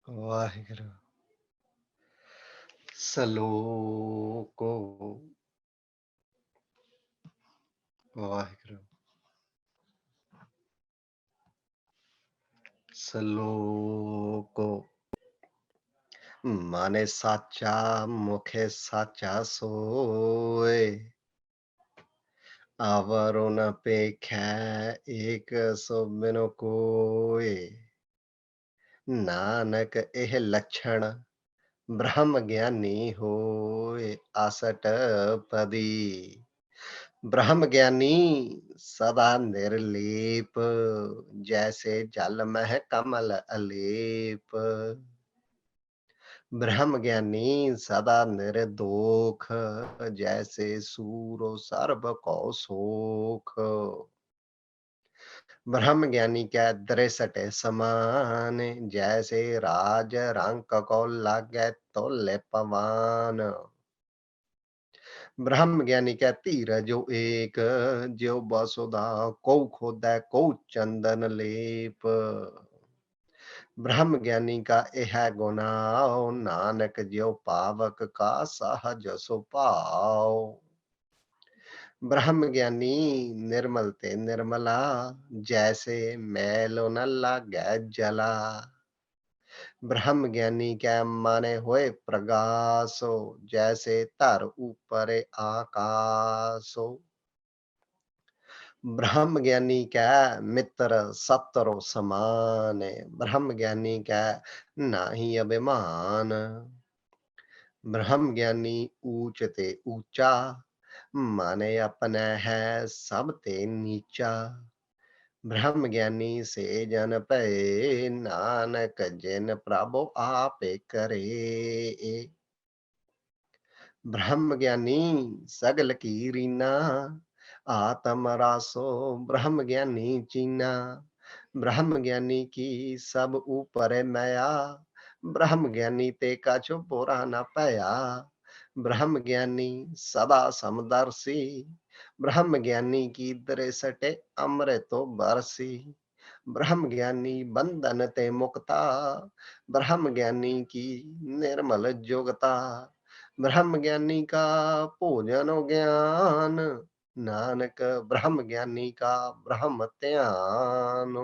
ਵਾਹਿਗੁਰੂ ਸਲੋਕੋ ਵਾਹਿਗੁਰੂ ਸਲੋਕੋ ਮਾਨੇ ਸਾਚਾ ਮੁਖੇ ਸਾਚਾ ਸੋਏ ਆਵਰੋ ਨ ਪੇਖੈ ਏਕ ਸੋ ਬਿਨੁ ਕੋਇ ਨਾਨਕ ਇਹ ਲੱਛਣ ਬ੍ਰਹਮ ਗਿਆਨੀ ਹੋਏ ਅਸਟਪਦੀ ब्रह्म ज्ञानी सदा निर्लेप जैसे जल मह कमल अलेप ब्रह्म ज्ञानी सदा निर्दोख जैसे सूरो सर्ब को सोख ब्रह्म ज्ञानी क्या दृसटे समान जैसे राज रंक को लागे तोले पवान ब्रह्म ज्ञानी क्या धीरज जो एक जो बसुदा को खोदा को चंदन लेप ब्रह्म ज्ञानी का यह गुनाओ नानक जो पावक का सहज सुभाव ब्रह्म ज्ञानी निर्मल ते निर्मला जैसे मैलो न लागे जला ब्रह्म ज्ञानी क्या माने होए प्रगासो जैसे धर ऊपर आकाशो ब्रह्म ज्ञानी क्या मित्र सत्रो समान ब्रह्म ज्ञानी क्या नाही अभिमान ब्रह्म ज्ञानी ऊंच ते ऊंचा माने अपने है सब ते नीचा ब्रह्म ज्ञानी से जन पे नानक जिन प्रभु आपे करे ब्रह्म ज्ञानी सगल की रीना आत्म रासो ब्रह्म ज्ञानी चीना ब्रह्म ज्ञानी की सब ऊपर माया ब्रह्म ज्ञानी ते का छो बुरा न पाया ब्रह्म ज्ञानी सदा समदर्शी ब्रह्म ज्ञानी की दृष्टि अमृतो बरसी ब्रह्म ज्ञानी बंधन ते मुक्ता ब्रह्म ज्ञानी की निर्मल जोगता ब्रह्म ज्ञानी का भोजन ज्ञान नानक ब्रह्म ज्ञानी का ब्रह्म ध्यान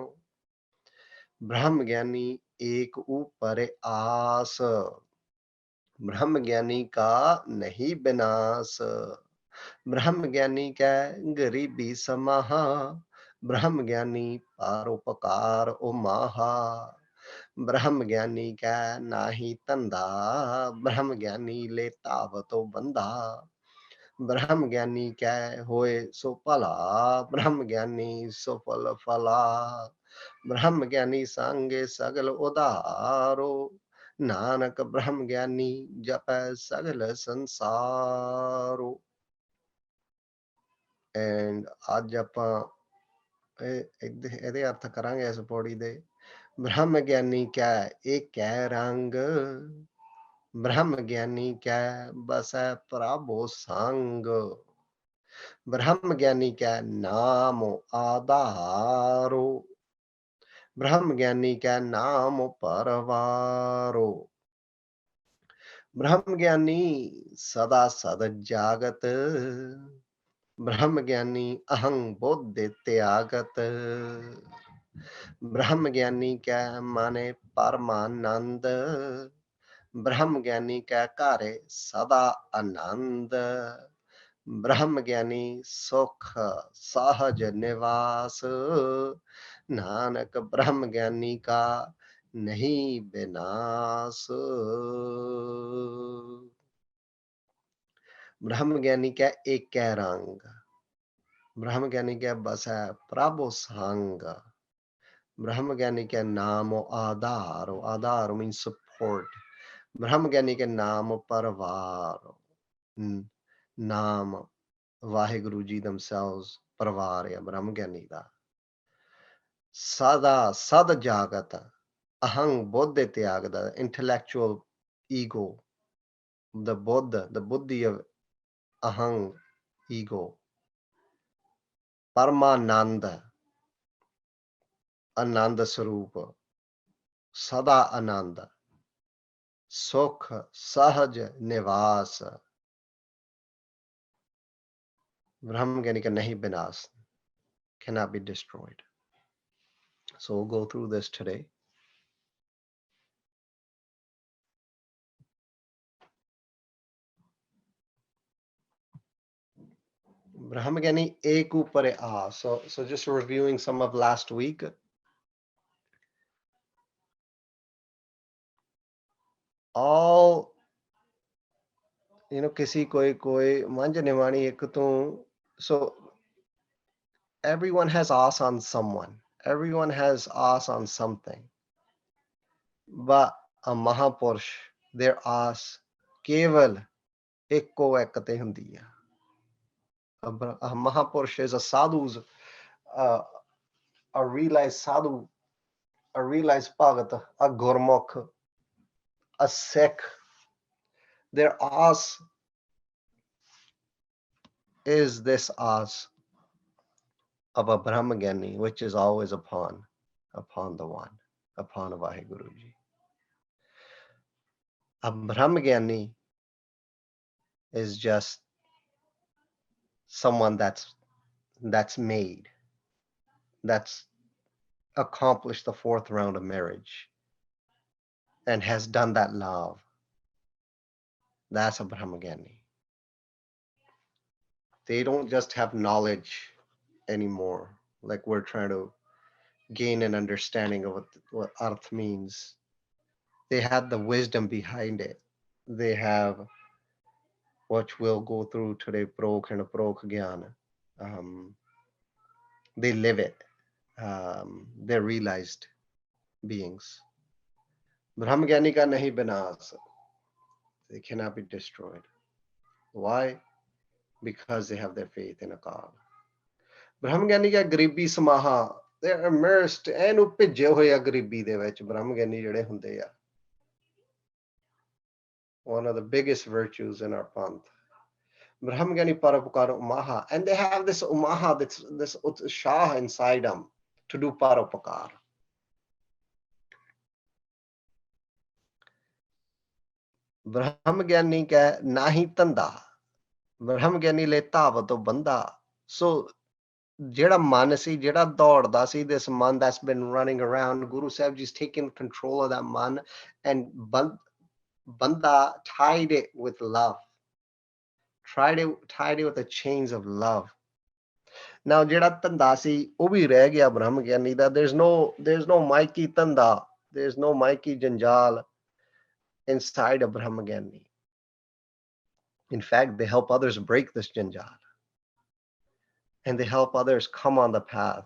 ब्रह्म ज्ञानी एक ऊपर आस ब्रह्म ज्ञानी का नहीं विनाश ब्रह्म ज्ञानी का गरीबी समाहा ब्रह्म ज्ञानी परोपकार उमाहा ब्रह्म ज्ञानी का नाही धंधा ब्रह्म ज्ञानी ले तावतो बंधा ब्रह्म ज्ञानी क्या होए सो भला ब्रह्म ज्ञानी सो फल फला ब्रह्म ज्ञानी संगे सगल उदारो नानक ब्रह्म ज्ञानी जप सगल संसारो एंड आज ਆਪਾਂ ਇਹਦੇ ਅਰਥ ਕਰਾਂਗੇ ਇਸ ਪੌੜੀ ਦੇ ब्रह्म ज्ञानी क्या एक कह रंग ब्रह्म ज्ञानी क्या बसै प्रभु संग ब्रह्म ज्ञानी क्या नाम आधारो ब्रह्म ज्ञानी क्या नाम परवारो ब्रह्म ज्ञानी सदा सद जागत ब्रह्म ज्ञानी अहं बुद्धि त्यागत ब्रह्म ज्ञानी क्या माने परमानंद ब्रह्म ज्ञानी क्या कार्य सदा आनंद ब्रह्म ज्ञानी सुख सहज निवास नानक ब्रह्म ज्ञानी का नहीं विनाश ब्रह्म ज्ञानी क्या एक रंग ब्रह्म ज्ञानी क्या बस है प्रभु संग ब्रह्म ज्ञानी के नाम आधार आधार मीन सपोर्ट ब्रह्म ज्ञानी के नाम परवार नाम वाहिगुरु जी themselves परवार है ब्रह्म ज्ञानी का सदा सद जागत अहंग बुद्धि त्याग the intellectual ego the Buddha, the buddhi of ahang, ego, Paramananda, Ananda Sarupa, Sada Ananda, Sukha, Sahaj Nivasa, Brahmagani ka nahi binas, cannot be destroyed. So we'll go through this today. Brahmagani ek upare a. So just reviewing some of last week. All, kisi koi manj nimani ek tu. So everyone has as on someone. Everyone has as on something. But a Mahapurush, their as keval ekko ekate hundi hai. A Mahapurush is a sadhu's, a realized sadhu, a realized bhagat, a gurmukh, a Sikh. Their as is this as of a Brahmagani, which is always upon the one, upon Vaheguruji. A Brahmagani is just someone that's made, that's accomplished the 4th round of marriage and has done that love. That's a Brahmagani. They don't just have knowledge anymore, like we're trying to gain an understanding of what arth means. They had the wisdom behind it. They have, which we'll go through today, prok and aprok jnana. They live it. They're realized beings. Brahmagani ka nahi binas. They cannot be destroyed. Why? Because they have their faith in Akal. Brahmagani ka garibi samaha. They're immersed and upije hoya garibi de vich Brahmagani jede hunde ya. One of the biggest virtues in our panth. Brahmagani paropakara umaha. And they have this umaha, this utsah inside them to do paropakar. Brahmagani ka nahi tanda. Brahmagani le tav to banda. So ਜਿਹੜਾ ਮਨ ਸੀ ਜਿਹੜਾ ਦੌੜਦਾ ਸੀ, this man that's been running around, Guru Sahib Ji's taken control of that man and banda tied it with love, tied it with the chains of love. Now ਜਿਹੜਾ ਧੰਦਾ ਸੀ ਉਹ ਵੀ ਰਹਿ ਗਿਆ ਬ੍ਰਹਮ ਗਿਆਨੀ ਦਾ. there's no ਮਾਇਕੀ ਧੰਦਾ, there's no ਮਾਇਕੀ ਜੰਜਾਲ inside of Brahma Gyani. In fact, they help others break this janjal and they help others come on the path.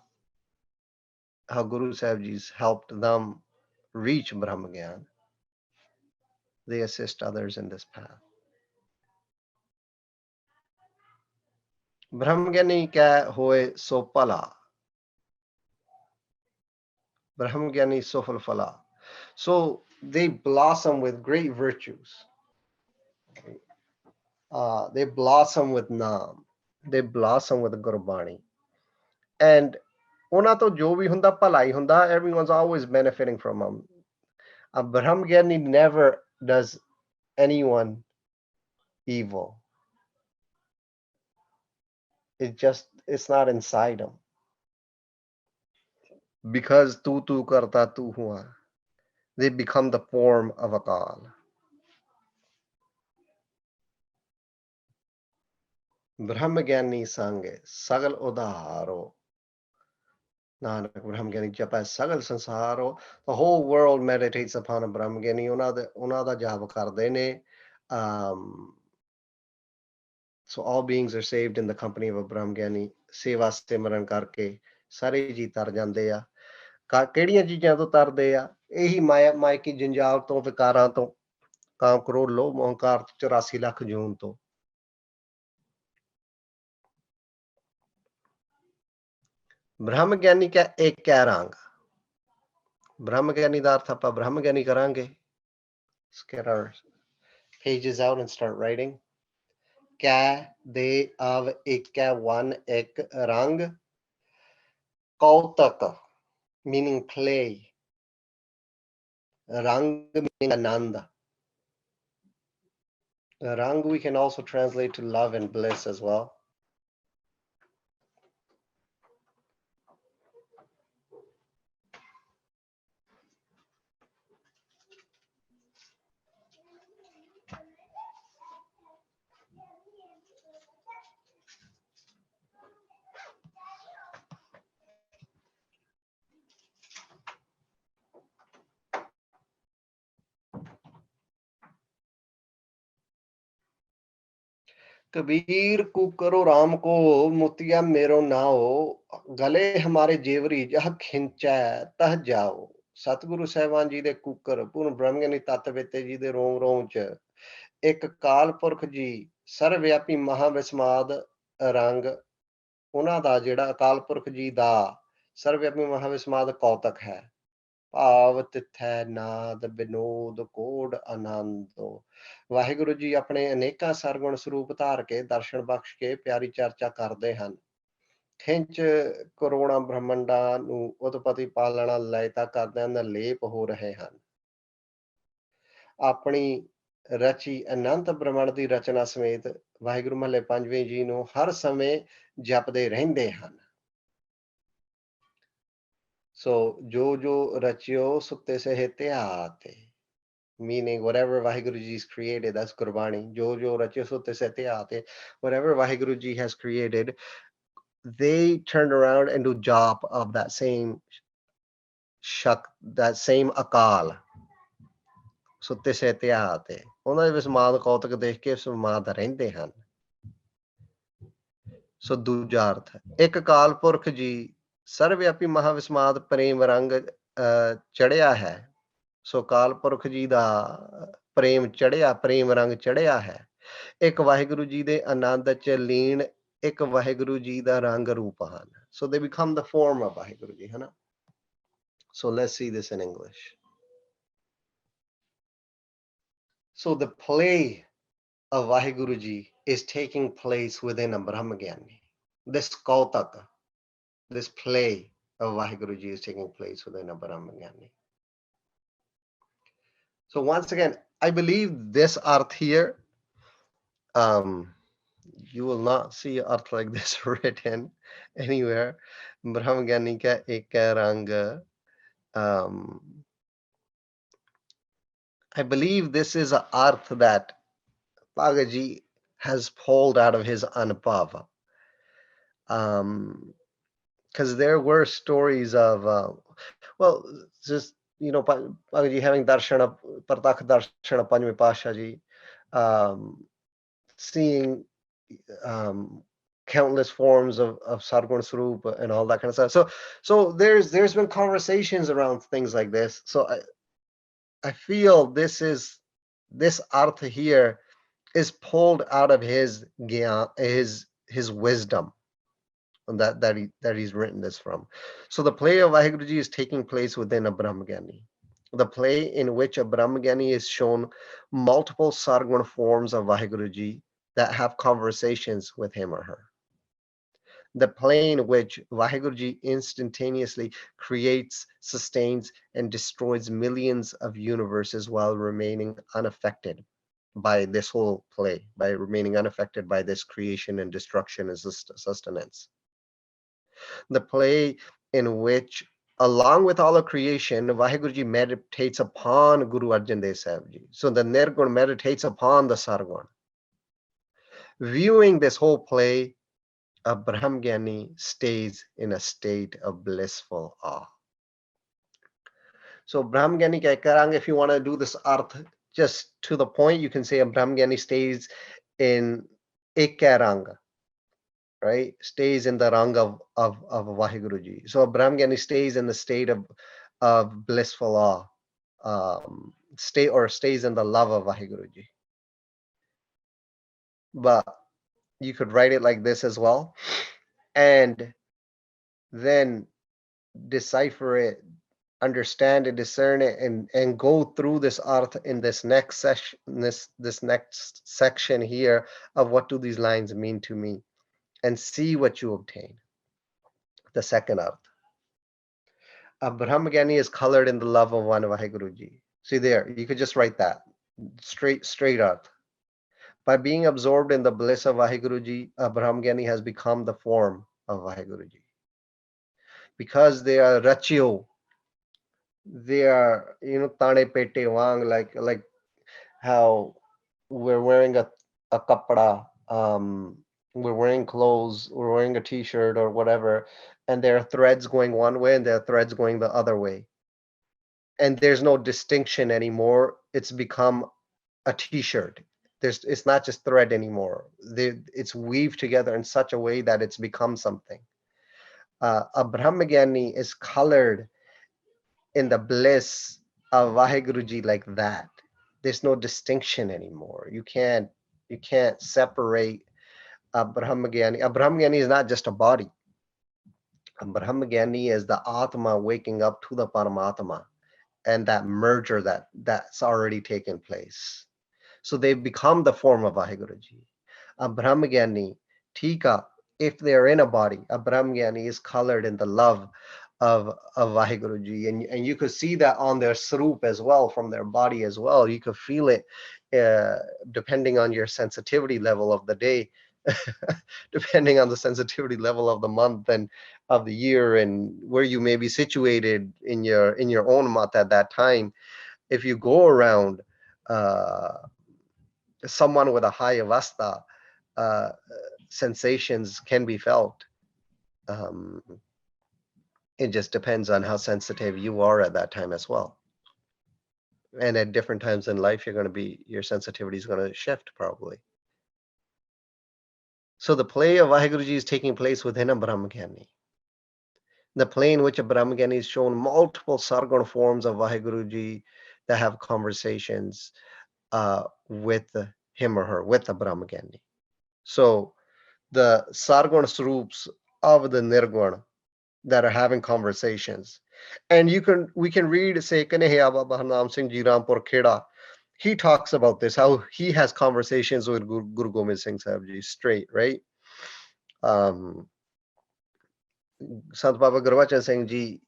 How Guru Sahib Ji's helped them reach Brahma Gyan. They assist others in this path. Brahma Gyani kya hoye so pala. Brahma Gyani sofal phala. So they blossom with great virtues. They blossom with Naam. They blossom with Gurbani. And ਉਹਨਾਂ ਤੋਂ ਜੋ ਵੀ ਹੁੰਦਾ ਭਲਾਈ ਹੁੰਦਾ, everyone's always benefiting from them. A Brahma Gyani never does anyone evil. It's not inside him. Because tu karta tu hua, they become the form of Akal. Brahma Gyani sange sagal udharo. Nanak Brahma Gyani japa sagal sansaro. The whole world meditates upon a Brahma Gyani. ਉਹਨਾਂ ਦਾ ਜਾਪ ਕਰਦੇ ਨੇ. So all beings are saved in the company of a Brahma Gyani. Seva simran ਕਰਕੇ ਸਾਰੇ ਜੀ ਤਰ ਜਾਂਦੇ ਆ. ਕਿਹੜੀਆਂ ਚੀਜ਼ਾਂ ਤੋਂ ਤਰਦੇ ਆ? ਇਹੀ ਮਾਇਕੀ ਜੰਜਾਲ ਤੋਂ, ਵਿਕਾਰਾਂ ਤੋਂ, ਕਾਮ ਕ੍ਰੋਧ ਲੋਭ ਮੋਹ ਹੰਕਾਰ 84 ਲੱਖ ਜੂਨ ਤੋਂ. ਬ੍ਰਹਮ ਗਿਆਨੀ ਕਾ ਇੱਕ ਹੈ ਰੰਗ. ਬ੍ਰਹਮ ਗਿਆਨੀ ਦਾ ਅਰਥ ਆਪਾਂ ਬ੍ਰਹਮ ਗਿਆਨੀ ਕਰਾਂਗੇ. Let's get our pages out and start writing. Kya de av ikka one ek rang. Kautak, meaning play. Rang meaning ananda. Rang we can also translate to love and bliss as well. Kabir को करो राम को मोतिया मेरो नाओ गले हमारे जेवरी जह खिंचा तह जाओ सतगुरु साहिबान जी दे कुकर पूर्ण ब्रह्मगिਆਨੀ तत्त बेते जी दे रोम रोम च एक काल पुरख जी सर्वव्यापी महाविस्माद रंग ਉਹਨਾਂ ਦਾ ਜਿਹੜਾ ਅਕਾਲ ਪੁਰਖ ਜੀ ਦਾ ਸਰਵਵਿਆਪੀ ਮਹਾਵਿਸਮਾਦ ਕੌਤਕ ਹੈ ਭਾਵ ਤਿਥੈ ਨਾਦ ਬਿਨੋਦ ਕੋਡ ਆਨੰਦੋ ਵਾਹਿਗੁਰੂ ਜੀ ਆਪਣੇ ਅਨੇਕਾਂ ਸਰਗੁਣ ਸਰੂਪ ਧਾਰ ਕੇ ਦਰਸ਼ਨ ਬਖਸ਼ ਕੇ ਪਿਆਰੀ ਚਰਚਾ ਕਰਦੇ ਹਨ ਖਿੰਚ ਕਰੋੜਾਂ ਬ੍ਰਹਮੰਡਾਂ ਨੂੰ ਉਤਪਤੀ ਪਾਲਣਾ ਲੈਤਾ ਕਰਦਿਆਂ ਨਿਰਲੇਪ ਹੋ ਰਹੇ ਹਨ ਆਪਣੀ ਰਚੀ ਅਨੰਤ ਬ੍ਰਹਮੰਡ ਦੀ ਰਚਨਾ ਸਮੇਤ ਵਾਹਿਗੁਰੂ ਮਹੱਲੇ ਪੰਜਵੇਂ ਜੀ ਨੂੰ ਹਰ ਸਮੇਂ ਜਪਦੇ ਰਹਿੰਦੇ ਹਨ So, jo rachyo sutte se te meaning whatever Vaheguru Ji's created, that's Gurbani. Jo rachyo sutte se te whatever Vaheguru Ji has created, they turned around and do jop of that same shak, that same akal. Sutte se te ਉਹਨਾਂ ਦੇ ਵਿਸਮਾਦ ਕੌਤਕ ਦੇਖ ਕੇ ਵਿਸਮਾਦ ਰਹਿੰਦੇ ਹਨ ਸੋ ਦੂਜਾ ਅਰਥ ਇੱਕ ਕਾਲ ਪੁਰਖ ਜੀ ਸਰਵਵਿਆਪੀ ਮਹਾਵਿਸਮਾਦ ਪ੍ਰੇਮ ਰੰਗ ਚੜਿਆ ਹੈ ਸੋ ਕਾਲ ਪੁਰਖ ਜੀ ਦਾ ਪ੍ਰੇਮ ਚੜਿਆ ਪ੍ਰੇਮ ਰੰਗ ਚੜਿਆ ਹੈ ਇੱਕ ਵਾਹਿਗੁਰੂ ਜੀ ਦੇ ਆਨੰਦ ਚ ਲੀਨ ਇੱਕ ਵਾਹਿਗੁਰੂ ਜੀ ਦਾ ਰੰਗ ਰੂਪ ਹਨ ਸੋ they become the form of Waheguru ji ਹਨਾ so let's see this in English so the play of Vaheguru Ji is taking place within a Brahmagyani this kautak this play of Vaheguru Ji is taking place within a Brahmagyani. So once again, I believe this arth here, you will not see arth like this written anywhere. Brahmagyani ka ek rang. I believe this is an arth that Bhagaji has pulled out of his Anubhava. Because there were stories of, well, just, you know, Bhagaji having darshana, Partakh darshana, Panjve Pasha ji, seeing countless forms of Sargun Swarup and all that kind of stuff. So there's been conversations around things like this. So I feel this artha here is pulled out of his wisdom. That he's written this from. So the play of Vaheguru Ji is taking place within a Brahmagyani. The play in which a Brahmagyani is shown multiple sargun forms of Vaheguru Ji that have conversations with him or her. The play in which Vaheguru Ji instantaneously creates, sustains, and destroys millions of universes while remaining unaffected by this whole play, by remaining unaffected by this creation and destruction and sustenance. The play in which, along with all of creation, Vaheguru Ji meditates upon Guru Arjan Dev Sahib Ji. So the Nirgun meditates upon the Sargun. Viewing this whole play, a Brahmgyani stays in a state of blissful awe. So Brahmgyani ka karang, if you want to do this arth just to the point, you can say a Brahmgyani stays in Ekkaranga. Right, stays in the rang of Vaheguru Ji. So a Brahmgyani stays in the state of blissful awe, stays in the love of Vaheguru Ji. But you could write it like this as well, and then decipher it understand and discern it, and go through this arth in this next session, this next section here of what do these lines mean to me, and see what you obtain. The second arth. A Brahmagani is colored in the love of one Vaheguruji. See there, you could just write that. Straight arth. By being absorbed in the bliss of Vaheguruji, a Brahmagani has become the form of Vaheguruji. Because they are rachio, they are, tane pete wang, like how we're wearing a kapda, we're wearing clothes, we're wearing a t-shirt or whatever, and there are threads going one way and there are threads going the other way. And there's no distinction anymore. It's become a t-shirt. It's not just thread anymore. It's weaved together in such a way that it's become something. A Brahmagani is colored in the bliss of Vaheguruji like that. There's no distinction anymore. You can't separate a Brahmagani. A Brahmagani is not just a body. A Brahmagani is the Atma waking up to the Paramatma, and that merger that's already taken place. So they become the form of Vaheguruji. A Brahmagani, Tika, if they're in a body, a Brahmagani is colored in the love of Vaheguruji. And you could see that on their sarup as well, from their body as well. You could feel it depending on your sensitivity level of the day, depending on the sensitivity level of the month and of the year, and where you may be situated in your own mat at that time. If you go around someone with a high avasta, uh, sensations can be felt. Um, it just depends on how sensitive you are at that time as well. And at different times in life, your sensitivity is going to shift probably. So the play of Vaheguruji is taking place within a Brahmagani. The play in which a Brahmagani is shown multiple sargana forms of Vaheguruji that have conversations with him or her, with the Brahmagani. So the sargana swarups of the Nirguna that are having conversations. And we can read, say, Kaneha Baba Harnam Singh Ji Rampur Kheda. He talks about this, how he has conversations with Guru Gobind Singh Sahib Ji straight, right? Sant Baba Gurbachan Singh Ji,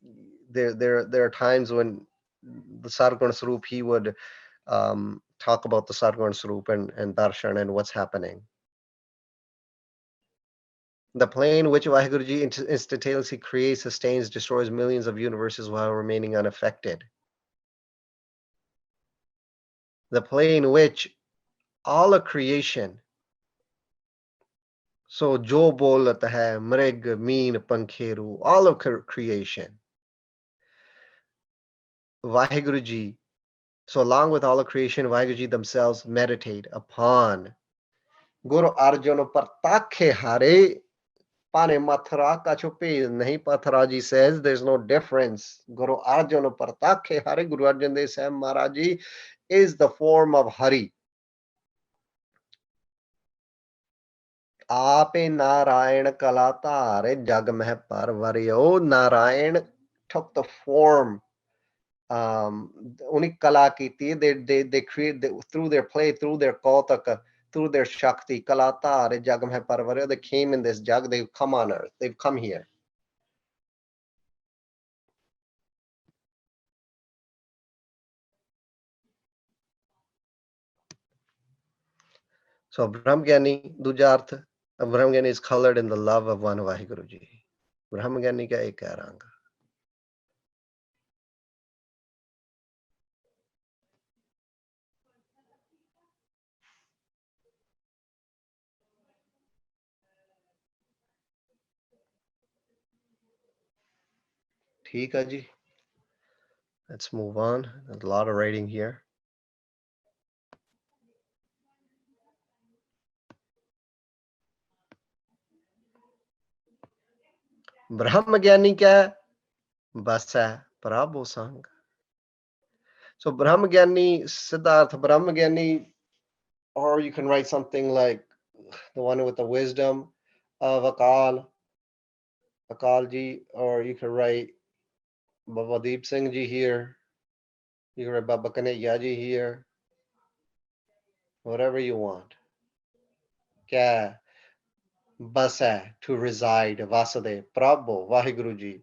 there are times when the Sargana Swarup, he would talk about the Sargana Swarup and Darshan and what's happening. The plane which Vaheguruji instantaneously creates, sustains, destroys millions of universes while remaining unaffected. The plane which all of creation, so jo bolat hai, mrig, meen, pankheru, all of creation, Vaheguruji, so along with all of creation, Vaheguruji themselves meditate upon Guru Arjuna Partakhe Hare. Pane Mathura Kachupi, Nahi Patharaji says there's no difference. Guru Arjuna Partakhe Hare, Guru Arjan Dev Sahib Maharaji is the form of Hari. Ape Narayan Kalatare Jagmeh Parvaryo. Narayan took the form. Unik Kala Kiti, they create through their play, through their Kautaka, through their Shakti, Kalatare Jagmeh Parvaryo. They came in this Jag, they've come on earth, they've come here. So Brahmgyani, दूजा अर्थ, Brahmgyani is colored in the love of one Vaheguruji. Brahmgyani का एक है रंग. ठीक है जी. Let's move on. There's a lot of writing here. Brahmgyani क्या है? बस है प्रभु संग. So Brahmgyani, Siddharth, Brahmgyani, or you can write something like the one with the wisdom of Akal ji, or you can write Baba Deep Singh ji here. You got Baba Kanhaiya ji here. Whatever you want. Kya bas hai to reside Vasade Prabhu Vaheguru ji.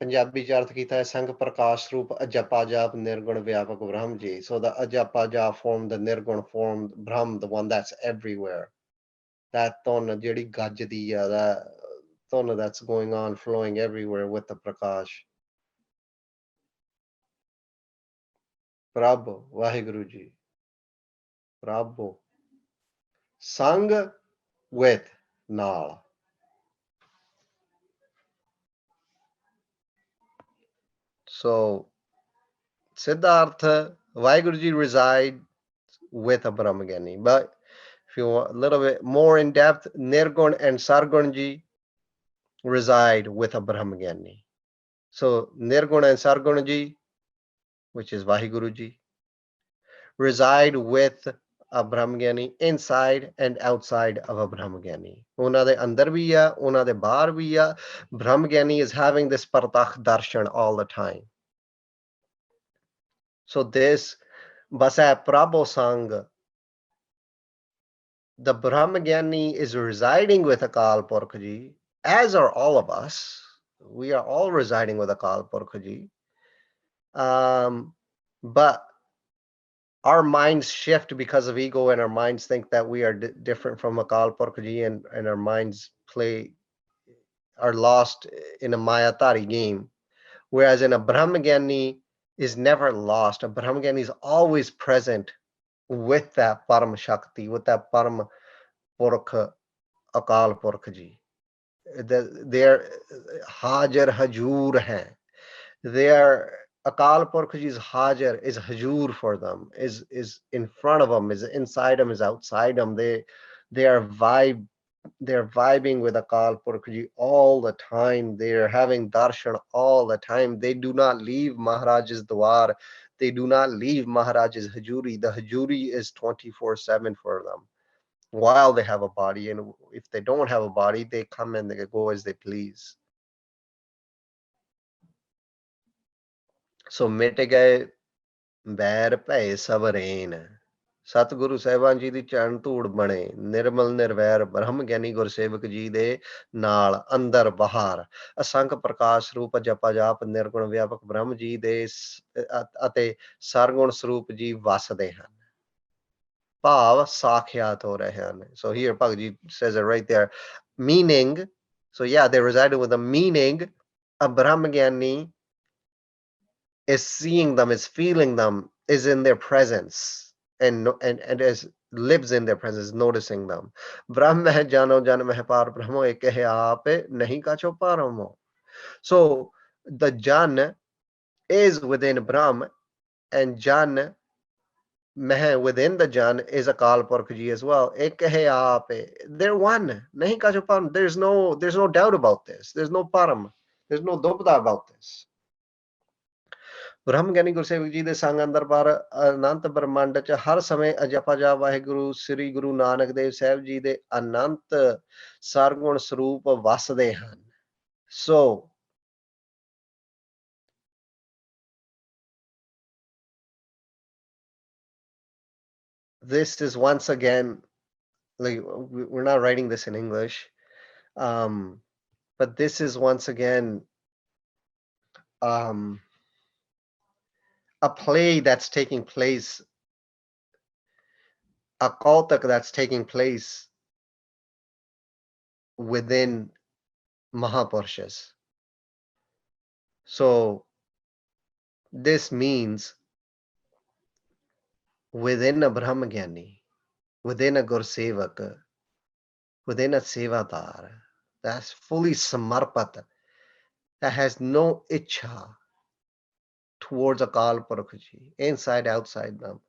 Punjabi ਚ ਅਰਥ ਕੀਤਾ ਹੈ ਸੰਗ ਪ੍ਰਕਾਸ਼ ਰੂਪ ਅਜਪਾ ਜਾਪ ਨਿਰਗੁਣ ਵਿਆਪਕ ਬ੍ਰਹਮ ਜੀ. So the ajapa jap form, the nirgun form, Brahm, the one that's everywhere. That ਧੁਨ ਜਿਹੜੀ ਗੱਜਦੀ ਆ, that ਧੁਨ that's going on, flowing everywhere with the prakash. Prabhu Vaheguru ji. Prabhu. Sang with ਨਾਲ. So Siddhartha, Vaheguru ji reside with a Brahmagani. But if you want a little bit more in depth, Nirgun and Sargun ji reside with a Brahmagani. So Nirgun and Sargun ji, which is Vaheguru ji, reside with a Brahmagani inside and outside of a Brahmagani. Una de andar bhi hai, una de bahar bhi hai. Brahmagani is having this partakh darshan all the time. So this Basa Prabhu Sang, the Brahmagani is residing with Akal Purkh ji, as are all of us. We are all residing with Akal Purkh ji. But our minds shift because of ego, and our minds think that we are different from Akal Purkh ji, and our minds are lost in a Mayatari game. Whereas in a Brahmagani is never lost. A Brahmagani is always present with that Param Shakti, with that Param Purkh, Akal Purkh ji. They're Hajar Hajur hai. Their Akal Purkh ji's Hajar is Hajur for them, is in front of them, is inside them, is outside them. They are vibing with Akal Purkh ji all the time. They're having darshan all the time. They do not leave Maharaj's Dwar. They do not leave Maharaj's Hajuri. The Hajuri is 24/7 for them while they have a body. And if they don't have a body, they come and they go as they please. So ਮਿਟ ਗਏ ਬੈਰ ਭੈ ਸਵਰੇਨ. ਸਤਿਗੁਰੂ ਸਾਹਿਬਾਨ ਜੀ ਦੀ ਚਰਨ ਧੂੜ ਬਣੇ, ਨਿਰਮਲ ਨਿਰਵੈਰ ਬ੍ਰਹਮ ਗਿਆਨੀ ਗੁਰਸੇਵਕ ਜੀ ਦੇ ਨਾਲ ਅੰਦਰ ਬਾਹਰ ਅਸੰਖ ਪ੍ਰਕਾਸ਼ ਰੂਪ ਜਪਾ ਜਾਪ ਨਿਰਗੁਣ ਵਿਆਪਕ ਬ੍ਰਹਮ ਜੀ ਦੇ ਅਤੇ ਸਰਗੁਣ ਸਰੂਪ ਜੀ ਵਸਦੇ ਹਨ. ਭਾਵ ਸਾਖਿਆਤ ਹੋ ਰਹੇ ਹਨ. So here Bhagavad Ji says it right there. Meaning, so yeah, they resided with the meaning. A Brahmagani is seeing them, is feeling them, is in their presence, and is lives in their presence, noticing them. Brahm hai jano jan meh par brahmo ek hai aap nahi kacho paramo. So the Jan is within Brahm, and Jan meh within the Jan is Akal Purkh ji as well. Ek hai aap, they're one. Nahi kacho param. There's no doubt about this. There's no param. There's no dubda about this. ਬ੍ਰਹਮ ਗਿਆਨੀ ਗੁਰਸੇਵਕ ਜੀ ਦੇ ਸੰਗ ਅੰਦਰ ਪਰ ਅਨੰਤ ਬ੍ਰਹਮੰਡ ਚ ਹਰ ਸਮੇਂ ਅਜਪਾ ਜਾ ਵਾਹਿਗੁਰੂ ਸ੍ਰੀ ਗੁਰੂ ਨਾਨਕ ਦੇਵ ਸਾਹਿਬ ਜੀ ਦੇ ਅਨੰਤ ਸਰਗੁਣ ਸਰੂਪ ਵਸਦੇ ਹਨ. So this is once again, like, we're not writing this in English, but this is once again a play that's taking place, a kautak that's taking place within Mahapurushas. So this means within a Brahmagani, within a Gursevak, within a Sevadar that's fully samarpat, that has no ichha towards Akal Purkh ji, inside, outside them.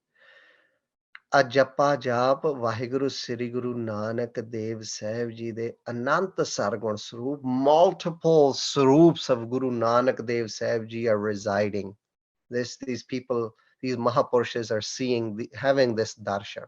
Ajapa Jap Vaheguru Sri Guru Nanak Dev Sahib ji de Anant Sargun Swarup, multiple Swarups of Guru Nanak Dev Sahib ji are residing. These people, these Mahapurushas are seeing, having this darshan.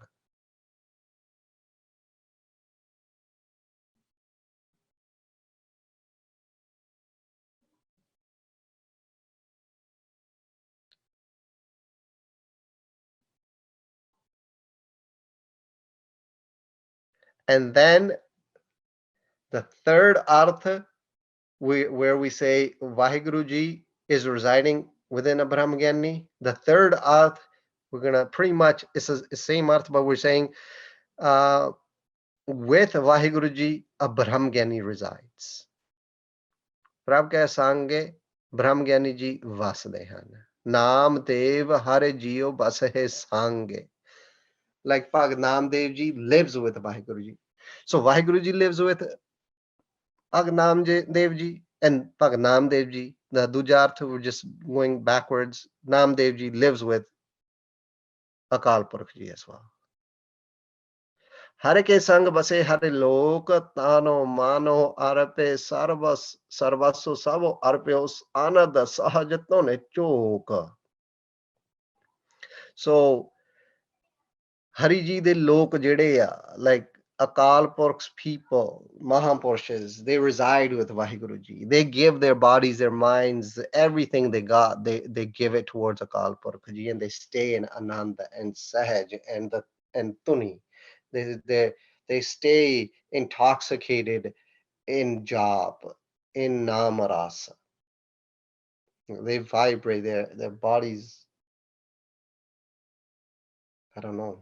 And then the third arth, where we say Vaheguru Ji is residing within a Brahmagani. The third arth, we're going to pretty much, it's the same arth, but we're saying with Vaheguru Ji, a Brahmagani resides. Prabh keh sange Brahmagani Ji vasde han. Naam Dev Hare Jio Basahe Sange. Like Bhag Namdev Ji lives with Vaheguru Ji. So Vaheguru Ji lives with Bhag Namdev Ji and Bhag Namdev Ji. The Dujarth, we're just going backwards. Namdev Ji lives with Akal Purkh Ji as well. Hare ke sang base hare lok tano mano arpe sarvas sarvaso savo arpeos anada sahajato ne chok. So Hari Ji de lok jede like Akal Purkh's people, Mahapurushas, they reside with Vaheguru Ji. They give their bodies, their minds, everything they got, they give it towards Akal Purkh Ji, and they stay in Ananda and Sahaj and Tuni. They stay intoxicated in job, in Namarasa. They vibrate their bodies. I don't know.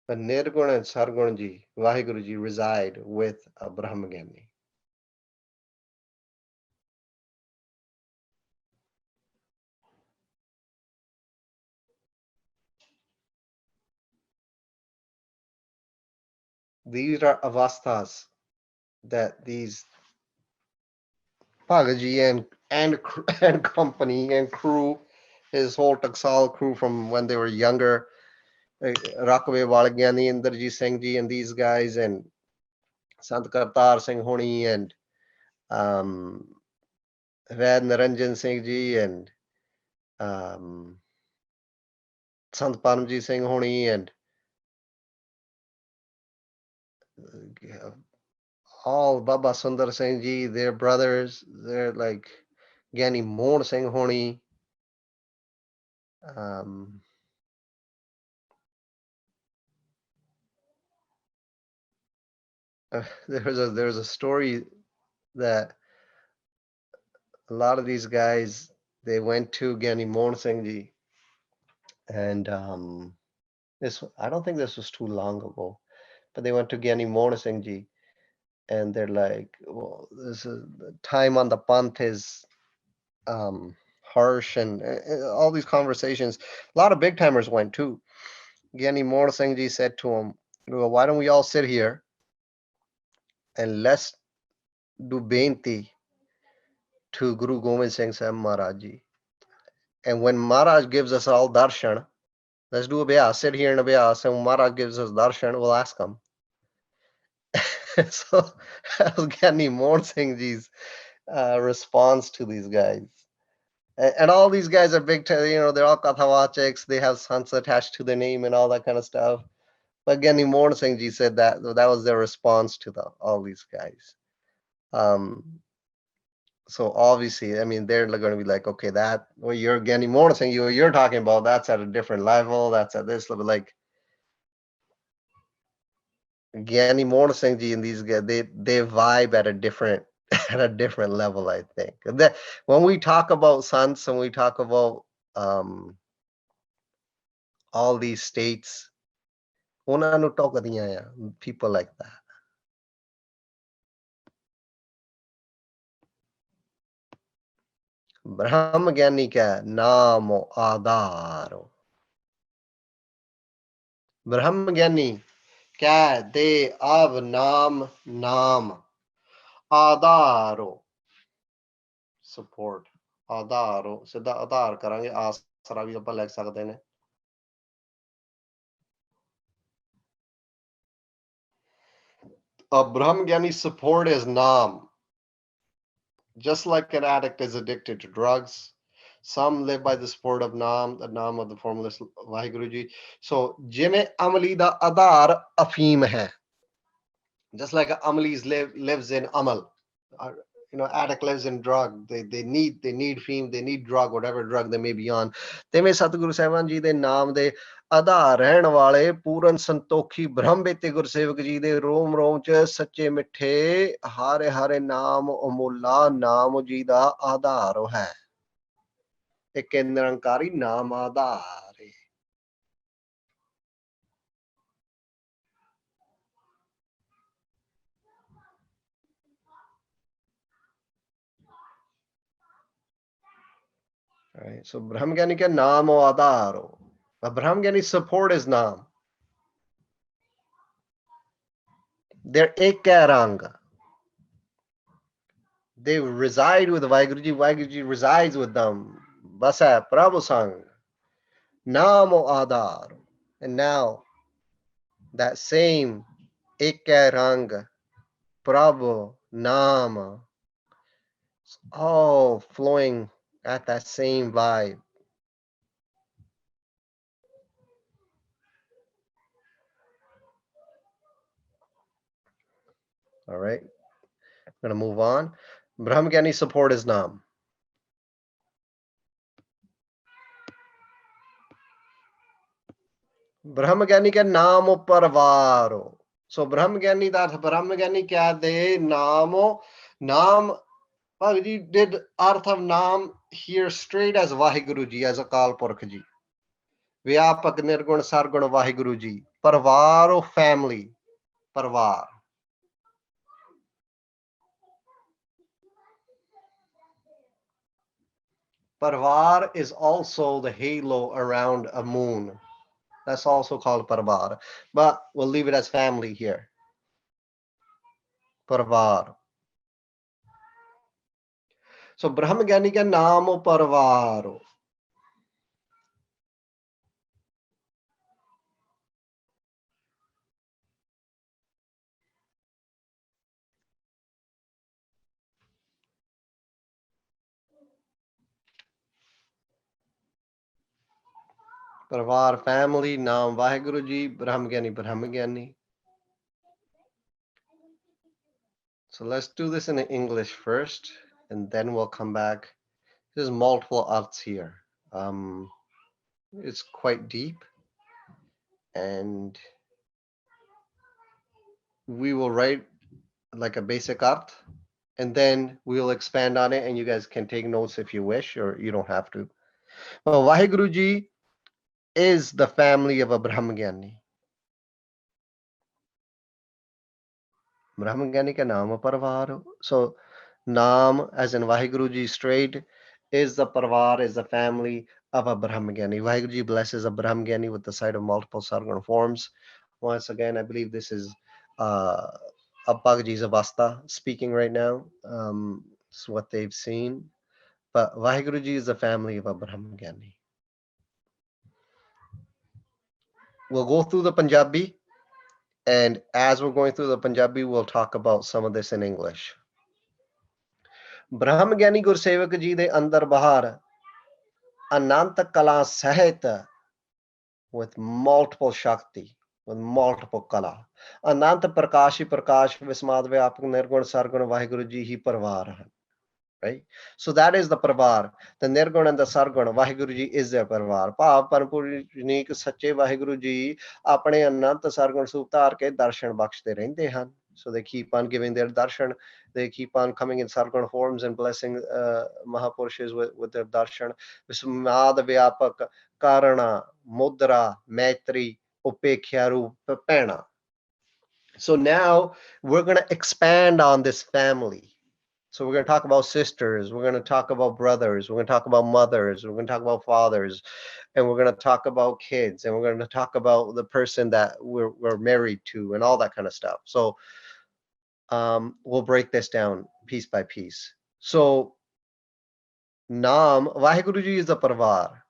But Nirguna and Sarguna Ji, Vaheguru Ji reside with a Brahmagani. These are avasthas that these Pagaji and company and crew, his whole Taksal crew from when they were younger, Rakwe Walagyani, Inderjit Singh Ji, and these guys, and Sant Kartar Singh Honi, and Vaid Naranjan Singh Ji, and Sant Paramjit Singh Honi, and all Baba Sundar Singh Ji, their brothers, they're like Gyani Mohan Singh Honi. There's a story that a lot of these guys, they went to Gyani Mohan Singh Ji, and I don't think this was too long ago, but they went to Gyani Mohan Singh Ji, and they're like, well, this is the time on the Panth is harsh, and all these conversations. A lot of big timers went too. Gyani Mohan Singh Ji said to him, well, why don't we all sit here and let's do benti to Guru Gobind Singh Sahib Maharaj Ji. And when Maharaj gives us all darshan, let's do a biyas, sit here in a biyas, and when Maharaj gives us darshan, we'll ask him. So that was Gyani Mohan Singh Ji's response to these guys. And all these guys are big, they're all Kathawachaks, they have sons attached to their name and all that kind of stuff. But Gyani Mohan Singh Ji said that was their response to all these guys. So obviously, I mean, they're going to be like, okay, that what you're Gyani Mohan Singh, you're talking about, that's at a different level, that's at this level. Like Gyani Mohan Singh Ji and these guys, they vibe at a different at a different level, I think. That when we talk about sons and we talk about all these states, people like that. Brahma Gyani ka namo adaro. Brahma Gyani kya de av naam adaro. Support. Adaro. ਸਿੱਧਾ ਆਧਾਰ ਕਰਾਂਗੇ, ਆਸਰਾ ਵੀ ਆਪਾਂ ਲਿਖ ਸਕਦੇ ਨੇ. A Brahmagani support is Naam. Just like an addict is addicted to drugs, some live by the support of Naam, the Naam of the formless Vaheguru Ji. So, Jime Amali da Adar Afim hai. Just like Amali lives in Amal. addict lives in drug. They need fame, they need drug, whatever drug they may be on. Teme Satguru Sahib ji de naam de ਆਧਾਰ ਰਹਿਣ ਵਾਲੇ ਪੂਰਨ ਸੰਤੋਖੀ ਬ੍ਰਹਮ ਬੇਤੇ ਗੁਰਸੇਵਕ ਜੀ ਦੇ ਰੋਮ ਰੋਮ ਚ ਸੱਚੇ ਮਿੱਠੇ ਹਾਰੇ ਹਾਰੇ ਨਾਮ ਅਮੁੱਲਾ ਨਾਮ ਜੀ ਦਾ ਆਧਾਰ ਹੈ। ਇੱਕ ਨਿਰੰਕਾਰੀ ਨਾਮ ਆਧਾਰ ਹੈ। Right? So Brahmgyani ka naam o aadhar. Brahmgyani support his naam. They're ek rang. They reside with Vaheguruji. Vaheguruji resides with them. Basa Prabhu Sang. Naam o aadhar. And now that same ek rang, Prabhu, Naam, all flowing at that same vibe. All right, I'm going to move on. Brahmgyani support his Naam. Brahmgyani ka naam parvaro. So Brahmgyani, that Brahmgyani kya de naam Bhagji did Arth of Naam here straight as Vaheguru Ji, as Akal Purkh Ji. Vyapak Nirgun Sargun Vaheguru Ji. Parvaro family. Parvar. Parvar is also the halo around a moon. That's also called Parvar. But we'll leave it as family here. Parvar. So Brahmgyani ka naam Parvaro. Parvar family, naam Vaheguru Ji, Brahmgyani, Brahmgyani. So let's do this in English first, and then we'll come back. There's multiple arts here. It's quite deep, and we will write like a basic art, and then we'll expand on it, and you guys can take notes if you wish, or you don't have to. Well, Vaheguru Ji is the family of a Brahmgyani. Brahmgyani ka naam parvar. So naam as in Vaheguru Ji straight is the parvar, is the family of a Brahmgyani. Vaheguru Ji blesses a Brahmgyani with the sight of multiple sarguna forms. Once again, I believe this is Abbagji's Avasta speaking right now. It's what they've seen. But Vaheguru Ji is the family of a Brahmgyani. We'll go through the Punjabi, and as we're going through the Punjabi, we'll talk about some of this in English. Brahmgyani Gursevak Ji de andar bahar Anant Kala Sahit with multiple Shakti, with multiple Kala. Anant Prakashi Prakash Vismad Vyapak Nirgun Sargun Vaheguru Ji hi Parvar. Right? So that is the Parvar. The Nirgun and the Sargun, Vaheguru Ji is their Parvar. Bhav Parpurnik Sache Vaheguru Ji apne Anant Sargun Suptar ke darshan bakshte rehinde han. So they keep on giving their darshan. They keep on coming in sargun forms and blessing Mahapurushas with their darshan. Vismad Vyapak Karana, Mudra, Maitri, Upekhya Pena. So now we're going to expand on this family. So we're going to talk about sisters, we're going to talk about brothers, we're going to talk about mothers, we're going to talk about fathers, and we're going to talk about kids, and we're going to talk about the person that we're married to and all that kind of stuff. So we'll break this down piece by piece. So Naam, Vaheguru Ji is the Parvar.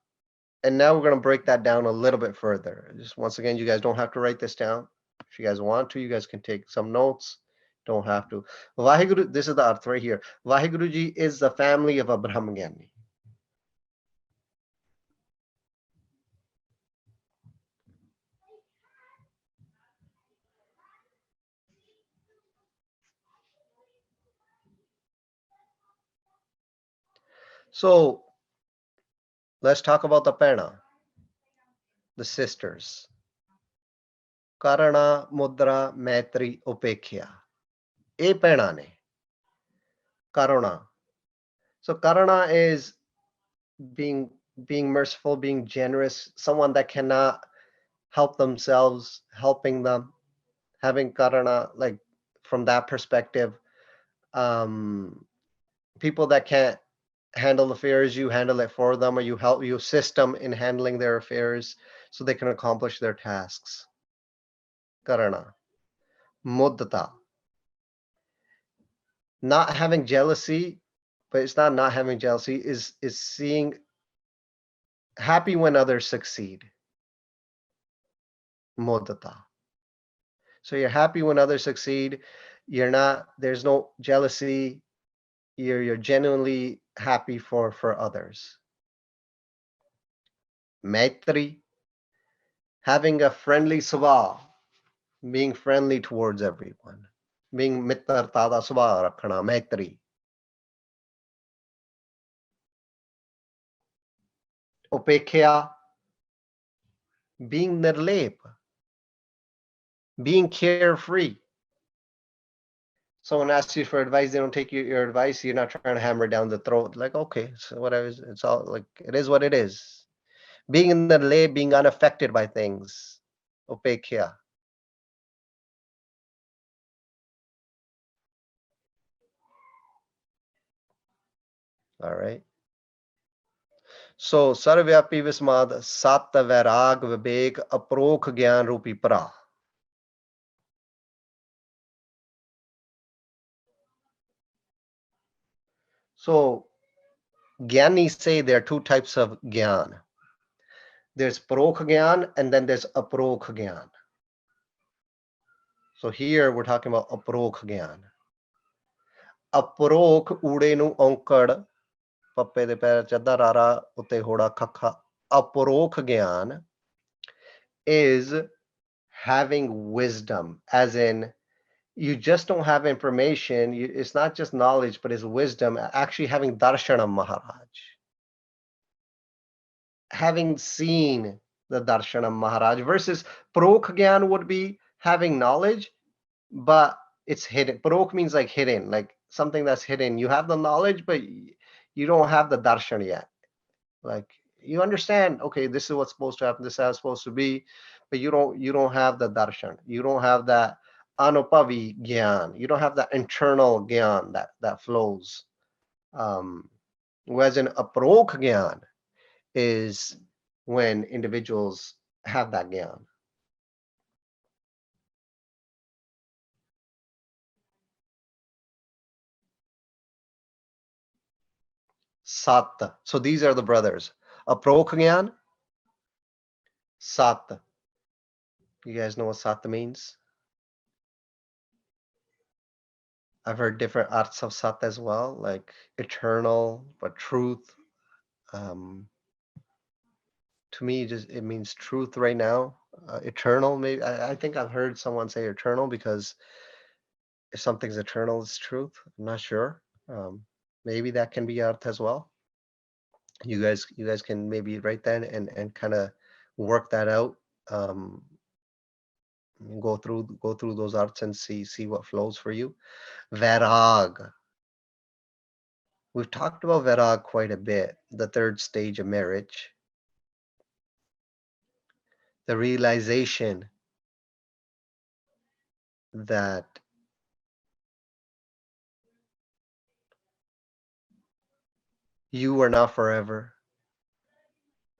And now we're going to break that down a little bit further. Just once again, you guys don't have to write this down. If you guys want to, you guys can take some notes. Don't have to. Vaheguru, this is the arth right here. Vaheguru Ji is the family of a Brahmgyani. So let's talk about the pena, the sisters. Karana, Mudra, Maitri, Upekhya. A pena ne. Karuna. So Karuna is being being merciful, being generous, someone that cannot help themselves, helping them, having karana, like from that perspective. Um, People that can't handle affairs, you handle it for them, or you assist them in handling their affairs so they can accomplish their tasks. Karana. Muddata. Not having jealousy, but it's not having jealousy, is seeing happy when others succeed. Muddata. So you're happy when others succeed. There's no jealousy. You're genuinely happy for others. Maitri, having a friendly swabha, being friendly towards everyone. Being mitrata da swabha rakhna, maitri. Upekhya, being nirlep, being carefree. Someone asks you for advice, they don't take your advice, you're not trying to hammer down the throat. Like, okay, so whatever, it's all like, it is what it is. Being in the lay, being unaffected by things. Upekhya. All right. So Sarvyapi Vismad Sat Vairag Vivek Aprokh Gyan Rupi Pra. So Gyanis say there are two types of Gyan. There's Prokh Gyan and then there's Aprokh Gyan. So here we're talking about Aprokh Gyan. Aprokh Ude nu Onkad Pappe de Per Chadda Rara Utte Hoda Khakha. Aprokh Gyan is having wisdom, as in you just don't have information. It's not just knowledge, but it's wisdom. Actually, having darshanam Maharaj, having seen the darshanam Maharaj, versus prokh gyan would be having knowledge, but it's hidden. Prokh means like hidden, like something that's hidden. You have the knowledge, but you don't have the darshan yet. Like you understand, okay, this is what's supposed to happen, this is how it's supposed to be, but you don't have the darshan, you don't have that anupavi gyan, you don't have that internal gyan that flows. Whereas an aprokh gyan is when individuals have that gyan. Sat. So these are the brothers. Aprokh gyan, sat. You guys know what sat means? I've heard different arts of sat as well, like eternal, but truth. Um, to me, just it means truth right now. Eternal, maybe. I think I've heard someone say eternal because if something's eternal, it's truth. I'm not sure. Maybe that can be art as well. You guys can maybe write that and kind of work that out. Um, go through those arts and see what flows for you. Vairag. We've talked about Vairag quite a bit. The third stage of marriage. The realization that you are not forever.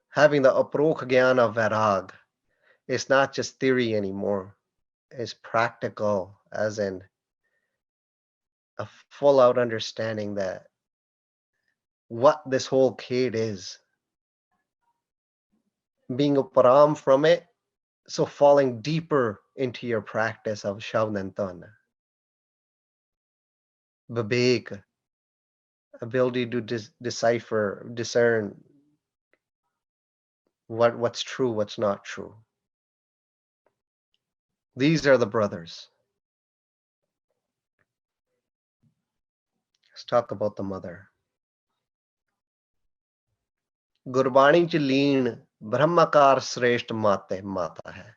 Having the aprokh gyan of Vairag, it's not just theory anymore. It's practical, as in a full out understanding that what this whole kid is. Being a param from it, so falling deeper into your practice of Shavn and Tan. Vivek, ability to decipher, discern what's true, what's not true. These are the brothers. Let's talk about the mother. Gurbani ਚ ਲੀਨ Brahmakar Sresht Mata hai.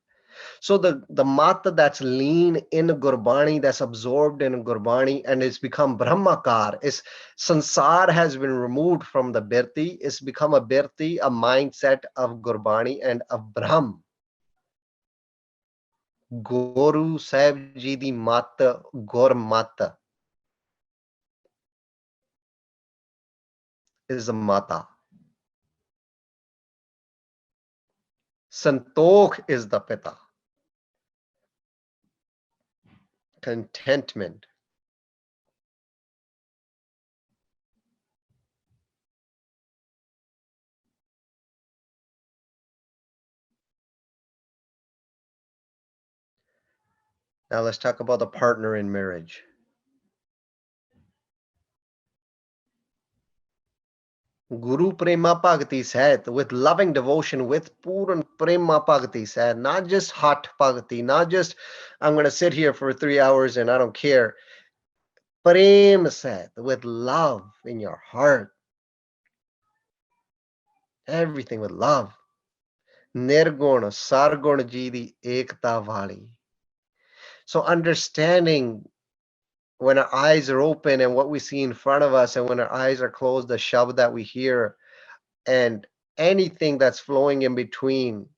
So the mata that's lean in Gurbani, that's absorbed in Gurbani, and it's become Brahmakar, is Sansar has been removed from the Birti, it's become a Birti, a mindset of Gurbani and of Brahm. Guru Sahib Ji di Mata, Gur Mata is a Mata. Santokh is the Pita. Contentment. Now let's talk about the partner in marriage. Guru Prema Bhakti said, with loving devotion, with Puran Prema Bhakti said, not just hot Bhakti, not just I'm going to sit here for 3 hours and I don't care. Prem said, with love in your heart. Everything with love. Nirguna, Sarguna Ji di Ekta Vali. So understanding when our eyes are open and what we see in front of us, and when our eyes are closed, the shabd that we hear, and anything that's flowing in between,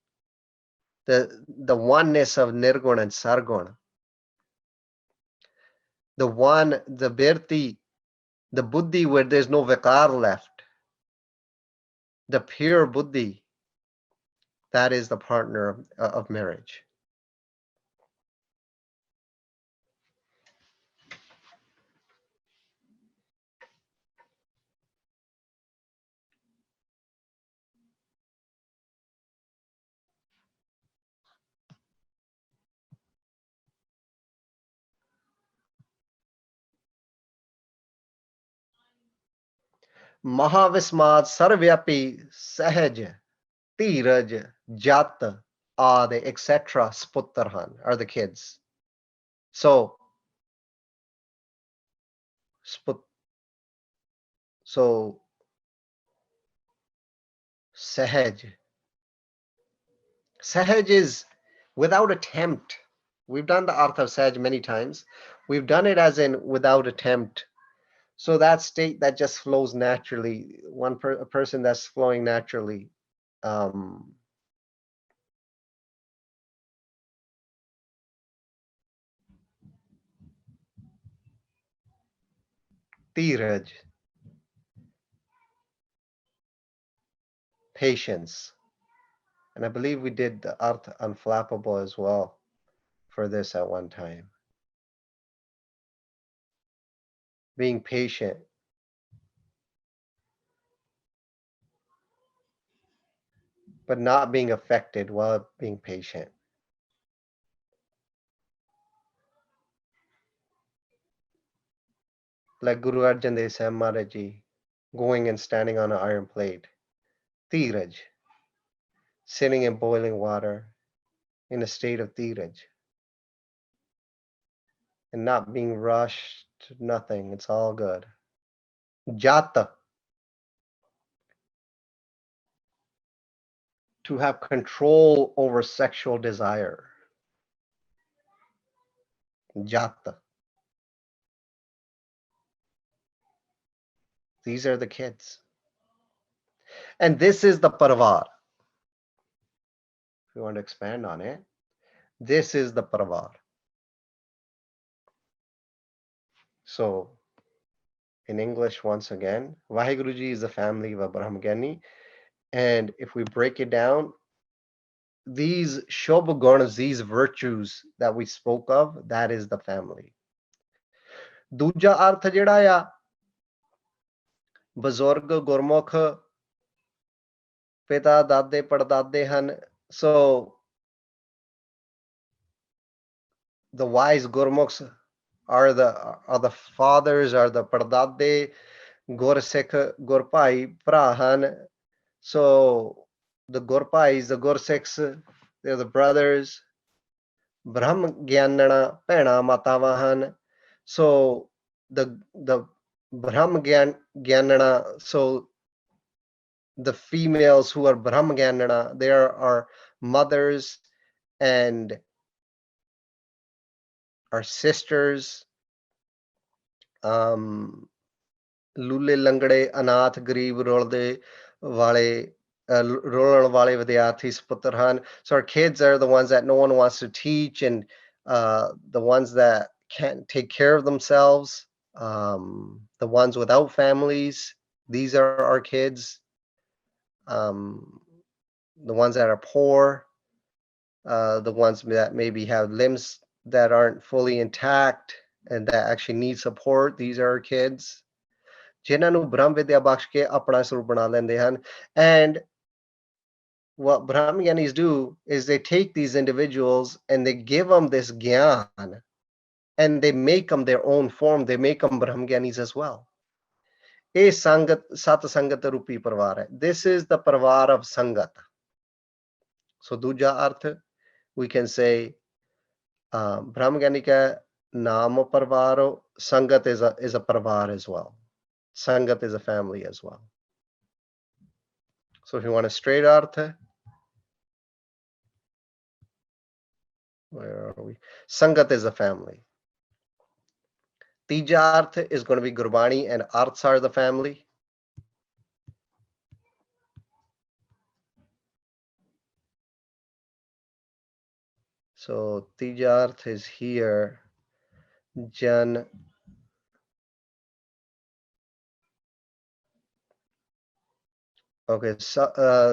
the oneness of Nirguna and Sarguna. The one, the Birti, the Buddhi where there's no Vikar left. The pure Buddhi, that is the partner of marriage. Mahavismad Sarvyapi Sahaj Tiraj Jat Ade etc. Sputtarhan are the kids. So Sahaj. Sahaj is without attempt. We've done the Arth of Sahaj many times. We've done it as in without attempt. So that state that just flows naturally, a person that's flowing naturally. Tiraj, patience. And I believe we did the Arth Unflappable as well for this at one time. Being patient. But not being affected while being patient. Like Guru Arjan Dev Sahib Maharaj Ji going and standing on an iron plate. Tiraj, sitting in boiling water in a state of tiraj. And not being rushed, nothing. It's all good. Jata, to have control over sexual desire. Jata. These are the kids. And this is the parvar. If you want to expand on it, this is the parvar. So, in English, once again, Vaheguruji is the family of Brahmagani. And if we break it down, these Shobha these virtues that we spoke of, that is the family. ਦੂਜਾ ਅਰਥ ਜਿਹੜਾ ਆ ਬਜ਼ੁਰਗ ਗੁਰਮੁਖ ਪਿਤਾ ਦਾਦੇ ਪੜਦਾਦੇ ਹਨ. So the wise gurmukhs are the fathers, are the pardade. Gursikh Gurpai ਭਰਾ ਹਨ. So the Gurpais, the Gursikhs, they're the brothers. Brahm Gyanana ਭੈਣਾਂ ਮਾਤਾਵਾਂ ਹਨ. So the Brahm Gyanana, so the females who are Brahmaganana, there are mothers and our sisters, ਲੂਲੇ ਲੰਗੜੇ ਅਨਾਥ ਗਰੀਬ ਰੁਲਦੇ ਵਾਲੇ ਰੋਲਣ ਵਾਲੇ ਵਿਦਿਆਰਥੀ ਸਪੁੱਤਰ ਹਨ. So our kids are the ones that no one wants to teach, and the ones that can't take care of themselves, the ones without families. These are our kids. The ones that are poor, the ones that maybe have limbs that aren't fully intact and that actually need support. These are our kids. ਜਿਨ੍ਹਾਂ ਨੂੰ ਬ੍ਰਹਮ ਵਿਦਿਆ ਬਖਸ਼ ਕੇ ਆਪਣਾ ਸਰੂਪ ਬਣਾ ਲੈਂਦੇ ਹਨ. And what Brahmaganis do is they take these individuals and they give them this gyan and they make them their own form. They make them Brahmaganis as well. ਇਹ ਸੰਗਤ ਸਤ ਸੰਗਤ ਰੂਪੀ ਪਰਿਵਾਰ ਹੈ. This is the ਪਰਿਵਾਰ of ਸੰਗਤ. So ਦੂਜਾ ਅਰਥ we can say Brahmagani ka naam parivar, sangat is a parivar as well. Sangat is a family as well. So if you want a straight artha, where are we? Sangat is a family. Tija artha is going to be Gurbani, and arths are the family. So tija arth is here. Jan. Okay,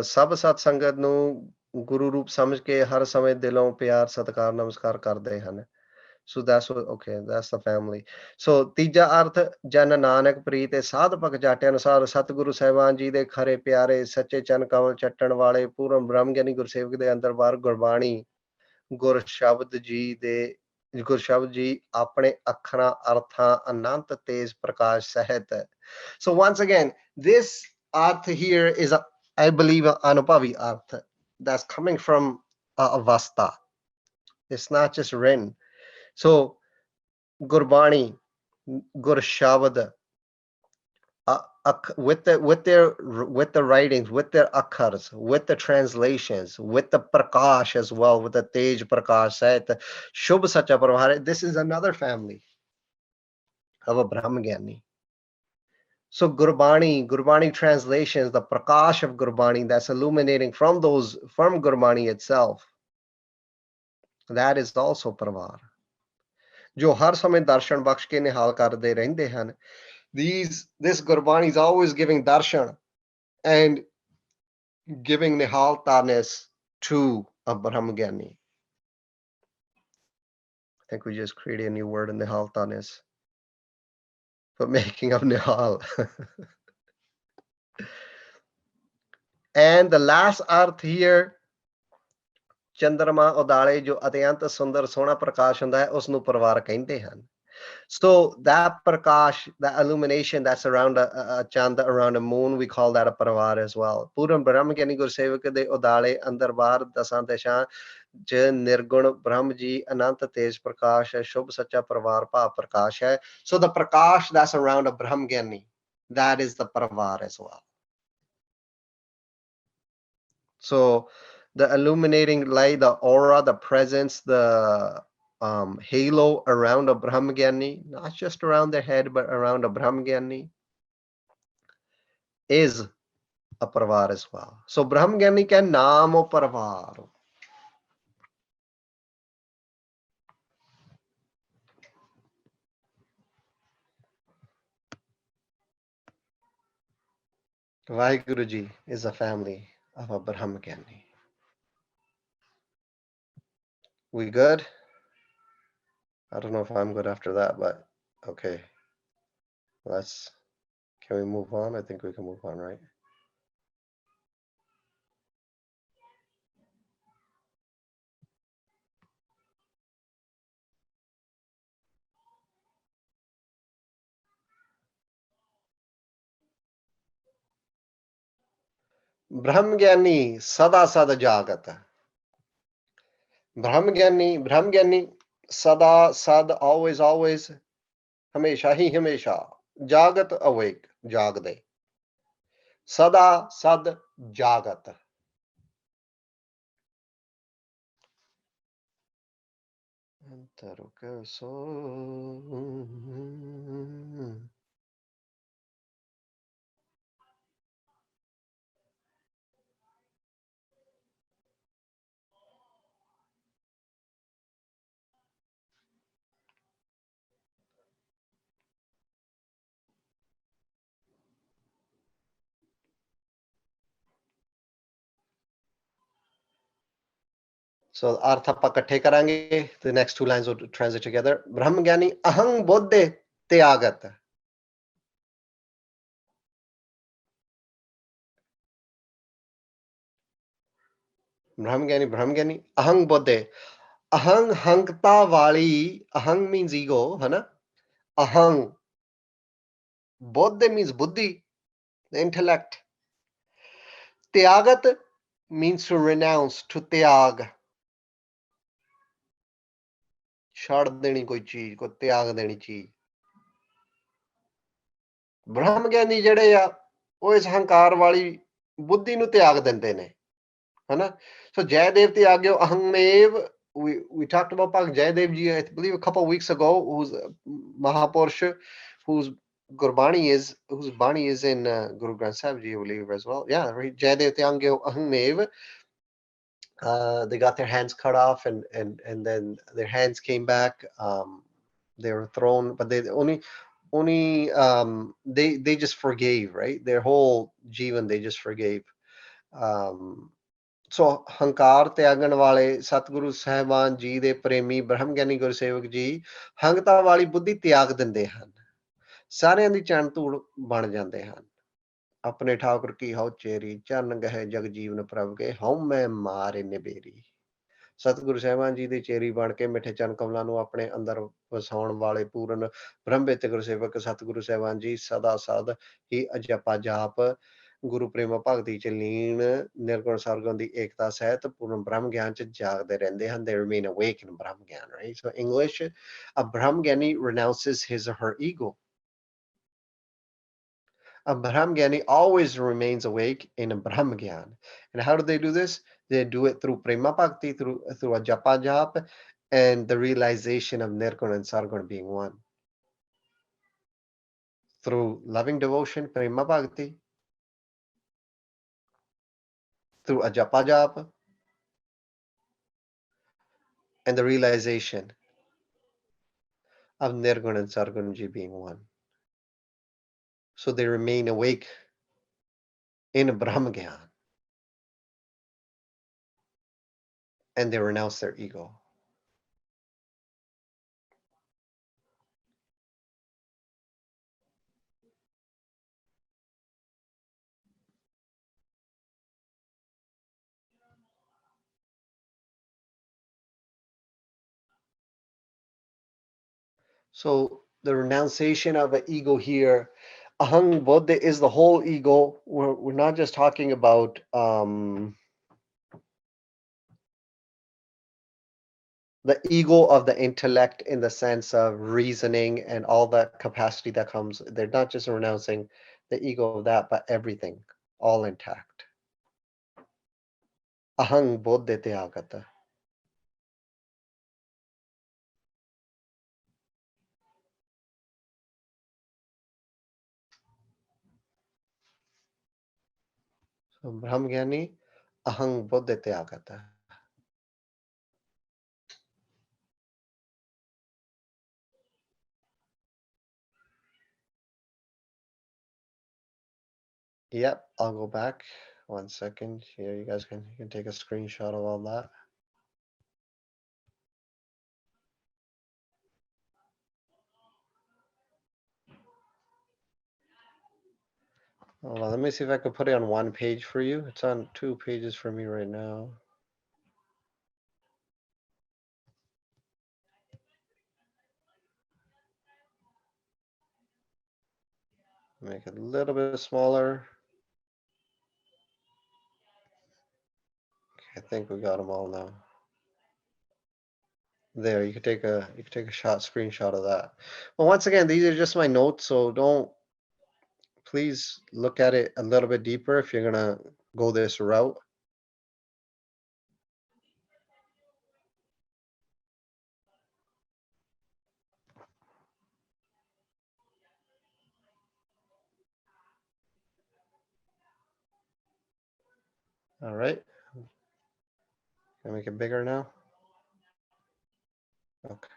ਸਭ ਸਤ ਸੰਗਤ ਨੂੰ ਗੁਰੂ ਰੂਪ ਸਮਝ ਕੇ ਹਰ ਸਮੇਂ ਦਿਲੋਂ ਪਿਆਰ ਸਤਿਕਾਰ ਨਮਸਕਾਰ ਕਰਦੇ ਹਨ. So that's what, okay, that's the family. So ਤੀਜਾ ਅਰਥ ਜਨ ਨਾਨਕ ਪ੍ਰੀਤ ਸਾਧ ਭਗਤ ਜਾਟੇ ਅਨੁਸਾਰ ਸਤਿਗੁਰੂ ਸਾਹਿਬਾਨ ਜੀ ਦੇ ਖਰੇ ਪਿਆਰੇ ਸੱਚੇ ਚਰਨ ਕਮਲ ਚੱਟਣ ਵਾਲੇ ਪੂਰਨ ਬ੍ਰਹਮ ਗਿਆਨੀ ਗੁਰਸੇਵਕ ਦੇ ਅੰਦਰ ਬਾਹਰ ਗੁਰਬਾਣੀ ਗੁਰ ਸ਼ਬਦ ਜੀ ਆਪਣੇ ਅੱਖਰਾਂ ਅਰਥਾਂ ਅਨੰਤ ਤੇਜ ਪ੍ਰਕਾਸ਼ ਸਹਿਤ. So once again, this arth here is I believe an anubhavi arth that's coming from avastha. It's not just written. So Gurbani, Gur Shabad, with the writings, with their akhars, with the translations, with the prakash as well, with the tej prakash set, shubh sacha parvare. This is another family of a Brahmagani. So Gurbani translations, the prakash of Gurbani that's illuminating from Gurbani itself, that is also parvar. ਜੋ ਹਰ ਸਮੇਂ ਦਰਸ਼ਨ ਬਖਸ਼ ਕੇ ਨਿਹਾਲ ਕਰਦੇ ਰਹਿੰਦੇ ਹਨ. This Gurbani is always giving darshan and giving nihaltaness to a Brahmagani. I think we just created a new word in nihaltaness, but making of nihal. And the last arth here, ਚੰਦਰਮਾ ਉਦਾਲੇ ਜੋ ਅਤਿਅੰਤ ਸੁੰਦਰ ਸੋਹਣਾ ਪ੍ਰਕਾਸ਼ ਹੁੰਦਾ ਹੈ ਉਸ ਨੂੰ ਪਰਿਵਾਰ ਕਹਿੰਦੇ ਹਨ. So that prakash, that illumination that's around a chand, around a moon, we call that a parivar as well. Puran Brahma Gyani Gursevak de udale andar bahar dasan deshan j nirgun Brahm ji anant tej prakash hai, shubh sacha parivar bhav prakash hai. So the prakash that's around a Brahm Gyani, that is the parivar as well. So the illuminating light, the aura, the presence, the halo around a Brahmagani, not just around their head, but around a Brahmagani, is a parivar as well. So Brahmagani ka naam o parivar. Vaheguru Ji is a family of a Brahmagani. We good? I don't know if I'm good after that, but okay. Can we move on? I think we can move on, right? Brahmagani sada sada jagat. Brahmagani sada sad, always hamesha hi hamesha, jagat awake, jagde. Sada sad jagat. So अर्थ ਆਪਾਂ ਇਕੱਠੇ ਕਰਾਂਗੇ. The next two lines will translate together. ब्रह्म ज्ञानी अहं बोधे त्यागत. ब्रह्म ज्ञानी अहं बोधे. अहं हंकता वाली, अहं means ego, है ना? Ahang. Bodhe means buddhi, the intellect. Tyagat means to renounce, to tyag. ਛੱਡ ਦੇਣੀ ਕੋਈ ਚੀਜ਼, ਕੋਈ ਤਿਆਗ ਦੇਣੀ ਚੀਜ਼. ਬ੍ਰਹਮ ਗਿਆਨੀ ਜਿਹੜੇ ਆ ਉਹ ਇਸ ਹੰਕਾਰ ਵਾਲੀ ਬੁੱਧੀ ਨੂੰ ਤਿਆਗ ਦਿੰਦੇ ਨੇ, ਹਨਾ? So Jayadev Tyagyo Ahanmev, we talked about Pak Jayadev ji, I believe a couple of weeks ago, who's Mahapurush, whose whose Bani is in Guru Granth Sahib ji, I believe as well. Yeah, right. Jayadev Tyagyo Ahanmev. They got their hands cut off, and then their hands came back. They were thrown, but they only they just forgave, right? Their whole jivan they just forgave. So ਹੰਕਾਰ ਤਿਆਗਣ ਵਾਲੇ ਸਤਿਗੁਰੂ ਸਾਹਿਬਾਨ ਜੀ ਦੇ ਪ੍ਰੇਮੀ ਬ੍ਰਹਮ ਗਿਆਨੀ ਗੁਰਸੇਵਕ ਜੀ ਹੰਗਤਾ ਵਾਲੀ ਬੁੱਧੀ ਤਿਆਗ ਦਿੰਦੇ ਹਨ, ਸਾਰਿਆਂ ਦੀ ਚੰਨ ਧੂੜ ਬਣ ਜਾਂਦੇ ਹਨ. ਆਪਣੇ ਠਾਕੁਰ ਕੀ ਹਉ ਚੇਰੀ, ਚਰਨ ਗਹਿ ਜਗ ਜੀਵਨ ਪ੍ਰਭ ਕੇ, ਹਉ ਮੈਂ ਮਾਰੇ ਨਿਬੇਰੀ. ਸਤਿਗੁਰੂ ਸਾਹਿਬਾਨ ਜੀ ਦੀ ਚੇਰੀ ਬਣ ਕੇ ਮਿੱਠੇ ਚਰਨ ਕਮਲਾਂ ਨੂੰ ਆਪਣੇ ਅੰਦਰ ਵਸਾਉਣ ਵਾਲੇ ਪੂਰਨ ਬ੍ਰਹਮਵਿਤ ਗੁਰਸੇਵਕ ਸਤਿਗੁਰੂ ਸਾਹਿਬਾਨ ਜੀ ਸਦਾ ਸਦ ਹੀ ਅਜਪਾ ਜਾਪ, ਗੁਰੂ ਪ੍ਰੇਮ ਭਗਤੀ ਚ ਲੀਨ, ਨਿਰਗੁਣ ਸਰਗੁਣ ਦੀ ਏਕਤਾ ਸਹਿਤ ਪੂਰਨ ਬ੍ਰਹਮ ਗਿਆਨ ਚ ਜਾਗਦੇ ਰਹਿੰਦੇ ਹਨ. They remain awake in Brahma Gyan, right? So English, a Brahma Gyani renounces his or her ego. A Brahma Gyani always remains awake in a Brahma Gyan. And how do they do this? They do it through Prema Bhakti, through a Japa Jap, and the realization of Nirgun and Sargun being one. Through loving devotion, Prema Bhakti, through a Japa Jap, and the realization of Nirgun and Sargun Ji being one. So they remain awake in a Brahma Gyan. And they renounce their ego. So the renunciation of an ego here, ahang bodhe, is the whole ego. We're not just talking about the ego of the intellect in the sense of reasoning and all that capacity that comes. They're not just renouncing the ego of that, but everything, all intact. Ahang bodhe te agata. So Brahmgyani, ahang bodhe te agata. Yep, I'll go back 1 second here. You guys can take a screenshot of all that. Hold on, let me see if I can put it on 1 page for you. It's on 2 pages for me right now. Make it a little bit smaller. Okay, I think we got them all now. There, you can take a screenshot of that. Well, once again, these are just my notes, so please look at it a little bit deeper if you're gonna go this route. All right. Can I make it bigger now? Okay.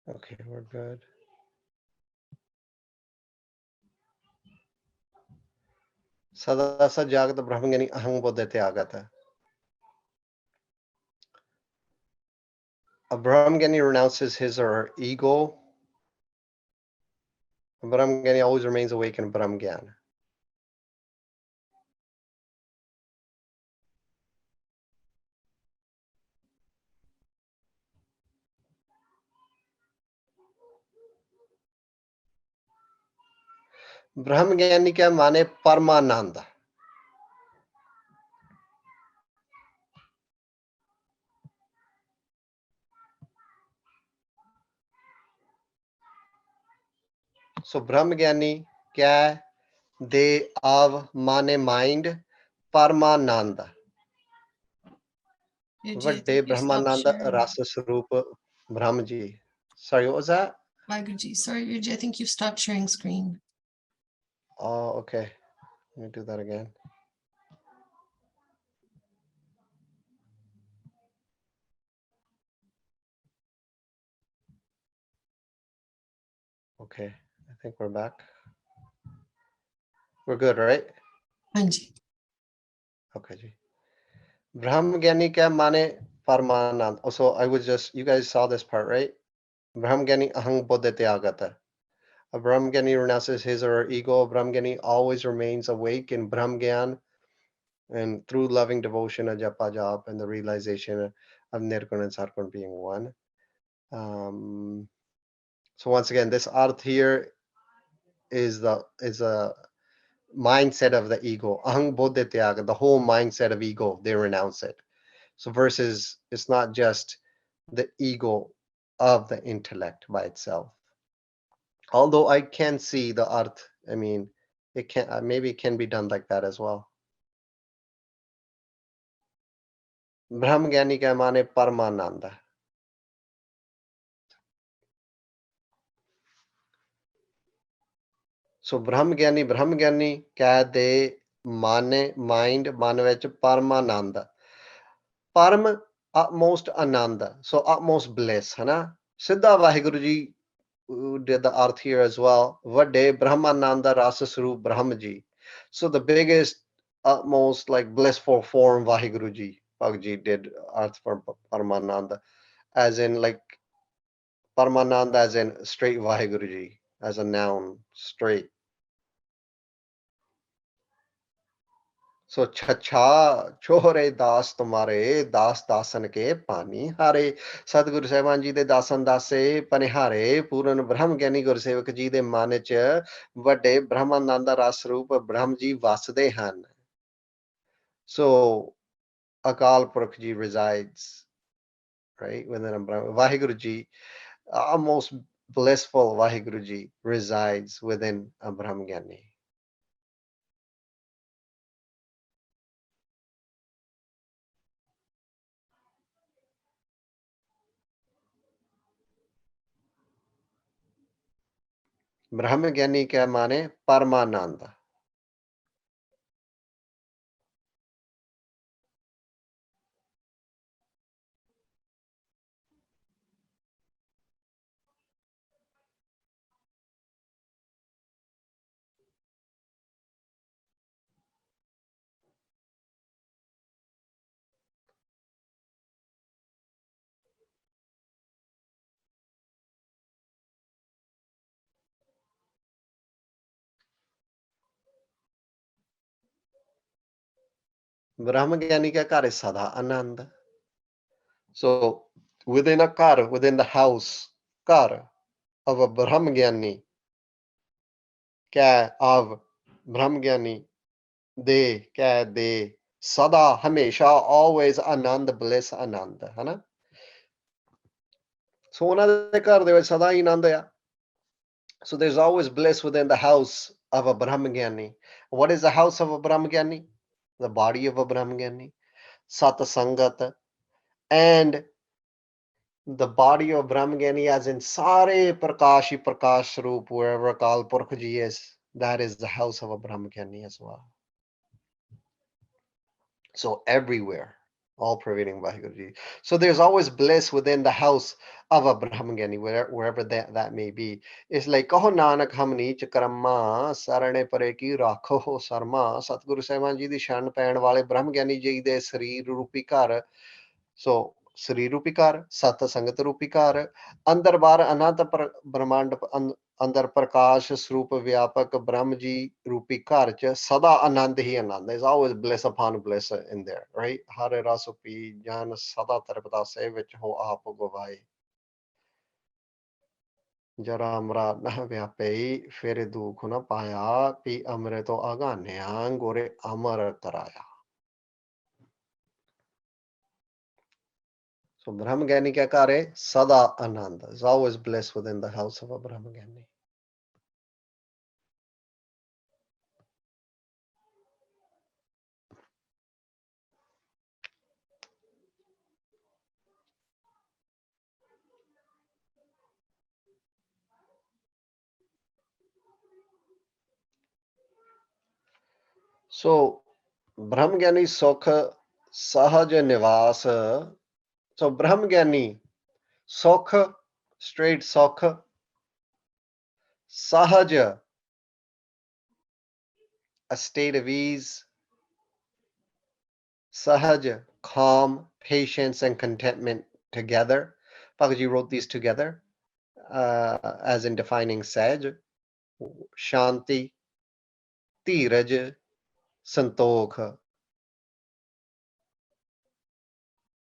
Okay, we're good. सदा सा जागत ब्रह्मज्ञानी अहं बोधते आगत. A Brahmajnani renounces his or her ego. A Brahmajnani always remains awake in Brahmajnana. ब्रह्मज्ञानी क्या माने परमानंद. So Brahmajnani क्या है? They of माने mind, परमानंद. वड्डे ब्रह्मानंद रस स्वरूप ब्रह्म जी. Sorry, what was that? Guruji, sorry, Guruji, I think you stopped sharing screen. Oh, okay. Let me do that again. Okay, I think we're back. We're good, right? Anji. Okay, ji. Brahmajnani क्या माने परमानंद. Also, I was just, you guys saw this part, right? Brahmajnani ahang bodhete agata. A Brahmajnani renounces his or her ego. A Brahmajnani always remains awake in Brahmgyan and through loving devotion, a japa jap, and the realization of Nirgun and Sargun being one. So once again, this arth here is a mindset of the ego. Ahang bodhe tyaga, the whole mindset of ego, they renounce it. So versus it's not just the ego of the intellect by itself. Although I can see the arth, I mean, it can maybe it can be done like that as well. Brahmajnani ka mane Paramananda. So Brahmajnani kya de mane mind mane vich Paramananda. Param utmost ananda. So utmost bliss, है ना? Siddha Vaheguru ji did the arth here as well. Vade Brahmananda Rasa Swarup Brahmaji. So the biggest, utmost like blissful form Vaheguru ji, Bhagji did arth for Paramananda. As in like Paramananda as in straight Vaheguru ji, as a noun, straight. So chacha chore das tumare das dasan ke pani hare. Sadguru Sahib ji de dasan dase panihare Puran Brahm Gyani Gursevak ji de mane ਚ ਵੱਡੇ Brahmananda ras ਰੂਪ Brahm ji ਵਸਦੇ ਹਨ. So Akal Purkh ji resides right within a Brahman. Vaheguru ji, almost blissful Vaheguru ji resides within a Brahm Gyani. Brahmajnani क्या माने परमानंद. Brahma Gyani ka ghar is sada anand. So within a ghar, within the house, ghar of a Brahma Gyani, of Brahma Gyani, de, sada, hamesha, always anand, bliss, anand, hana? So ਉਹਨਾਂ ਦੇ ਘਰ ਦੇ ਵਿੱਚ ਸਦਾ ਹੀ ਆਨੰਦ ਆ. So there's always bliss within the house of a Brahmagyan. What is the house of a Brahmagyan? The body of a Brahmagyan. Sat Sangat. And the body of Brahmagyan as in Sare Prakashi Prakash Roop, wherever Kal Purkh Ji is, that is the house of a Brahmagyan as well. So everywhere, all pervading Vaheguru. So there's always bliss within the house of a Brahmagyan, wherever that may be. It's like Kaho Nanak Hamni Chakrama Sarane Pare Ki Rakho Sarma Satguru Sahib Ji di Shan Pain Wale Brahmagyan Ji de Sri Rupi Kar. So Sri Rupi Kar, Sat Sangat Rupi Kar, Andar Bar Ananta Brahmand अंदर प्रकाश स्वरूप व्यापक ब्रह्म जी रूपी घर च सदा आनंद ही आनंद. There's always bliss upon bliss in there, right? हरे रस P जन सदा तरपदा से विच हो आप गवाए जरा अमरा न व्यापे फिर दुख न पाया पी अमरे तो अगान्या गोरे अमर कराया. So Brahmagani क्या करे सदा आनंद. There's always bliss within the house of a Brahmagani. So Brahmagani Sukha Sahaja Nivas. So Brahmagani Sukha, straight Sukha, Sahaja, a state of ease, Sahaja, calm, patience, and contentment together. Bhagaji wrote these together, as in defining Saj, Shanti, Tiraj, Santokha,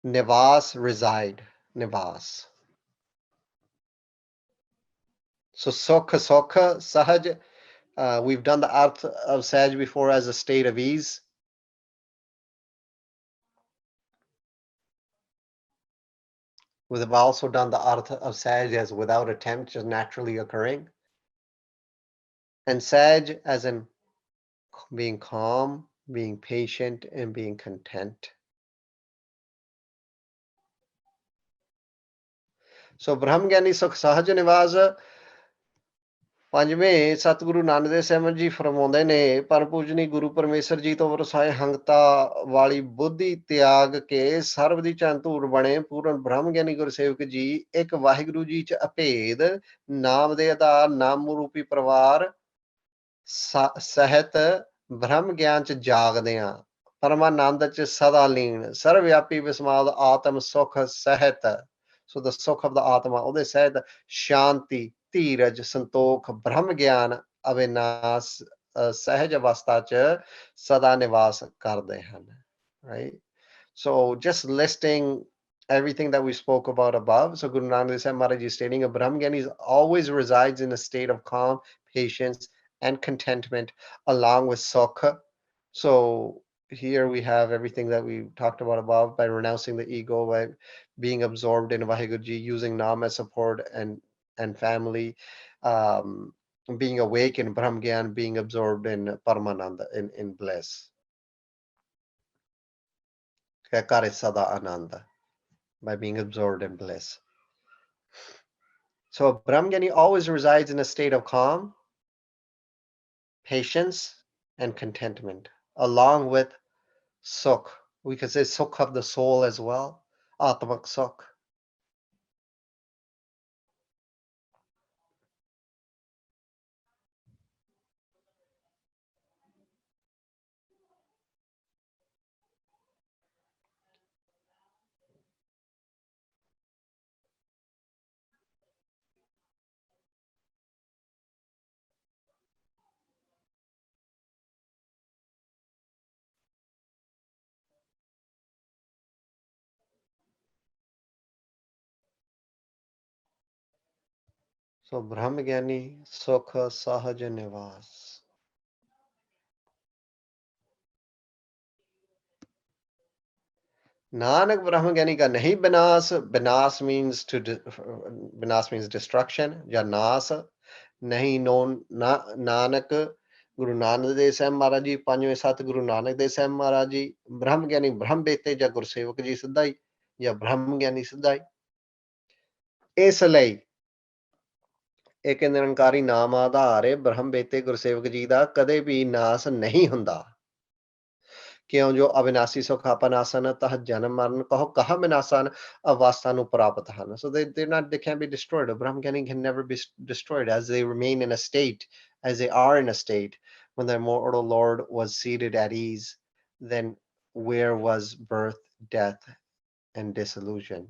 Nivas, reside, Nivas. So Sukha, Sukha, Sahaj, we've done the Arth of Saj before as a state of ease. We've also done the Artha of Saj as without attempt, just naturally occurring. And Saj as in being calm, being patient, and being content. So Brahmgyani Sukh Sahaj Nivas, ਪੰਜਵੇਂ ਸਤਿਗੁਰੂ ਨਾਨਕ ਦੇਵ ਸਾਹਿਬ ਜੀ ਫਰਮਾਉਂਦੇ ਨੇ ਪਰਮ ਪੂਜਨੀ ਗੁਰੂ ਪਰਮੇਸ਼ਰ ਜੀ ਤੋਂ Versailles ਹੰਗਤਾ ਵਾਲੀ ਬੁੱਧੀ ਤਿਆਗ ਕੇ ਸਰਬ ਦੀ ਚੰਨ ਧੂੜ ਬਣੇ ਪੂਰਨ ਬ੍ਰਹਮ ਗਿਆਨੀ ਗੁਰਸੇਵਕ ਜੀ ਇੱਕ ਵਾਹਿਗੁਰੂ ਜੀ ਚ ਅਭੇਦ ਨਾਮ ਦੇ ਆਧਾਰ ਨਾਮ ਰੂਪੀ ਪਰਿਵਾਰ ਸਹਿਤ ਬ੍ਰਹਮ ਗਿਆਨ ਚ ਜਾਗਦੇ ਆ ਪਰਮਾਨੰਦ ਚ ਸਦਾ ਲੀਨ ਸਰਵਵਿਆਪੀ ਵਿਸਮਾਦ ਆਤਮ ਸੁਖ ਸਹਿਤ. So the sukh of the Atma, ਉਹਦੇ ਸਹਿਤ ਸ਼ਾਂਤੀ ਧੀਰਜ ਸੰਤੋਖ ਬ੍ਰਹਮ ਗਿਆਨ ਅਵਿਨਾਸ਼ ਸਹਿਜ ਅਵਸਥਾ ਚ ਸਦਾ ਨਿਵਾਸ ਕਰਦੇ ਹਨ, right? So just listing everything that we spoke about above. So Guru Nanak Dev Maharaj is stating a Brahmgyani always resides in a state of calm, patience, and contentment along with Sukha. So here we have everything that we talked about above by renouncing the ego, by being absorbed in Vaheguru, using Nam as support and family, um, being awake in Brahmgyan, being absorbed in Paramananda, in bliss. Kare Sada Ananda, by being absorbed in bliss. So Brahmgyani always resides in a state of calm, patience, and contentment, along with Sukh. We could say Sukh of the soul as well, Atmak Sukh. So Brahma Gyani Sukha Sahaj Nivas. Nanak Brahma Gyani ka nahi binas. Binas means destruction. Ya nas nahi known. Nanak Guru Nanak Dev Sahib Maharaj Ji, Panjਵੇਂ Sat Guru Nanak Dev Sahib Maharaj Ji, Brahma Gyani Brahm Bete ਜਾਂ Gursevak Ji ਸਿੱਧਾ ਹੀ ਜਾਂ Brahm Gyani ਸਿੱਧਾ ਹੀ। ਇਸ ਲਈ ਇੱਕ ਨਿਰੰਕਾਰੀ ਨਾਮ ਆਧਾਰ ਹੈ ਬ੍ਰਹਮ ਬੇਤੇ ਗੁਰਸੇਵਕ ਜੀ ਦਾ ਕਦੇ ਵੀ ਨਾਸ ਨਹੀਂ ਹੁੰਦਾ। ਕਿਉਂ ਜੋ ਅਵਿਨਾਸੀ ਸੁਖ ਆਪਨਾਸਨ ਤਹ ਜਨਮ ਮਰਨ ਕਹੋ ਕਹਾ ਵਿਨਾਸਨ ਅਵਸਥਾ ਨੂੰ ਪ੍ਰਾਪਤ ਹਨ। So they can't be destroyed. Brahma Gyani can never be destroyed as they remain in a state, as they are in a state. When the immortal Lord was seated at ease, then where was birth, death, and dissolution?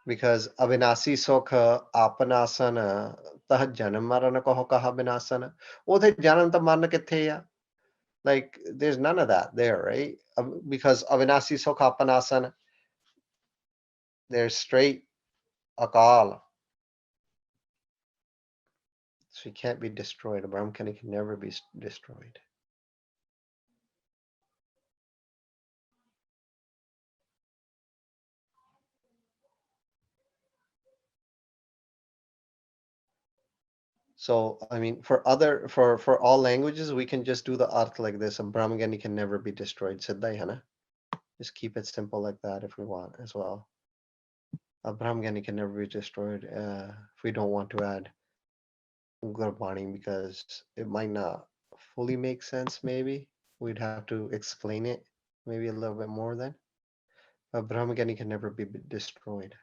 Because avinasi sukha apanasana tah janam maran kaho kaha vinasana. Ude janam ta maran kithe a? Like there's none of that there, right? Because avinasi sukha apanasana, there's straight akal. So he can't be destroyed. Brahma Gyani can never be destroyed. So I mean, for all languages, we can just do the arth like this, and Brahma Gyani can never be destroyed. Siddha hai na? Just keep it simple like that if we want as well. Brahma Gyani can never be destroyed if we don't want to add Gurbani, because it might not fully make sense. Maybe we'd have to explain it maybe a little bit more then. Brahma Gyani can never be destroyed.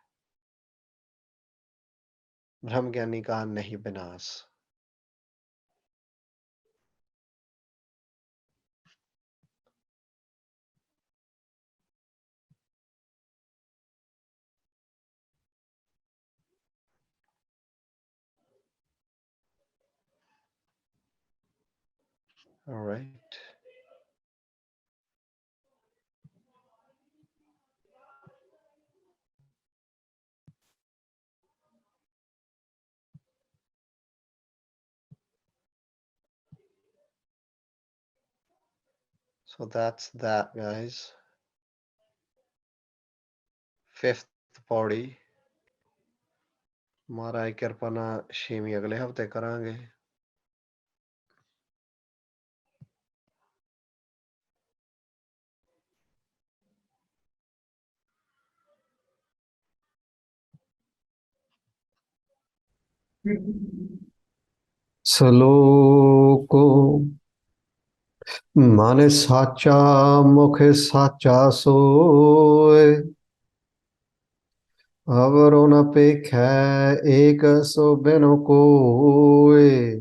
Brahma Gyani ka nahi binas. All right. So that's that, guys. Fifth party. ਮਹਾਰਾਜ ਕਿਰਪਾ ਨਾਲ 6ਵੀਂ ਅਗਲੇ ਹਫਤੇ ਕਰਾਂਗੇ। ਸ਼ਲੋਕ ਮਨ ਸਾਚਾ ਮੁਖ ਸਾਚਾ ਸੋਏ ਅਵਰੋ ਨ ਪੇਖੈ ਏਕ ਸੋ ਬਿਨੁ ਕੋਇ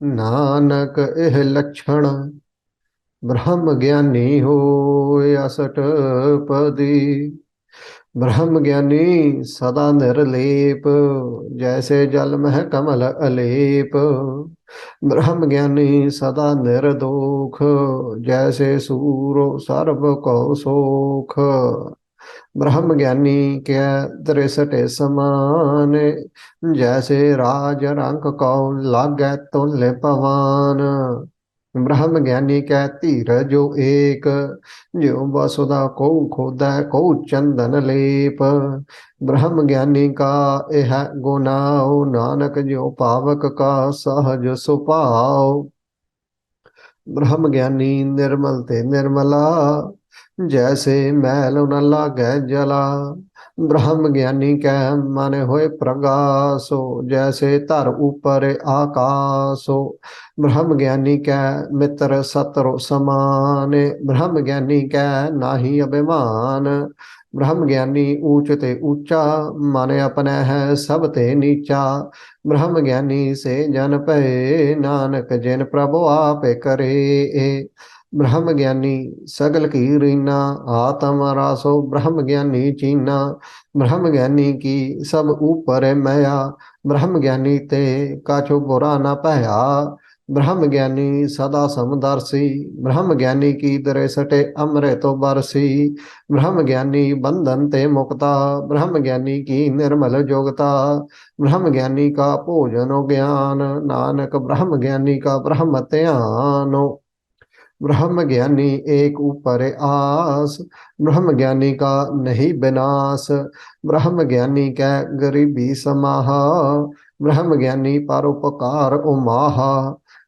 ਨਾਨਕ ਇਹ ਲੱਛਣ ਬ੍ਰਹਮ ਗਿਆਨੀ ਹੋਇ ਅਸਟਪਦੀ। ब्रह्म ज्ञानी सदा निर्लेप जैसे जल मह कमल अलेप। ब्रह्म ज्ञानी सदा निर्दोख जैसे सूरो सर्व को सोख। ब्रह्म ज्ञानी क्या दृष्टि समान जैसे राज रंग को लागै तुल्य पवन। ब्रह्म ज्ञानी कै धीर जो एक जो वसुधा को खोदै को चंदन लेप। ब्रह्म ज्ञानी का यह गुनाओ नानक जो पावक का सहज सुभाव। ब्रह्म ज्ञानी निर्मल ते निर्मला जैसे मैल न लागै जला। ब्रह्म ज्ञानी कै मन होए प्रगासो जैसे धर ऊपर आकाशो। ब्रह्म ज्ञानी कै मित्र सतरो समान ब्रह्म ज्ञानी कै नाही अभिमान। ब्रह्म ज्ञानी ऊंच ते ऊंचा मन अपने है सब ते नीचा। ब्रह्म ज्ञानी से जन भय नानक जिन प्रभु आप करे। ब्रह्म ज्ञानी सगल की रीना आत्म रासो ब्रह्म ज्ञानी चीना। ब्रह्म ज्ञानी की सब ऊपर मया ब्रह्म ज्ञानी ते काछो बुरा न पया। ब्रह्म ज्ञानी सदा समदर्शी, ब्रह्म ज्ञानी की दरे सटे अमृतो बरसी, ब्रह्म ज्ञानी बंधन ते मुक्ता, ब्रह्म ज्ञानी की निर्मल जोगता, ब्रह्म ज्ञानी का भोजनो ज्ञान, नानक ब्रह्म ज्ञानी का ब्रह्म ध्यानो, ब्रह्म ज्ञानी एक ऊपर आस, ब्रह्म ज्ञानी का नहीं विनाश, ब्रह्म ज्ञानी कै गरीबी समाहा, ब्रह्म ज्ञानी परोपकार उमाहा,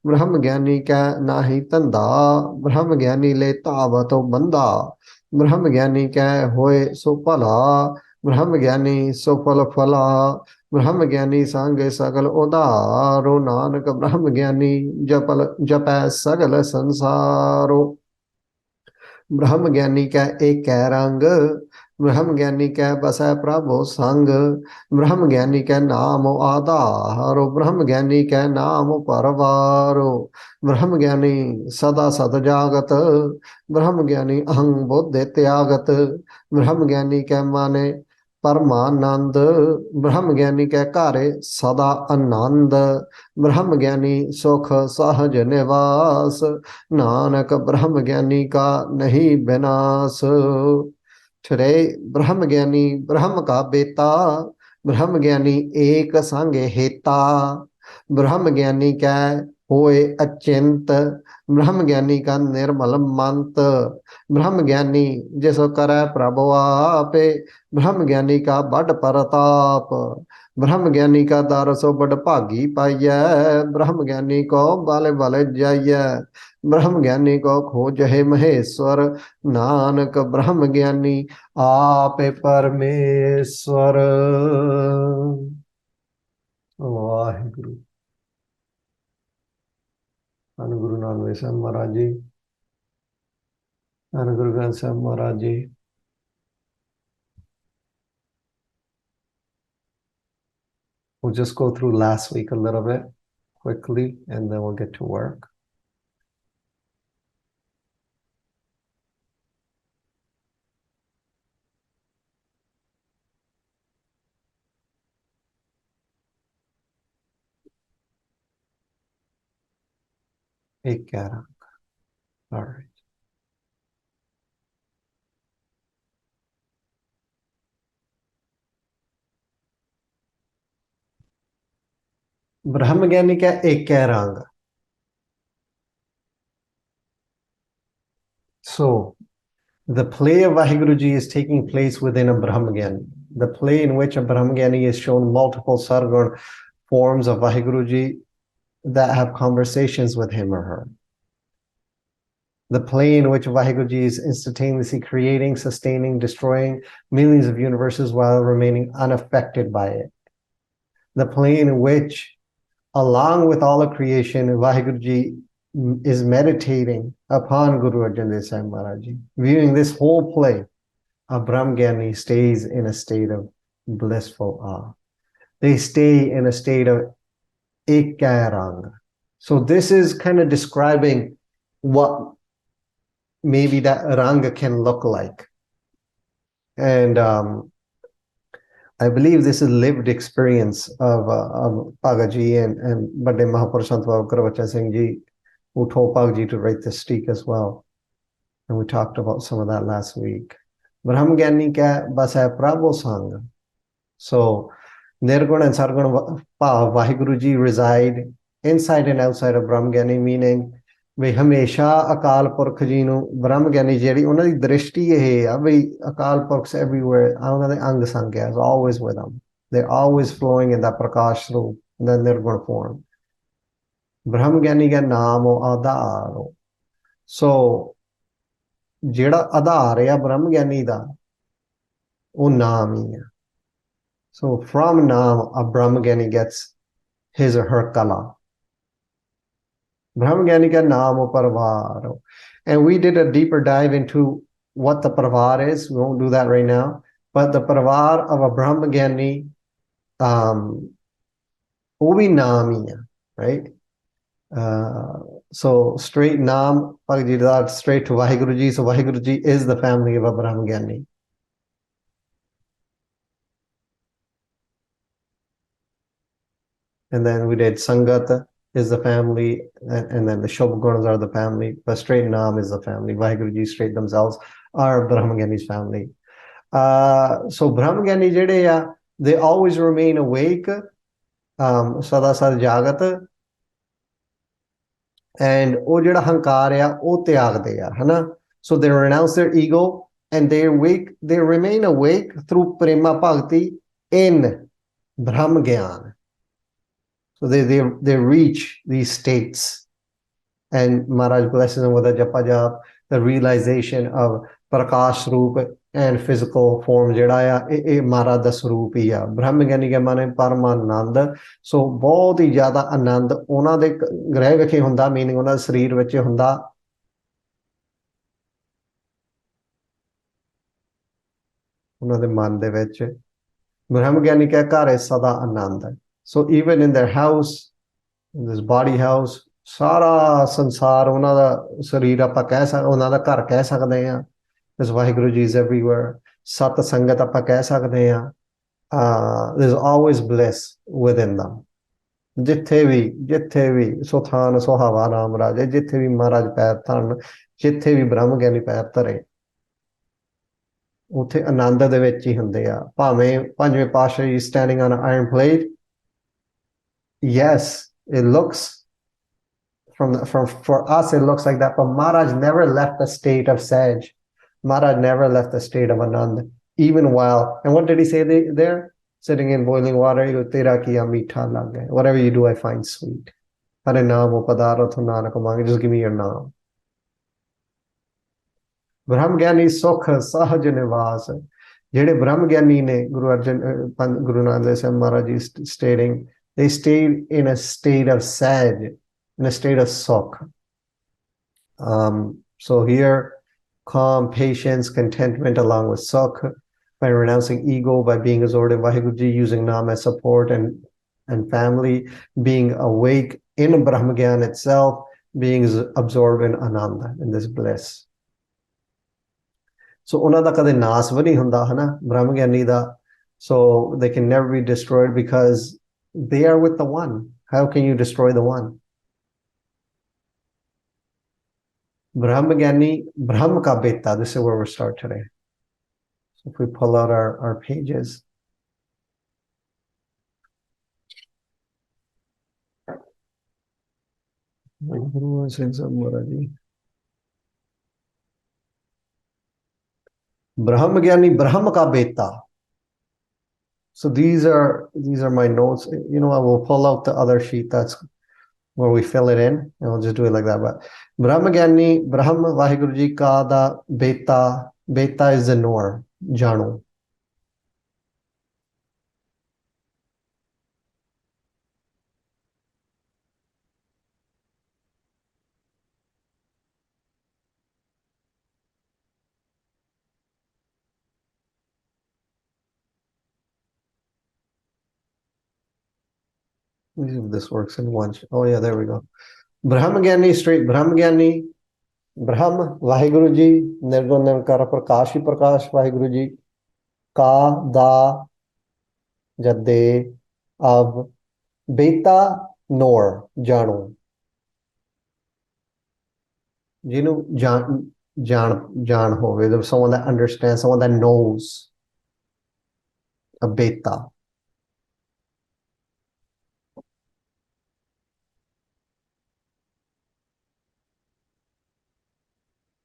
ब्रह्म ज्ञानी कै नाही धंधा, ब्रह्म ज्ञानी ले तावत बंदा, ब्रह्म ज्ञानी कै होए सो भला, ब्रह्म ज्ञानी सो फल फला, ब्रह्म ज्ञानी सांगे सगल उदारो, नानक ब्रह्म ज्ञानी जपल जपै सगल संसारो, ब्रह्म ज्ञानी कै एक कै रंग, ब्रह्म ज्ञानी कै बसै प्रभु संग, ब्रह्म ज्ञानी कै नाम आधारो, ब्रह्म ज्ञानी कै नाम परवारो, ब्रह्म ज्ञानी सदा सद जागत, ब्रह्म ज्ञानी अहं बुद्धि त्यागत, ब्रह्म ज्ञानी कै माने परमानंद, ब्रह्म ज्ञानी कै घरे सदा आनंद, ब्रह्म ज्ञानी सुख सहज निवास, नानक ब्रह्म ज्ञानी का नहीं विनाश। Today, ब्रह्म ज्ञानी ब्रह्म का बेटा, ब्रह्म ज्ञानी एक संग हेता, ब्रह्म ज्ञानी कै होए अचिंत, ब्रह्म ज्ञानी का निर्मल मंत, ब्रह्म ज्ञानी जिसो करे प्रभु आपे, ब्रह्म ज्ञानी का बड़ परताप, ब्रह्म ज्ञानी का दर सो बड़ भागी पाइय, ब्रह्म ज्ञानी को बाले बाले जाइय, ब्रह्म ज्ञानी को खोज है महेश्वर, नानक ब्रह्म ज्ञानी आप परमेश्वर। वाहिगुरु। धन गुरु नानक साहब महाराज जी, धन गुरु ग्रंथ साहब महाराज जी। We'll just go through last week a little bit quickly and then we'll get to work. एक कह रहा, all right. ब्रह्म ज्ञानी क्या एक कह रहा। So the play of Vahiguruji is taking place within a Brahmagyan. The play in which a Brahmagyan is shown multiple sargon forms of Vahiguruji that have conversations with him or her. The play in which Vahiguruji is instantaneously creating, sustaining, destroying millions of universes while remaining unaffected by it. The play in which, along with all of creation, Vahiguruji is meditating upon Guru Arjan Dev Sahib Maharaj Ji. Viewing this whole play, a Brahmgyani stays in a state of blissful awe. They stay in a state of Ekkaranga. So this is kind of describing what maybe that Ranga can look like. And I believe this is lived experience of Pagaji and Bade Mahapurush Sant Baba Gurbachan Singh Ji, who told Pagaji to write the stik as well. And we talked about some of that last week. Brahmgyani ka bas hai Prabhu Sang. So Nirguna and Sarguna Vahiguruji reside inside and outside of Brahmgyani, meaning ਵੀ ਹਮੇਸ਼ਾ ਅਕਾਲ ਪੁਰਖ ਜੀ ਨੂੰ ਬ੍ਰਹਮ ਗਿਆਨੀ ਜਿਹੜੀ ਉਹਨਾਂ ਦੀ ਦ੍ਰਿਸ਼ਟੀ ਇਹ ਆ ਵੀ Akal Purakh everywhere ਉਹਨਾਂ ਦੇ ਅੰਗ ਸੰਗ ਹੈ, is always with them. They're always flowing in that ਪ੍ਰਕਾਸ਼ ਰੂਪ, the nirguna form. ਬ੍ਰਹਮ ਗਿਆਨੀ ਦਾ ਨਾਮ ਉਹ ਆਧਾਰ। So ਜਿਹੜਾ ਆਧਾਰ ਆ ਬ੍ਰਹਮ ਗਿਆਨੀ ਦਾ ਉਹ ਨਾਮ ਹੀ ਆ। So from naam a Brahma Gyani gets his or her kala. Brahmgyani ka naam parvar. And we did a deeper dive into what the parvar is. We won't do that right now. But the parvar of a Brahmgyani, ubi naam, right? So straight naam, straight to Vahiguruji. So Vahiguruji is the family of a Brahmgyani. And then we did Sangat. is the family, and then the Shubh Gunas are the family, but straight Naam is the family. Vaheguru Ji straight themselves are Brahmagyani's family. So Brahmagyani jede they always remain awake, sada sad jagat, and ਉਹ ਜਿਹੜਾ ਹੰਕਾਰ ਆ ਉਹ ਤਿਆਗਦੇ ਆ ਹਨਾ. So they renounce their ego and they remain awake through prema bhakti in Brahm Gyan. So they reach these states, and Maharaj blesses them with a japa jap, the realization of prakash roop and physical form ਜਿਹੜਾ ਆ ਇਹ Maharaj ਦਾ ਸਰੂਪ ਹੀ ਆ. ਬ੍ਰਹਮ ਗਿਆਨੀ ਕੇ ਮਾਨੇ ਪਰਮ ਆਨੰਦ. ਸੋ ਬਹੁਤ ਹੀ ਜ਼ਿਆਦਾ ਆਨੰਦ ਉਹਨਾਂ ਦੇ ਗ੍ਰਹਿ ਵਿਖੇ ਹੁੰਦਾ, ਮੀਨਿੰਗ ਉਹਨਾਂ ਦੇ ਸਰੀਰ ਵਿੱਚ ਹੁੰਦਾ. ਉਹਨਾਂ ਦੇ ਮਨ ਦੇ ਵਿੱਚ ਬ੍ਰਹਮ ਗਿਆਨੀ ਕੇ ਘਰ ਹੈ ਸਦਾ ਆਨੰਦ ਹੈ. So even in their house, in this body house, ਸਾਰਾ ਸੰਸਾਰ ਉਹਨਾਂ ਦਾ ਸਰੀਰ ਆਪਾਂ ਕਹਿ ਸਕਦੇ, ਉਹਨਾਂ ਦਾ ਘਰ ਕਹਿ ਸਕਦੇ ਹਾਂ. There's Vaheguru Ji is everywhere. Sat Sangat ਆਪਾਂ ਕਹਿ ਸਕਦੇ ਹਾਂ. There's always bliss within them. ਜਿੱਥੇ ਵੀ ਸੁਥਾਨ ਸੁਹਾਵਾ ਰਾਮ ਰਾਜੇ, ਜਿੱਥੇ ਵੀ ਮਹਾਰਾਜ ਪੈਰ ਧਰਨ, ਜਿੱਥੇ ਵੀ ਬ੍ਰਹਮ ਗਿਆਨੀ ਪੈਰ ਧਰੇ, ਉੱਥੇ ਆਨੰਦ ਦੇ ਵਿੱਚ ਹੀ ਹੁੰਦੇ ਆ. ਭਾਵੇਂ ਪੰਜਵੇਂ ਪਾਤਸ਼ਾਹ ਜੀ standing on an iron plate. Yes, it looks for us it looks like that, but Maharaj never left the state of Sahaj. Maharaj never left the state of Anand, even while, and what did he say there? Sitting in boiling water, tera kiya meetha lag gaya. Whatever you do, I find sweet. Hare naam upadarath nanak mange, just give me your naam. Brahm Gyani sukh sahaj nivas. Jehde Brahm Gyani ne, Guru Nanak Dev Sahib Maharaj is stating, they stayed in a state of Sahaj, in a state of sukh. So here, calm, patience, contentment along with sukh, by renouncing ego, by being absorbed in Vaheguru Ji, using Naam as support and family, being awake in Brahma Gyan itself, being absorbed in Ananda, in this bliss. So ਉਹਨਾਂ ਦਾ ਕਦੇ ਨਾਸ ਵੀ ਨਹੀਂ ਹੁੰਦਾ ਹੈ ਨਾ ਬ੍ਰਹਮ ਗਿਆਨੀ ਦਾ. So they can never be destroyed because they are with the one. How can you destroy the one? Brahma Gyani, Brahm ka beta. This is where we start today. So if we pull out our pages. Brahm Gyani, Brahm ka beta. So these are my notes. You know, I will pull out the other sheet. That's where we fill it in, and we'll just do it like that. But Brahma Gyani, Brahm Vaheguru Ji ka da beta. Beta is the knower, jano. Let me see if this works in one. Oh yeah, there we go. Brahma Gyani, straight Brahma Gyani. Brahm Vaheguru Ji, Nirgun Nirkara Prakash hi Prakash Vaheguru Ji. Ka da jade of beta nor jano. Jinu jan hove. There's someone that understands, someone that knows a beta.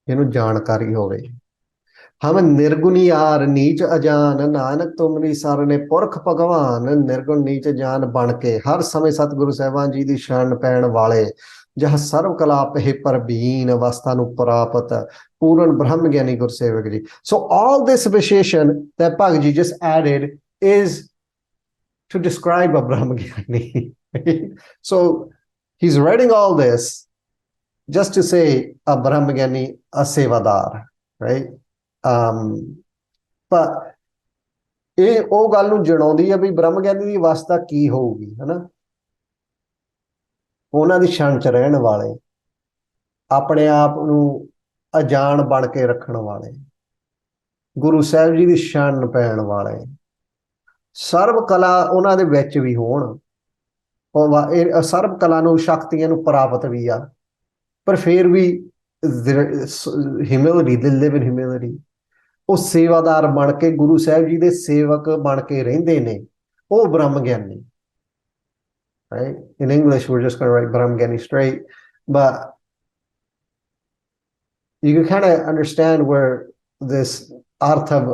ਇਹਨੂੰ ਜਾਣਕਾਰੀ ਹੋਵੇ. ਹਮ ਨਿਰਗੁਣੀ ਯਾਰ ਨੀਚ ਅਜਾਨ, ਨਾਨਕ ਤੁਮਰੀ ਸਰਨੇ ਪੁਰਖ ਭਗਵਾਨ. ਨਿਰਗੁਣ ਨੀਚ ਜਾਨ ਬਣ ਕੇ ਹਰ ਸਮੇਂ ਸਤਿਗੁਰੂ ਸਾਹਿਬਾਨ ਜੀ ਦੀ ਸ਼ਰਨ ਪੈਣ ਵਾਲੇ, ਜਹ ਸਰਵ ਕਲਾ ਪਹਿ ਪਰਬੀਨ, ਅਵਸਥਾ ਨੂੰ ਪ੍ਰਾਪਤ ਪੂਰਨ ਬ੍ਰਹਮ ਗਿਆਨੀ ਗੁਰਸੇਵਕ ਜੀ. So all this visheshan that Bhagavad Ji just added is to describe a Brahma Gyani. So he's writing all this just to say a Brahma Gyani, a Sevadar, right? But ਇਹ ਉਹ ਗੱਲ ਨੂੰ ਜਣਾਉਂਦੀ ਆ ਵੀ ਬ੍ਰਹਮ ਗਿਆਨੀ ਦੀ ਅਵਸਥਾ ਕੀ ਹੋਊਗੀ, ਹਨਾ. ਉਹਨਾਂ ਦੀ ਸ਼ਰਨ ਚ ਰਹਿਣ ਵਾਲੇ, ਆਪਣੇ ਆਪ ਨੂੰ ਅਜਾਣ ਬਣ ਕੇ ਰੱਖਣ ਵਾਲੇ, ਗੁਰੂ ਸਾਹਿਬ ਜੀ ਦੀ ਸ਼ਰਨ ਪੈਣ ਵਾਲੇ, ਸਰਬ ਕਲਾ ਉਹਨਾਂ ਦੇ ਵਿੱਚ ਵੀ ਹੋਣ, ਉਹ ਸਰਬ ਕਲਾ ਨੂੰ ਸ਼ਕਤੀਆਂ ਨੂੰ ਪ੍ਰਾਪਤ ਵੀ ਆ, ਪਰ ਫਿਰ ਵੀ ਹਿਊਮਿਲਿਟੀ, ਦੇ ਲਿਵ ਇਨ ਹਿਊਮਿਲਿਟੀ। ਉਹ ਸੇਵਾਦਾਰ ਬਣ ਕੇ ਗੁਰੂ ਸਾਹਿਬ ਜੀ ਦੇ ਸੇਵਕ ਬਣ ਕੇ ਰਹਿੰਦੇ ਨੇ, ਉਹ ਬ੍ਰਹਮ ਗਿਆਨੀ। Right? In English, we're just going to write Brahmgyani straight, but you can kind of understand where this artha of,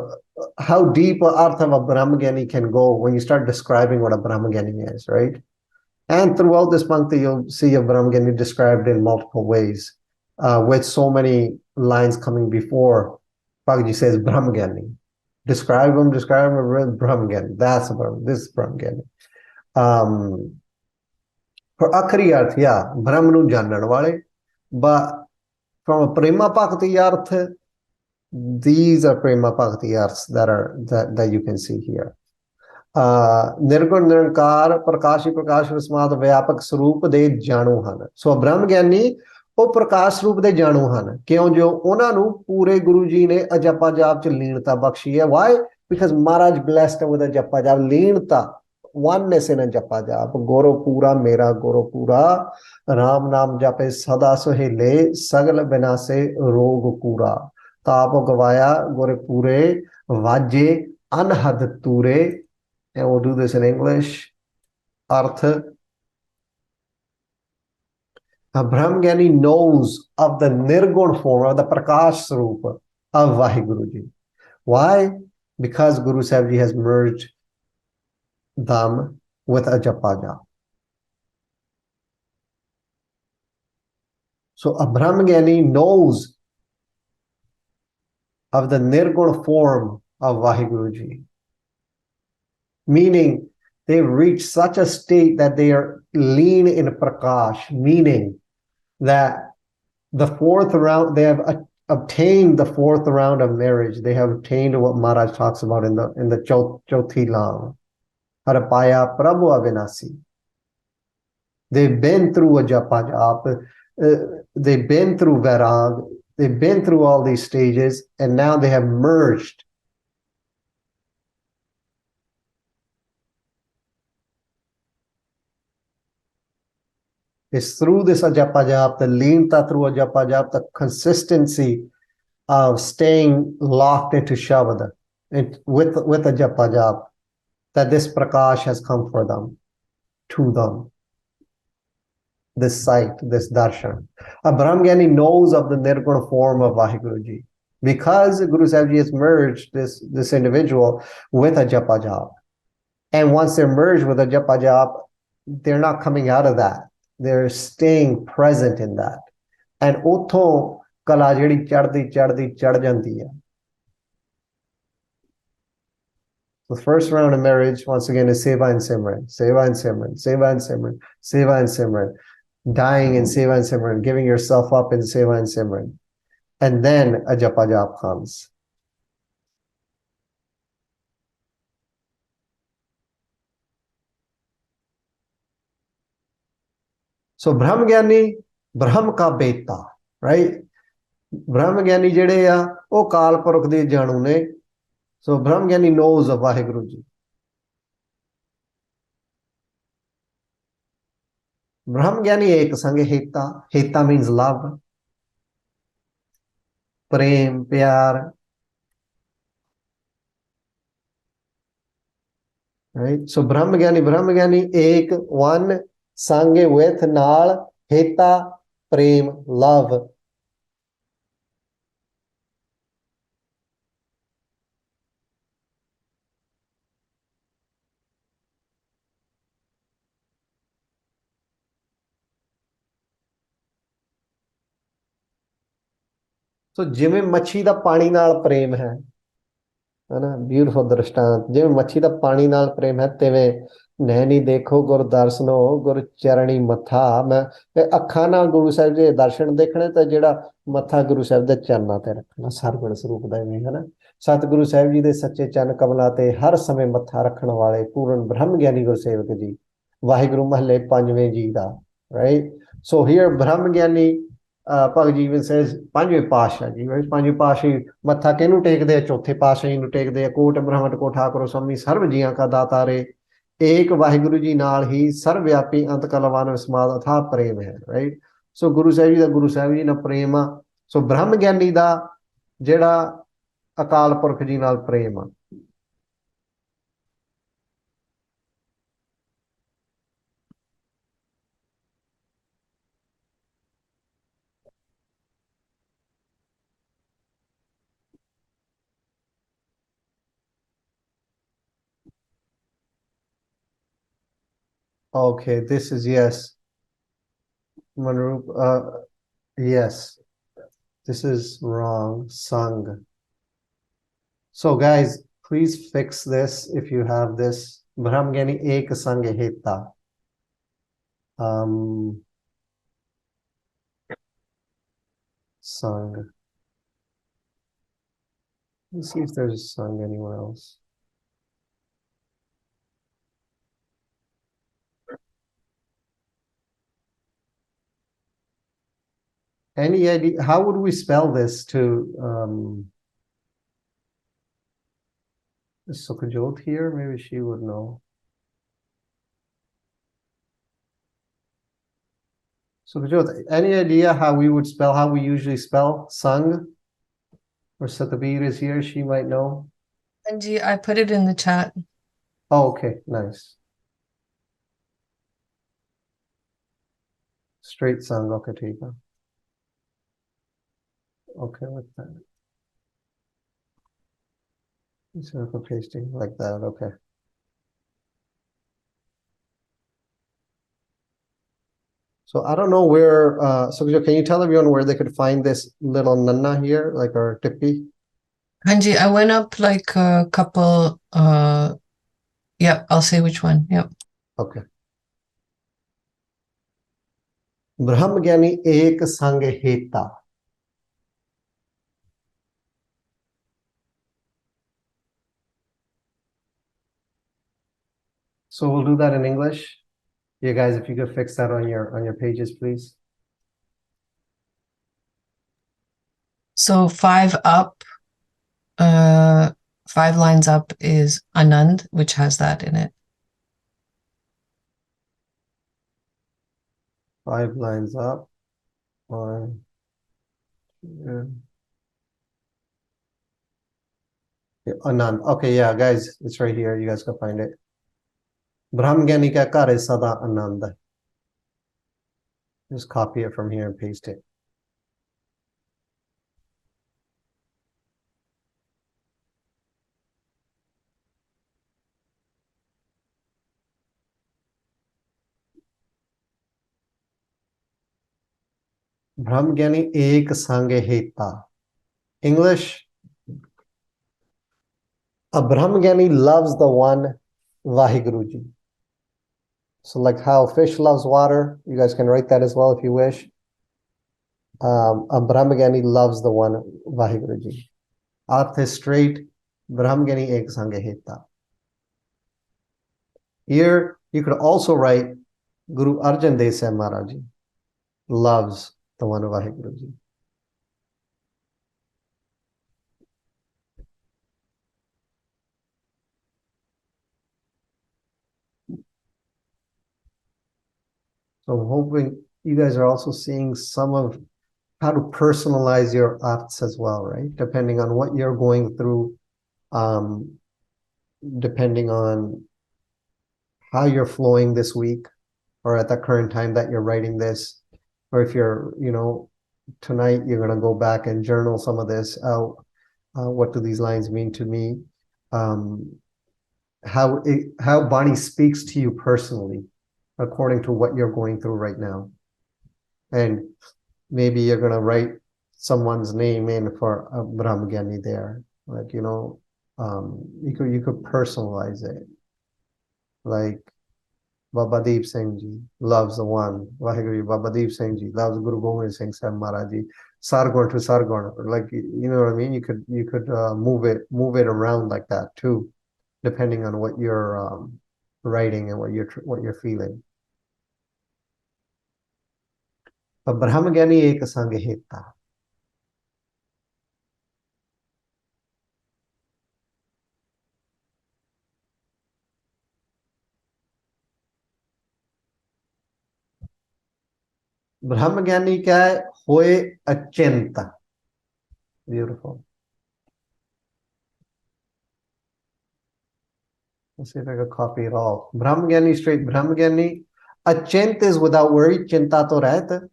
how deep an artha of a Brahmgyani can go when you start describing what a Brahmgyani is, right? And throughout this Bhakti, you'll see a Brahmgyani described in multiple ways, with so many lines coming before. Bhagavad says Brahmgyani. Describe him, Brahmgyani. That's a Brahmgyani. This is Brahmgyani. For akhri arth, yeah, Brahma nu janan wale, but from a prema bhakti arth, these are prema bhakti arths that you can see here. Nirgun Nirankar Prakashi Prakash Vismad Vyapak Swarup de Janu Han. So Brahma Gyani ਉਹ ਪ੍ਰਕਾਸ਼ ਸਰੂਪ ਦੇ ਜਾਣੂ ਹਨ। ਕਿਉਂ? ਜੋ ਉਹਨਾਂ ਨੂੰ ਪੂਰੇ ਗੁਰੂ ਜੀ ਨੇ ਅਜਪਾ ਜਾਪ ਚ ਲੀਨਤਾ ਬਖਸ਼ੀ ਹੈ। Why? Because Maharaj blessed with ajapa jaap, leenta, oneness in ਅਜਪਾ ਜਾਪ। ਗੁਰੂ ਪੂਰਾ ਮੇਰਾ ਗੁਰੂ ਪੂਰਾ, ਰਾਮ ਨਾਮ ਜਪੇ ਸਦਾ ਸੁਹੇਲੇ, ਸਗਲ ਬਿਨਾਸੇ ਰੋਗ ਕੂਰਾ। ਤਾਪ ਗਵਾਇਆ ਗੁਰ ਪੂਰੇ, ਵਾਜੇ ਅਨਹਦ ਤੂਰੇ। And we'll do this in English. Arth. A Brahmgyani knows of the Nirgun form, of the Prakash Swarupa of Vaheguru Ji. Why? Because Guru Sahib Ji has merged them with a japa jap. So a Brahmgyani knows of the Nirgun form of Vaheguru Ji. Meaning they've reached such a state that they are lean in Prakash, meaning that the fourth round, they have obtained the fourth round of marriage. They have obtained what Maharaj talks about in the Chauthi Lam. Harapaya Prabhu Avinasi. They've been through a japa jap, they've been through Vairag, they've been through all these stages, and now they have merged. It's through this ajapa jap, the leenta through ajapa jap, the consistency of staying locked into Shabad with ajapa jap, that this prakash has come for them, to them. This sight, this darshan. A Brahmgyani knows of the Nirguna form of Vaheguru Ji, because Guru Sahib Ji has merged this individual with a japa jap. And once they're merged with a japa jap, they're not coming out of that. They're staying present in that. And utho kala jehdi chad jandi hai. The first round of marriage, once again, is Seva and Simran, Seva and Simran, Seva and Simran, Seva and Simran, dying in Seva and Simran, giving yourself up in Seva and Simran. And then a japa jap comes. So Brahmgyani, Brahm ka beta, right? Brahmgyani jehde a, oh Kal Purukh de janu ne. So Brahmgyani knows of Vaheguru Ji. Brahmgyani ek sange heta. Heta means love. Prem, pyar. Right? So Brahmgyani ek, one, sange with, naal, heta, prem, love. So ਜਿਵੇਂ ਮੱਛੀ ਦਾ ਪਾਣੀ ਨਾਲ ਪ੍ਰੇਮ ਹੈ ਨਾ, beautiful ਦ੍ਰਿਸ਼ਟਾਂਤ। ਜਿਵੇਂ ਮੱਛੀ ਦਾ ਪਾਣੀ ਨਾਲ ਪ੍ਰੇਮ ਹੈ, ਤਿਵੇਂ ਨੈਣੀ ਦੇਖੋ ਗੁਰ ਦਰਸ਼ਨੋ ਗੁਰ ਚਰਣੀ ਮੱਥਾ। ਮੈਂ ਅੱਖਾਂ ਨਾਲ ਗੁਰੂ ਸਾਹਿਬ ਦੇ ਦਰਸ਼ਨ ਦੇਖਣੇ, ਤਾਂ ਜਿਹੜਾ ਮੱਥਾ ਗੁਰੂ ਸਾਹਿਬ ਦੇ ਚਰਨਾਂ ਤੇ ਰੱਖਣਾ, ਸਰਗੁਣ ਸਰੂਪ ਦਾ ਇਵੇਂ ਹੈ ਨਾ। ਸਤਿਗੁਰੂ ਸਾਹਿਬ ਜੀ ਦੇ ਸੱਚੇ ਚਰਨ ਕਮਲਾਂ ਤੇ ਹਰ ਸਮੇਂ ਮੱਥਾ ਰੱਖਣ ਵਾਲੇ ਪੂਰਨ ਬ੍ਰਹਮ ਗਿਆਨੀ ਗੁਰਸੇਵਕ ਜੀ, ਵਾਹਿਗੁਰੂ ਮਹੱਲੇ ਪੰਜਵੇਂ ਜੀ ਦਾ, ਰਾਈਟ। ਸੋ ਹੀਅਰ ਬ੍ਰਹਮ ਗਿਆਨੀ ਭਗਤ ਜੀ says ਪੰਜਵੇਂ ਪਾਤਸ਼ਾਹ ਜੀ, ਪੰਜਵੇਂ ਪਾਤਸ਼ਾਹ ਮੱਥਾ ਕਿਹਨੂੰ ਟੇਕਦੇ ਆ? ਚੌਥੇ ਪਾਤਸ਼ਾਹ ਜੀ ਨੂੰ ਟੇਕਦੇ ਆ। ਕੋਟ ਬ੍ਰਹਮਟ ਕੋ ਠਾਕੁਰ ਸਵਾਮੀ ਸਰਬ ਜੀਆਂ ਕਾ ਦਾਤਾਰੇ। एक वाहिगुरु जी नाल ही सर्वव्यापी अंत कलवान विस्माद अथाह प्रेम है, राइट। सो गुरु साहिब जी का गुरु साहिब जी नाल प्रेम आ। सो ब्रह्म ज्ञानी का जिहड़ा अकाल पुरख जी नाल प्रेम आ। Okay, this is yes. Manroop, yes, this is wrong. Sang. So guys, please fix this if you have this. Brahmgyani ek sang heta. Sang. Let's see if there's a sang anywhere else. Any idea? How would we spell this to Sukhjot here? Maybe she would know. Sukhjot, any idea how we would spell, how we usually spell sang? Or Satabir is here, she might know. Anji, I put it in the chat. Oh, okay, nice. Straight sang, okay, ठीक है. Okay, with that. Circle pasting like that, okay. So I don't know where, Sukhjot, can you tell everyone where they could find this little nanna here, like our tippi? Anji, I went up like a couple, yep, I'll say which one, yep. Okay. Brahmgyani ek sang heta. So we'll do that in English. You guys, if you could fix that on your pages, please. So 5 up, 5 lines up is Anand, which has that in it. 5 lines up. 1, 2. Yeah, Anand. Okay, yeah, guys, it's right here. You guys can find it. Brahmgyani ka ghar hai sada anand. Just copy it from here and paste it. Brahmgyani ek sang heta. English. A Brahmgyani loves the one Vahiguruji. So like how fish loves water, you guys can write that as well if you wish. A Brahmgyani loves the one Vahiguruji. Arth is straight, Brahmgyani ek sang heta. Here, you could also write Guru Arjan Dev Sahib Maharaj loves the one Vahiguruji. So I'm hoping you guys are also seeing some of how to personalize your arts as well, right? Depending on what you're going through, depending on how you're flowing this week or at the current time that you're writing this, or if you're, tonight you're going to go back and journal some of this out. What do these lines mean to me? How Bani speaks to you personally, according to what you're going through right now. And maybe you're going to write someone's name in for a Brahmgyani there. Like, you could personalize it. Like, Baba Deep Singh Ji loves the one. Vaheguru Baba Deep Singh Ji loves Guru Gobind Singh Sahib Maharaj Ji. Sargon to Sargon, like, you know what I mean? You could move it around like that too, depending on what you're writing and what you're feeling. But Brahmgyani ek sang heta. ब्रह्म ज्ञानी क्या है? होए अचिंत. Beautiful. Let's see if I can copy it all. ब्रह्म ज्ञानी, straight ब्रह्म ज्ञानी. अचिंत is without worry. चिंता तो रहत.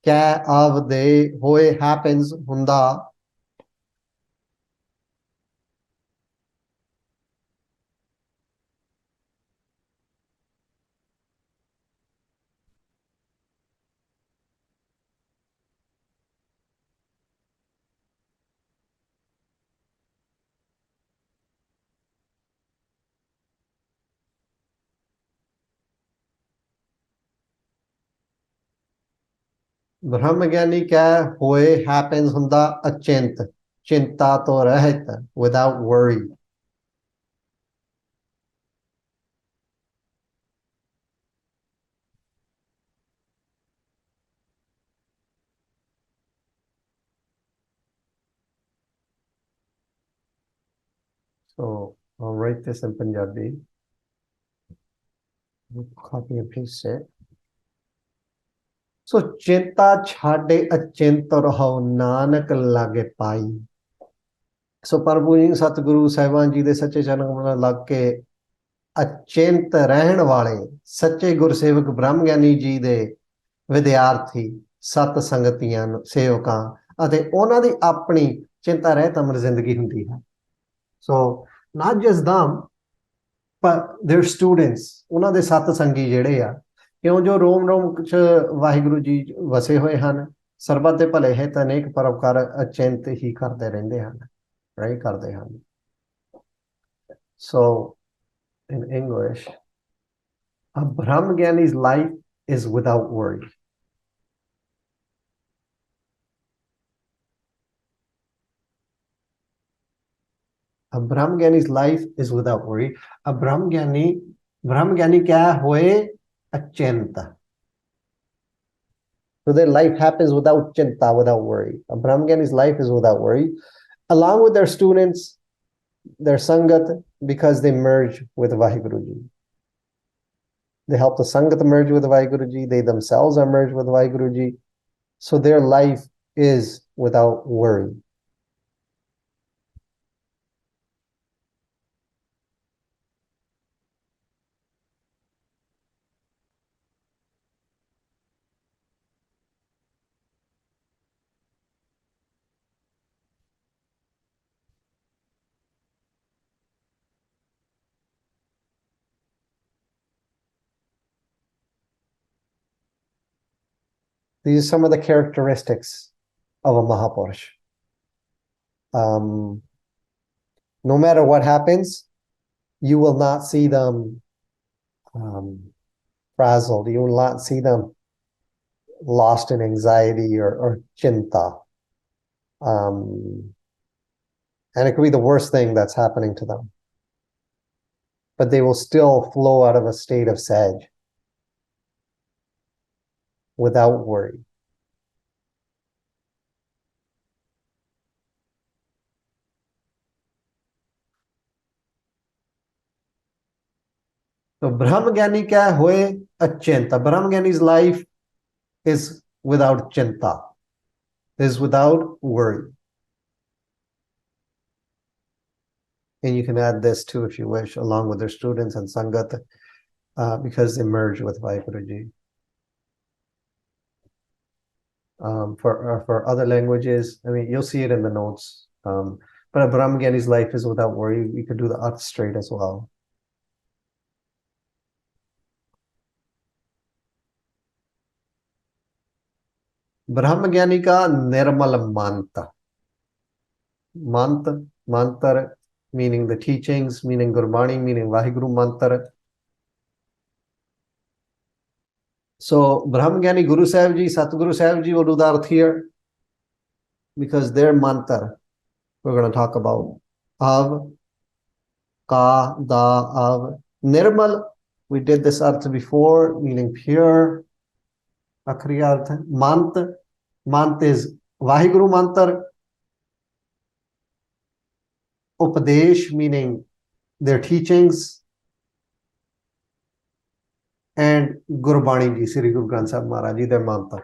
क्या of the होए happens हुंदा. ब्रह्म ज्ञानी क्या है? होए happens हुंदा अचिंत. चिंता तो रहत. Without worry. So I'll write this in Punjabi. Copy and paste it. So चिंता छाड़े अचिंत रहो नानक लागे पाई. सो प्रभु जी सतगुरु साहिबान जी दे सच्चे चरण कमल लग के अचिंत रहन वाले सच्चे गुरसेवक ब्रह्म ज्ञानी जी दे विद्यार्थी सत संगतियां सेवकां ਅਤੇ ਉਹਨਾਂ ਦੀ ਆਪਣੀ ਚਿੰਤਾ ਰਹਿਤ ਅਮਰ ਜ਼ਿੰਦਗੀ ਹੁੰਦੀ ਹੈ. ਸੋ not just them but their students, ਉਹਨਾਂ ਦੇ ਸਤ ਸੰਗੀ ਜਿਹੜੇ ਆ, ਕਿਉਂ ਜੋ ਰੋਮ ਰੋਮ ਚ ਵਾਹਿਗੁਰੂ ਜੀ ਵਸੇ ਹੋਏ ਹਨ, ਸਰਬਤ ਦੇ ਭਲੇ ਹਿਤ ਅਨੇਕ ਪਰਉਪਕਾਰ ਅਚਿੰਤ ਹੀ ਕਰਦੇ ਰਹਿੰਦੇ ਹਨ, right? ਕਰਦੇ ਹਨ. So in English, a Brahma Gyani's life is without worry. A Brahma Gyani's life is without worry. A Brahma Gyani क्या होए अचिंता. So their life happens without chinta, without worry. A Brahma Gyani's life is without worry, along with their students, their sangat, because they merge with Vaheguruji. They help the sangat merge with Vaheguruji. They themselves are merged with Vaheguruji. So their life is without worry. These are some of the characteristics of a Mahapurush. No matter what happens, you will not see them frazzled. You will not see them lost in anxiety or chinta. And it could be the worst thing that's happening to them. But they will still flow out of a state of saj without worry. So Brahma Gyani kya hoye achinta. Brahma Gyani's life is without chinta, is without worry. And you can add this too if you wish, along with their students and sangat, because they merge with Vaheguruji. For other languages, I mean, you'll see it in the notes. But Brahma Gyani's life is without worry. We could do the arth straight as well. Brahma Gyani ka nirmal manta. Mantar, meaning the teachings, meaning Gurbani, meaning Vaheguru mantar. So Brahma Gyani Guru Sahib Ji, Satguru Sahib Ji will do the arth here, because their mantar we're going to talk about. Av, ka, da, av. Nirmal, we did this arth before, meaning pure. Akhri arth. Mant is Vaheguru mantar. Upadesh, meaning their teachings. and Gurbani ji, Sri Guru Granth Sahib Maharaj ji ਦੇ ਮੰਤਰ।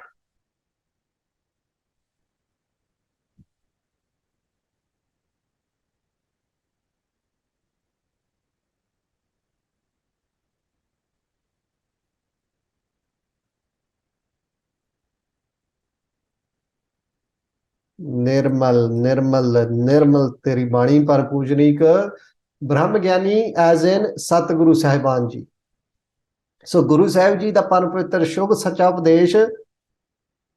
निर्मल निर्मल निर्मल तेरी बाणी पर पूजनीक ब्रह्म ज्ञानी as in सतगुरु साहिबान जी। सो गुरु साहिब जी का परम पवित्र शुभ सच्चा उपदेश।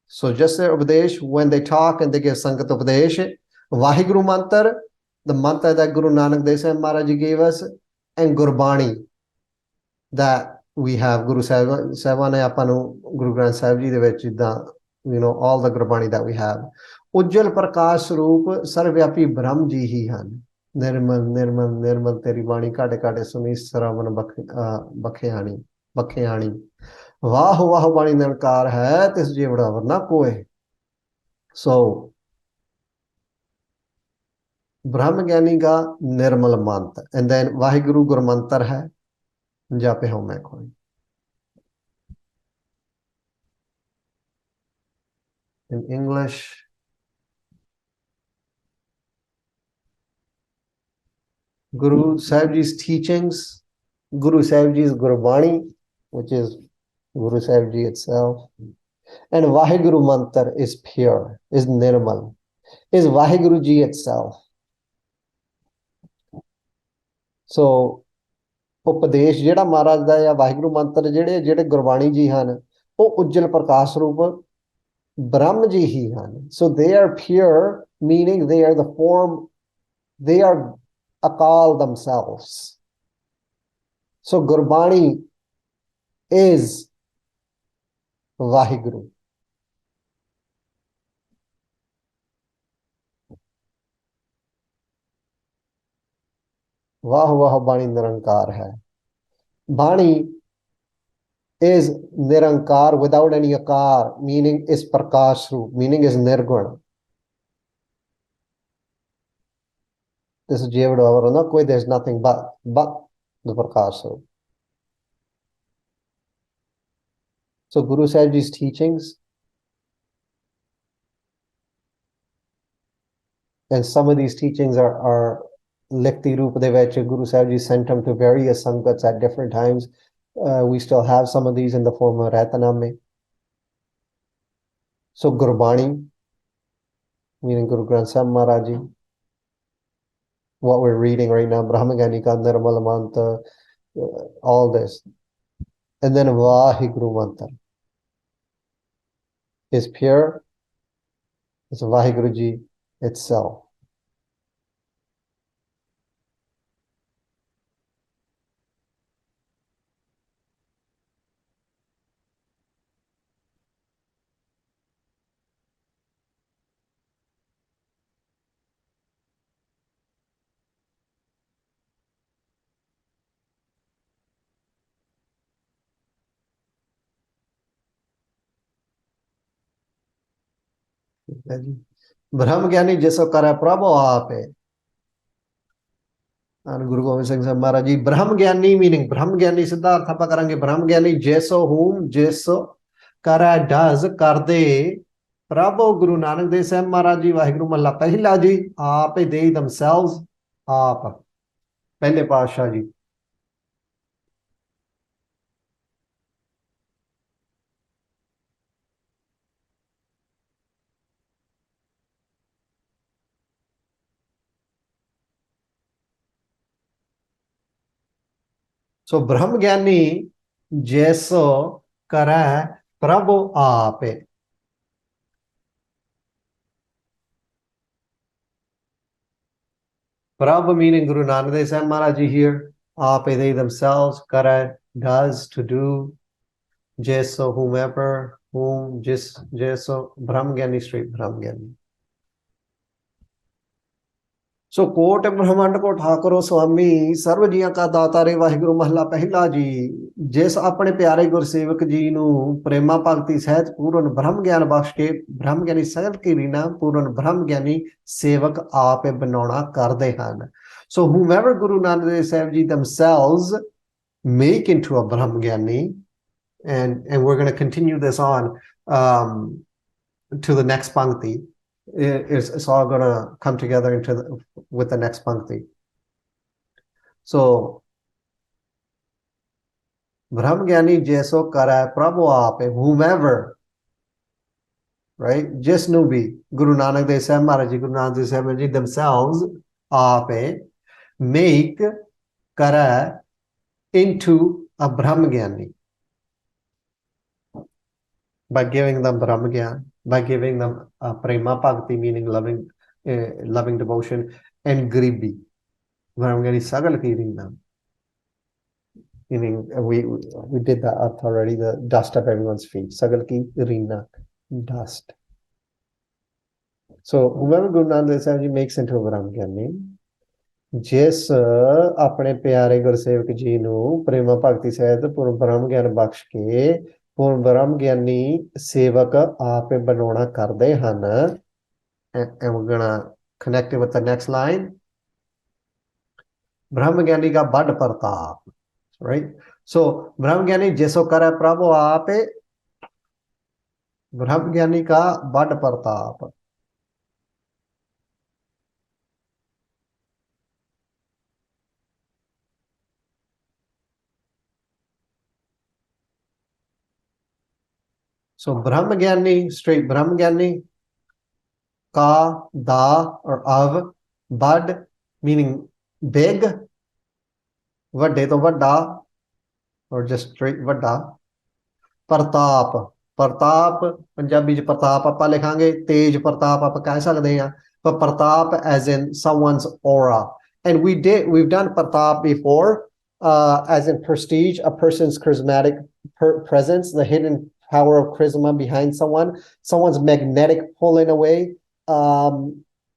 So just their उपदेश, when they talk and they give sangat उपदेश, Waheguru mantra, the mantra that Guru Nanak Dev Sahib Maharaj ji gave us, and Gurbani that we have Guru Sahib ne ਆਪਾਂ ਨੂੰ Guru Granth Sahib ji ਦੇ ਵਿੱਚ ਜਿੱਦਾਂ all the Gurbani that we have, उज्जवल प्रकाश रूप सर्वव्यापी ब्रह्म जी ही ਹਨ। निर्मल निर्मल निर्मल तेरी बाणी काटे काटे सुनी श्रवण बखियाणी बखियाणी। वाह वाह बाणी निरंकार है तिस जेवड़ा वरना कोय। सो ब्रह्म ज्ञानी का निर्मल मंत्र, एंड देन वाहिगुरु गुरु मंत्र है जापे हो मैं कोई। In English, Guru Sahib Ji's teachings, Guru Sahib Ji's Gurbani, which is Guru Sahib Ji itself, and Vaheguru Mantra is pure, is nirmal, is Vaheguru Ji itself. So, ਉਪਦੇਸ਼ ਜਿਹੜਾ ਮਹਾਰਾਜ ਦਾ ਜਾਂ ਵਾਹਿਗੁਰੂ ਮੰਤਰ ਜਿਹੜੇ ਜਿਹੜੇ ਗੁਰਬਾਣੀ ਜੀ ਹਨ ਉਹ ਉਜਲ ਪ੍ਰਕਾਸ਼ ਰੂਪ ਬ੍ਰਹਮ ਜੀ ਹੀ ਹਨ। So they are pure, meaning they are the form, they are Akal themselves. So Gurbani is Vaheguru. वाह वाह बाणी निरंकार है। Bani is Nirankar without any akar, meaning is Prakash Roop, meaning is Nirgun. This is Jevada, no koi, there's nothing but the Prakash Roop. So Guru Sahib Ji's teachings, and some of these teachings are Likti Roop de vich Guru Sahib Ji sent them to various Sangats at different times. We still have some of these in the form of Rataname. So Gurbani, meaning Guru Granth Sahib Maharaj Ji, what we're reading right now, Brahmagani Ka Nirmal Mantra, all this. And then Vaheguru Mantra is pure, it's Vaheguru Ji itself. ब्रह्म ज्ञानी जैसो करे प्रभु आपे। गुरु गोविंद सिंह साहब महाराज जी ब्रह्म ज्ञानी meaning ब्रह्म ज्ञानी सीधा अर्थ आप करेंगे ब्रह्म ज्ञानी जैसो हुम जैसो करे डज कर दे प्रभु गुरु नानक देव साहब महाराज जी वाहिगुरु महला पहला जी आप दे themselves आप पहले पातशाह जी। So ब्रह्म ज्ञानी जैसो करे प्रभु आपे। Prabhu meaning Guru Nanak Dev Sahib Maharaj Ji here. Ape they themselves, kara, does, to do, jaiso, whomever, whom, jaiso, Brahmgyani, straight Brahmgyani. So कोट ब्रह्मांड को ठाकुरो स्वामी सर्व जियां का दाता रे वाहिगुरु महला पहला जी जिस अपने प्यारे गुरसेवक जी नू प्रेमा भगती सहित पूर्ण ब्रह्म ज्ञान बख्श के ब्रह्म ज्ञानी सगल की रीना पूर्ण ब्रह्म ज्ञानी सेवक आप बनाना करते हैं। So whomever Guru Nanak Dev Sahib Ji themselves make into a Brahmgyani, And we're going to continue this on to the next pankti. It's all going to come together with the next pankti. So, Brahm Gyani Jeso Kara Prabhu Ape, whomever, right? Jisnu bhi, Guru Nanak Dev Sahib Maharaj Ji, Guru Nanak Dev Sahib Maharaj Ji themselves, Ape, make Kara into a Brahm Gyani by giving them Brahm Gyan, by giving them Prema Bhakti, meaning loving devotion, and Gribi, Brahm Gyani Sagal Kiring them. Meaning, we did that already, the dust of everyone's feet. Sagal ki rina, dust. So, whoever Guru Nanak Dev Sahib Ji makes into a Brahm Gyani, ਜਿਸ ਆਪਣੇ ਪਿਆਰੇ ਗੁਰਸੇਵਕ ਜੀ ਨੂੰ ਪ੍ਰੇਮਾ ਭਗਤੀ ਸਹਿਤ ਪੂਰਨ ਬ੍ਰਹਮ ਗਿਆਨ ਬਖਸ਼ ਕੇ ਪੂਰਨ ਬ੍ਰਹਮ ਗਿਆਨੀ ਸੇਵਕ ਆਪੇ ਬਣਾਉਣਾ ਕਰਦੇ ਹਨ. And we're gonna connect it with the next line. ब्रह्म ज्ञानी का बड़ प्रताप, right? So ब्रह्म ज्ञानी जैसो करे प्रभु आपे, ब्रह्म ज्ञानी का बड़ Pratap. So Brahma Gyani, straight Brahma Gyani, ka, da, or of, bad, meaning big, vadde to vadda, or just straight vadda. Partap, Partap, Punjabi ch Partap ਆਪਾਂ ਲਿਖਾਂਗੇ, ਤੇਜ ਪ੍ਰਤਾਪ ਆਪਾਂ ਕਹਿ ਸਕਦੇ ਹਾਂ, but Partap as in someone's aura. And we've done Partap before, as in prestige, a person's charismatic presence, the hidden power of charisma behind someone's magnetic pull in a way.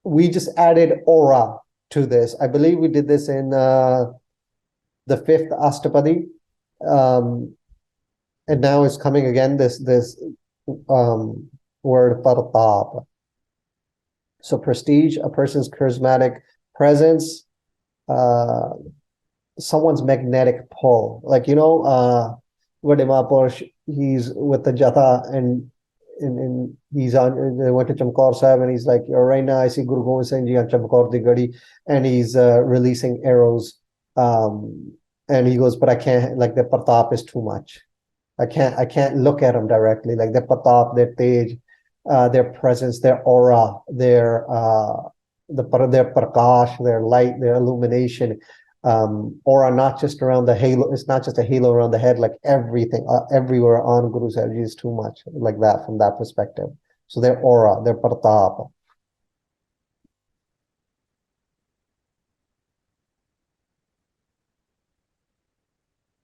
We just added aura to this. I believe we did this in the 5th Astpadi. And now it's coming again, this word Partap. So prestige, a person's charismatic presence, someone's magnetic pull. Like, Vadimapur, he's with the Jatha and he's on, they went to Chamkaur Sahib and he's like, right now I see Guru Gobind Singh Ji on Chamkaur Di Gadi and he's releasing arrows. And he goes, but I can't, like the Partap is too much. I can't look at them directly, like their Partap, their Tej, their presence, their aura, their Prakash, their light, their illumination. Aura not just around the halo, it's not just a halo around the head, like everything, everywhere on Guru Sahib Ji is too much, like that from that perspective. So their aura, their Partap.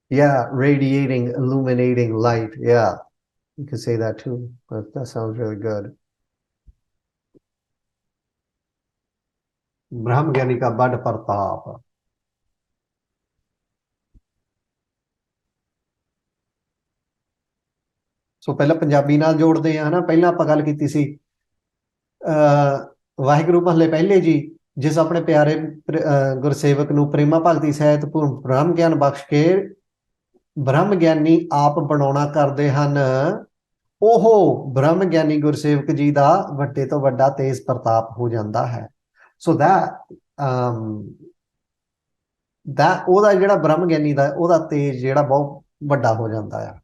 Yeah, radiating, illuminating light. Yeah, you can say that too, but that sounds really good. Brahm Gyani ka bad Partap. ਸੋ ਪਹਿਲਾਂ ਪੰਜਾਬੀ ਨਾਲ ਜੋੜਦੇ ਆ, ਹਨਾ. ਪਹਿਲਾਂ ਆਪਾਂ ਗੱਲ ਕੀਤੀ ਸੀ ਵਾਹਿਗੁਰੂ ਮਹੱਲੇ ਪਹਿਲੇ ਜੀ, ਜਿਸ ਆਪਣੇ ਪਿਆਰੇ ਗੁਰਸੇਵਕ ਨੂੰ ਪ੍ਰੇਮਾ ਭਗਤੀ ਸਹਿਤ ਪੂਰਨ ਬ੍ਰਹਮ ਗਿਆਨ ਬਖਸ਼ ਕੇ ਬ੍ਰਹਮ ਗਿਆਨੀ ਆਪ ਬਣਾਉਣਾ ਕਰਦੇ ਹਨ, ਉਹ ਬ੍ਰਹਮ ਗਿਆਨੀ ਗੁਰਸੇਵਕ ਜੀ ਦਾ ਵੱਡੇ ਤੋਂ ਵੱਡਾ ਤੇਜ਼ ਪ੍ਰਤਾਪ ਹੋ ਜਾਂਦਾ ਹੈ. ਸੋ ਉਹਦਾ ਜਿਹੜਾ ਬ੍ਰਹਮ ਗਿਆਨੀ ਦਾ ਉਹਦਾ ਤੇਜ ਜਿਹੜਾ ਬਹੁਤ ਵੱਡਾ ਹੋ ਜਾਂਦਾ ਆ.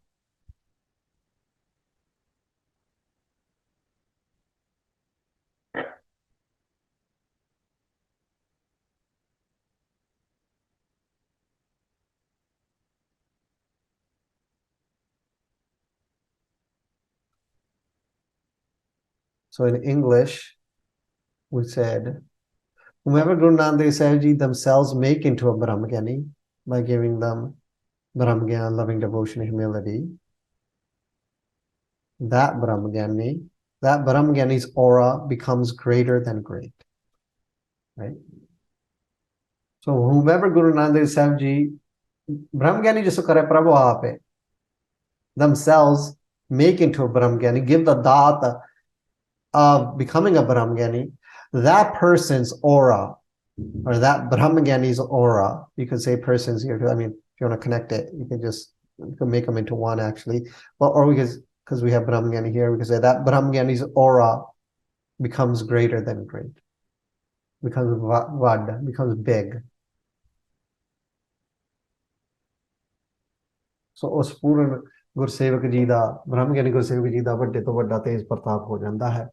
So in English, we said, whomever Guru Nanak Dev Sahib Ji themselves make into a Brahmgyani by giving them Brahmgyan, loving devotion, humility, that Brahmgyani's aura becomes greater than great, right? So whomever Guru Nanak Dev Sahib Ji, Brahmgyani jisko kare Prabhu aape, themselves make into a Brahmgyani, give the daat of becoming a Brahmgyani, that person's aura, or that Brahmgyani's aura, you could say persons here too. I mean, if you want to connect it, you can just we can make them into one actually. Well, or because we have Brahmagani here, we can say that Brahmagani's aura becomes greater than great, becomes vad, becomes big. So ਉਸ ਪੂਰਨ ਗੁਰਸੇਵਕ ਜੀ ਦਾ, ਬ੍ਰਹਮਗਿਆਨੀ ਗੁਰਸੇਵਕ ਜੀ ਦਾ ਵੱਡੇ ਤੋਂ ਵੱਡਾ ਤੇਜ ਪ੍ਰਤਾਪ ਹੋ ਜਾਂਦਾ ਹੈ।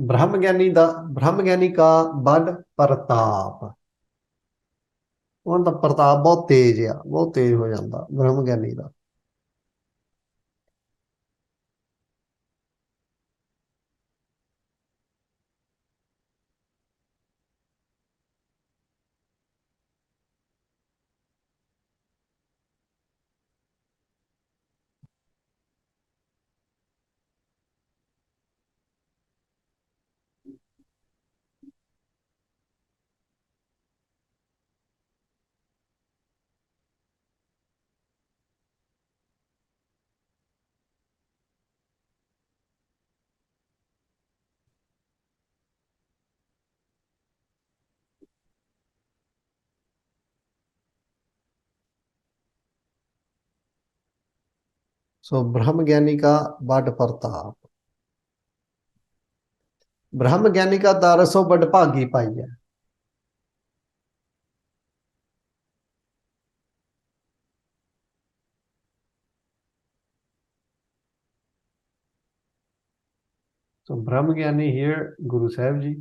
ब्रह्मज्ञानी का बड़ प्रताप, उनका प्रताप बहुत तेज आ, बहुत तेज हो जाता ब्रह्मज्ञानी का। सो ब्रह्मज्ञानी का बड़ प्रताप, ब्रह्मज्ञानी का दारसो बड़ भागी पाई है। So Brahmagani here, Guru Sahib ji,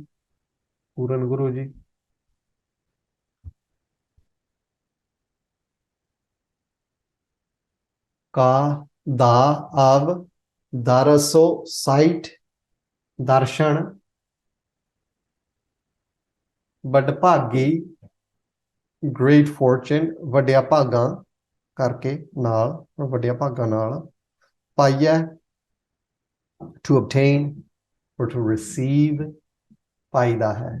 Puran Guru ji. का दा अब दारसो साइट दर्शन बड़ भागी ग्रेट फॉर्चून वड्डिया भागां करके नाल, वड्डिया भागां नाल पाइया, to obtain or to receive पाईदा है।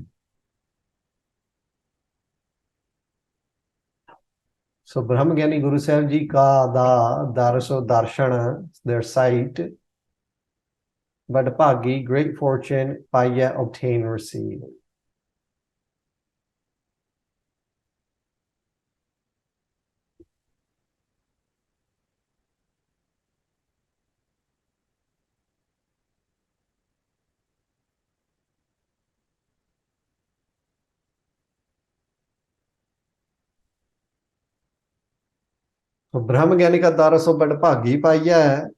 So Brahmagani Guru Sahib ji ka da daraso darshana, their sight, but bhagi, great fortune, paya, obtain, receive. So Brahmagani ka daraso bad bhagi paya है।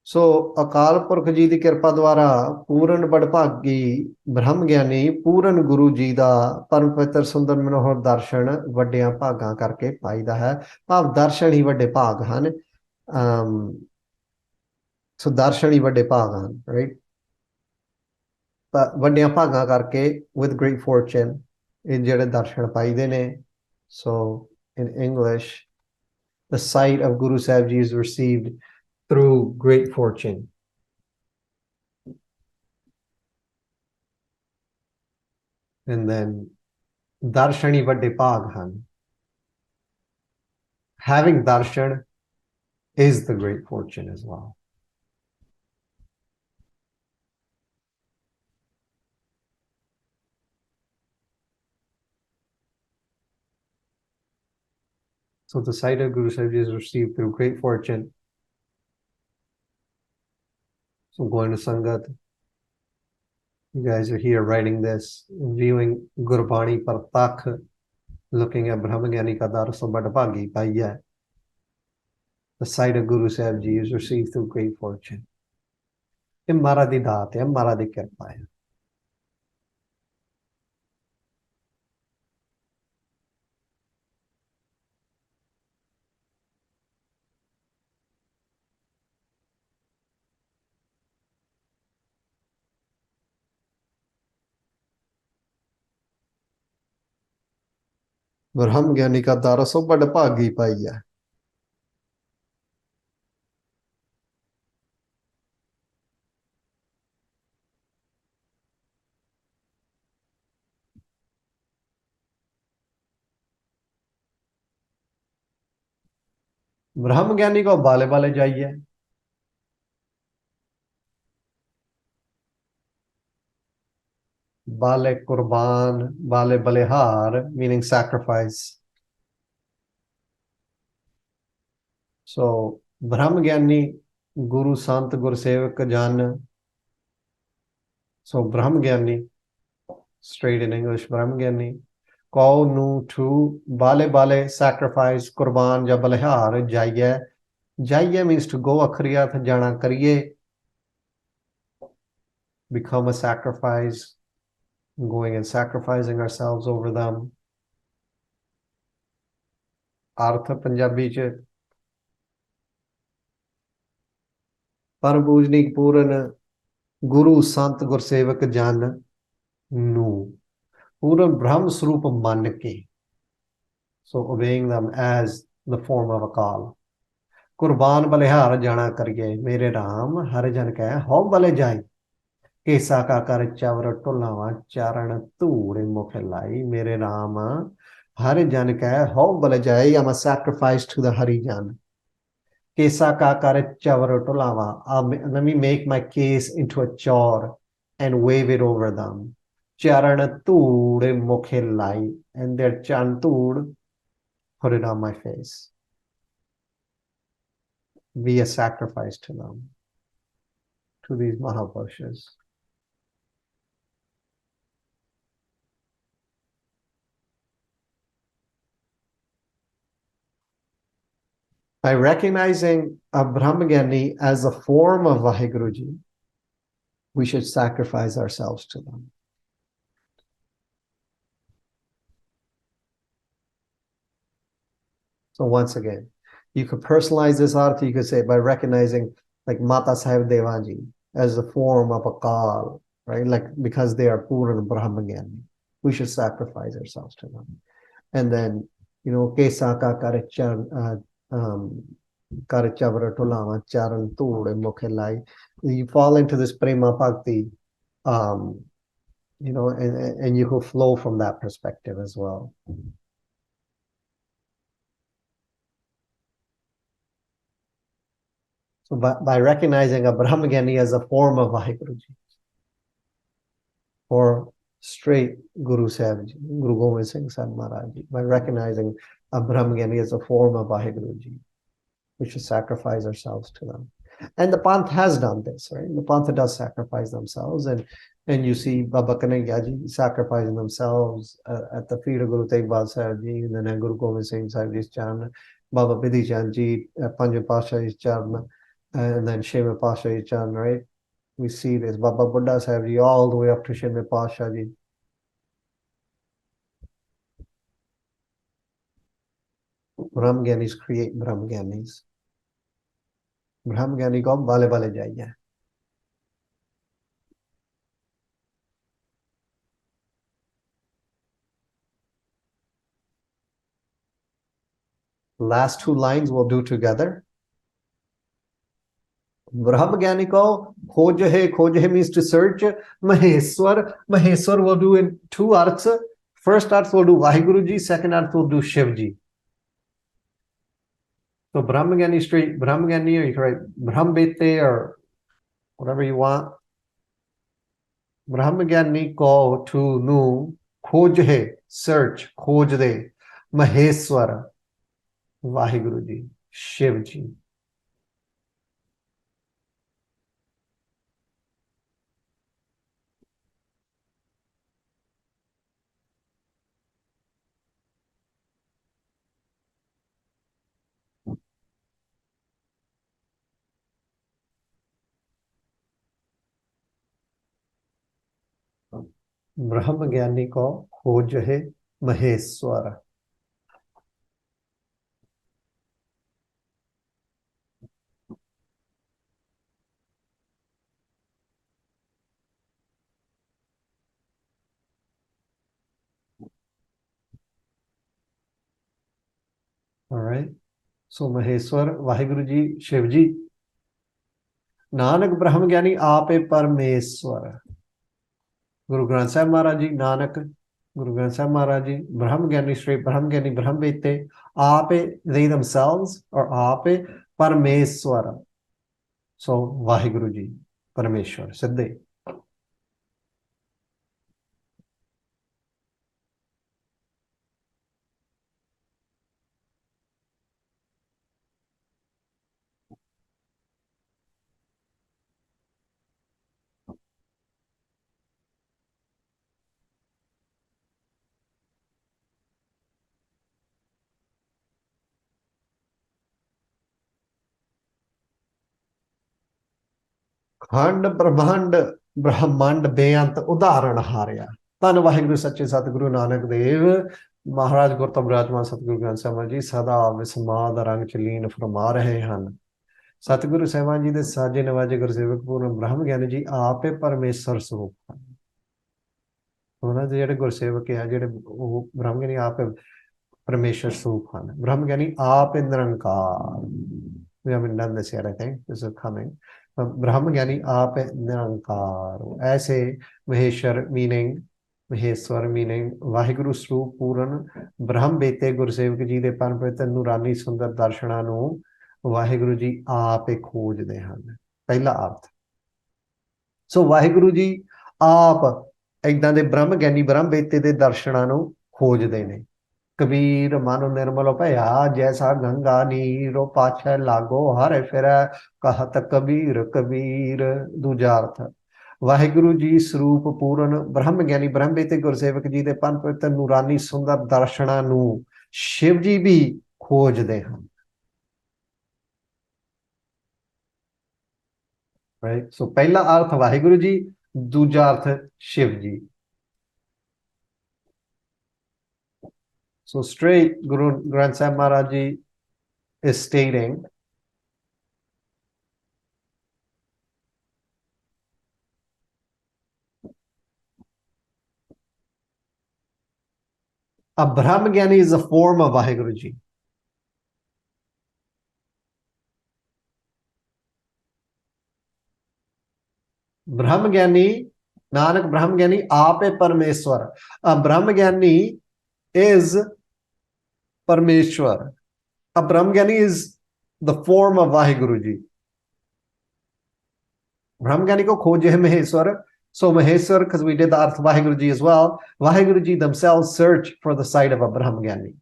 सो अकाल पुरख जी की कृपा द्वारा पूर्ण बड़भागी ब्रह्म ज्ञानी पूर्ण गुरु जी का परम पवित्र सुंदर मनोहर दर्शन वड्डिया भागां करके पाईदा है। भाव दर्शन ही वड्डे भाग हैं। सो दर्शन ही वड्डे भाग हैं, राइट। वड्डिया भागां करके विद ग्रेट फॉर्चून ये जेडे दर्शन पाईदे ने। So in English the sight of Guru Sahib Ji is received through great fortune. And then darshani vadde bhag han. Having darshan is the great fortune as well. So the sight of Guru Sahib Ji is received through great fortune. So going to Sangat, you guys are here writing this, viewing Gurbani Partakh, looking at Brahmagani ka daraso bad bhagi paiya. The sight of Guru Sahib Ji is received through great fortune. ये महाराज दी दात है, महाराज दी कृपा है। ब्रह्म ज्ञानी का दारसो बड़ भागी पाई है। ब्रह्म ज्ञानी को बाले बाले जाइए, बाले कुर्बान, बाले बलिहार, मीनिंग सैक्रिफाइस. सो ब्रह्म ज्ञानी गुरु संत गुरसेवक जन. सो ब्रह्म ज्ञानी, straight in English, ब्रह्म ज्ञानी. कौ नू टू बाले बाले सैक्रिफाइस, कुर्बान या बलिहार जाइए. जाइए means to go, अखरी अर्थ जाना करिए, become a sacrifice, going and sacrificing ourselves over them. अर्थ पंजाबी च परम पूजनीक पूरन गुरु संत गुरसेवक जन नू पूर्ण ब्रह्म स्वरूप मन के. So obeying them as the form of a call. कुर्बान बलिहार जाना करिए, मेरे राम हर जन कह हो बले जाई. केसा का कर चवर टोलावा चारण धूड़ मुख लाई. मेरे राम हर जन कह हो बले जाई. I'm a sacrifice to the Harijan. Kesa ka kar chavar tolava. Let me make my case into a chor and wave it over them. Charan tood mukhe lai, and their chantood, put it on my face. Be a sacrifice to them, to these Mahapurushas. By recognizing a Brahmagani as a form of Vaheguruji, we should sacrifice ourselves to them. So once again, you could personalize this artha. You could say by recognizing like Mata Sahib Devanji as a form of a kal, right? Like because they are Purana Brahmagani, we should sacrifice ourselves to them. And then, you know, Kesaka Karachavara Tolama Charan Tur Mokhelai. You fall into this Prema Bhakti, you know, and you could flow from that perspective as well. So by recognizing a Brahmagani as a form of Vaheguruji, or straight Guru Sahib, Guru Gobind Singh Sahib Maharaj, by recognizing a Brahmagani as a form of Vaheguruji, we should sacrifice ourselves to them. And the Panth has done this, right? The Panth does sacrifice themselves, and you see Baba Kanhaiya Ji sacrificing themselves at the feet of Guru Tegh Bahadur Sahib Ji, and then Guru Gobind Singh Sahib Ji's charan, Baba Bidhi Chand Ji, Panjve Pashahi's charan, and then Shema Pashahi's charan, right? We see this, Baba Buddha Sahib Ji, all the way up to Shema Pasha Ji. Brahmaganis create Brahmaganis. Brahmagani ko bale bale jaiye. Last two lines we'll do together. Brahmagani ko khoj hai means to search. Maheswar will do in two arths. First arth will do Vaheguruji, second arth will do Shivji. So Brahmagani straight, Brahmagani, or you can write Brahmbete or whatever you want. Brahmagani ko to nu khoj hai, search, khoj de, Maheswar, Vaheguruji, Shivji. Brahmagani ko khoj hai Maheswara. All right. So Maheswar, Vaheguruji, Shivji. Nanak Brahmagani Ape Parmeswar. Guru Granth Sahib Maharaj Ji, Nanak Guru Granth Sahib Maharaj Ji, Brahma Gyani straight, Brahma Gyani, Brahma Bete, Ape, they themselves, or Ape, Parameswara. So, Vaheguru Ji, Parameshwar, Siddhe. खंड ब्रह्मांड ब्रह्मांड बेअंत उदाहरण हारिया धन वाहिगुरु सच्चे सतगुरु नानक देव महाराज गुरतम विराजमान सतगुरु ग्रंथ ਸਾਹਿਬ जी सदा विस्माद रंग च लीन फरमा रहे ਹਨ सतगुरु ਸਾਹਿਬਾਨ जी ਦੇ ਸਾਜੇ ਨਵਾਜੇ ਗੁਰਸੇਵਕ ਪੂਰਨ ਬ੍ਰਹਮ ਗਿਆਨੀ ਜੀ ਆਪੇ ਪਰਮੇਸ਼ਰ ਸਰੂਪ ਹਨ ਉਹਨਾਂ ਦੇ ਜਿਹੜੇ ਗੁਰਸੇਵਕ ਆ ਜਿਹੜੇ ਉਹ ਬ੍ਰਹਮ ਗਿਆਨੀ ਆਪੇ ਪਰਮੇਸ਼ਰ ਸਰੂਪ ਹਨ ਬ੍ਰਹਮ ਗਿਆਨੀ ਆਪੇ ਨਿਰੰਕਾਰ we haven't done this yet I think this is coming ब्रह्म ज्ञानी आप निरंकार ऐसे महेश्वर मीनिंग महेश्वर मीनिंग वाहिगुरु स्वरूप पूर्ण ब्रह्म बेते गुरसेवक जी दे परम पवित्र नूरानी सुंदर दर्शनां नूं वाहिगुरु जी आप खोजदे हन पहला अर्थ सो वाहिगुरु जी आप इदां दे ब्रह्म ज्ञानी ब्रह्म बेते दे दर्शनां नूं खोजदे ने कबीर मन निर्मल भया जैसा गंगा नीरो पाछे लागो हर फिर कहत कबीर कबीर दूजा अर्थ वाहिगुरु जी स्वरूप पूर्ण ब्रह्म ज्ञानी ब्रह्म बेते गुरसेवक जी दे परम पवित्र नूरानी सुंदर दर्शनां नूं शिव जी भी खोजदे हन राइट सो पहला अर्थ वाहिगुरु जी दूजा अर्थ शिव जी So straight Guru Granth Sahib Maharaj Ji is stating a Brahma Gyani is a form of Vaheguru Ji. Brahma Gyani, Nanak Brahma Gyani, Ape Parameswar. A Brahma Gyani is Parameshwar. A Brahma Gyani is the form of Vaheguru Ji. Brahma Gyani ko khoje hai Maheshwar. So Maheshwar, because we did the Arth Vaheguru Ji as well, Vaheguru Ji themselves search for the sight of a Brahma Gyani.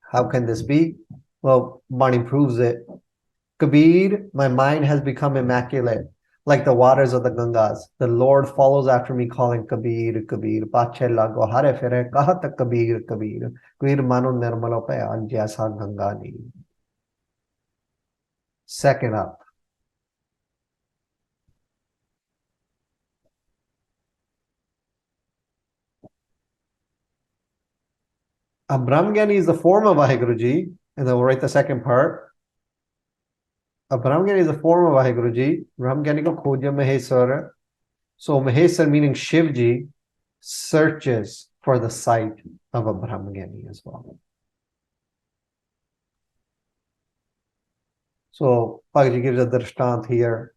How can this be? Well, Bani proves it. Kabir, my mind has become immaculate, like the waters of the Gangas. The Lord follows after me calling Kabir, Kabir, Pache lago hare fere kahat Kabir, Kabir. Kabir manu nirmalo paya jaisa Ganga ni. Second up. A Brahma Gyani is the form of Vaheguru Ji, and then we'll write the second part. A Brahma Gyani is a form of Vaheguru Ji. Brahma Gyani ko khoja Maheshwara. So Maheshwar meaning Shiv Ji searches for the sight of a Brahma Gyani as well. So Bhagavad Ji gives a drishtant here.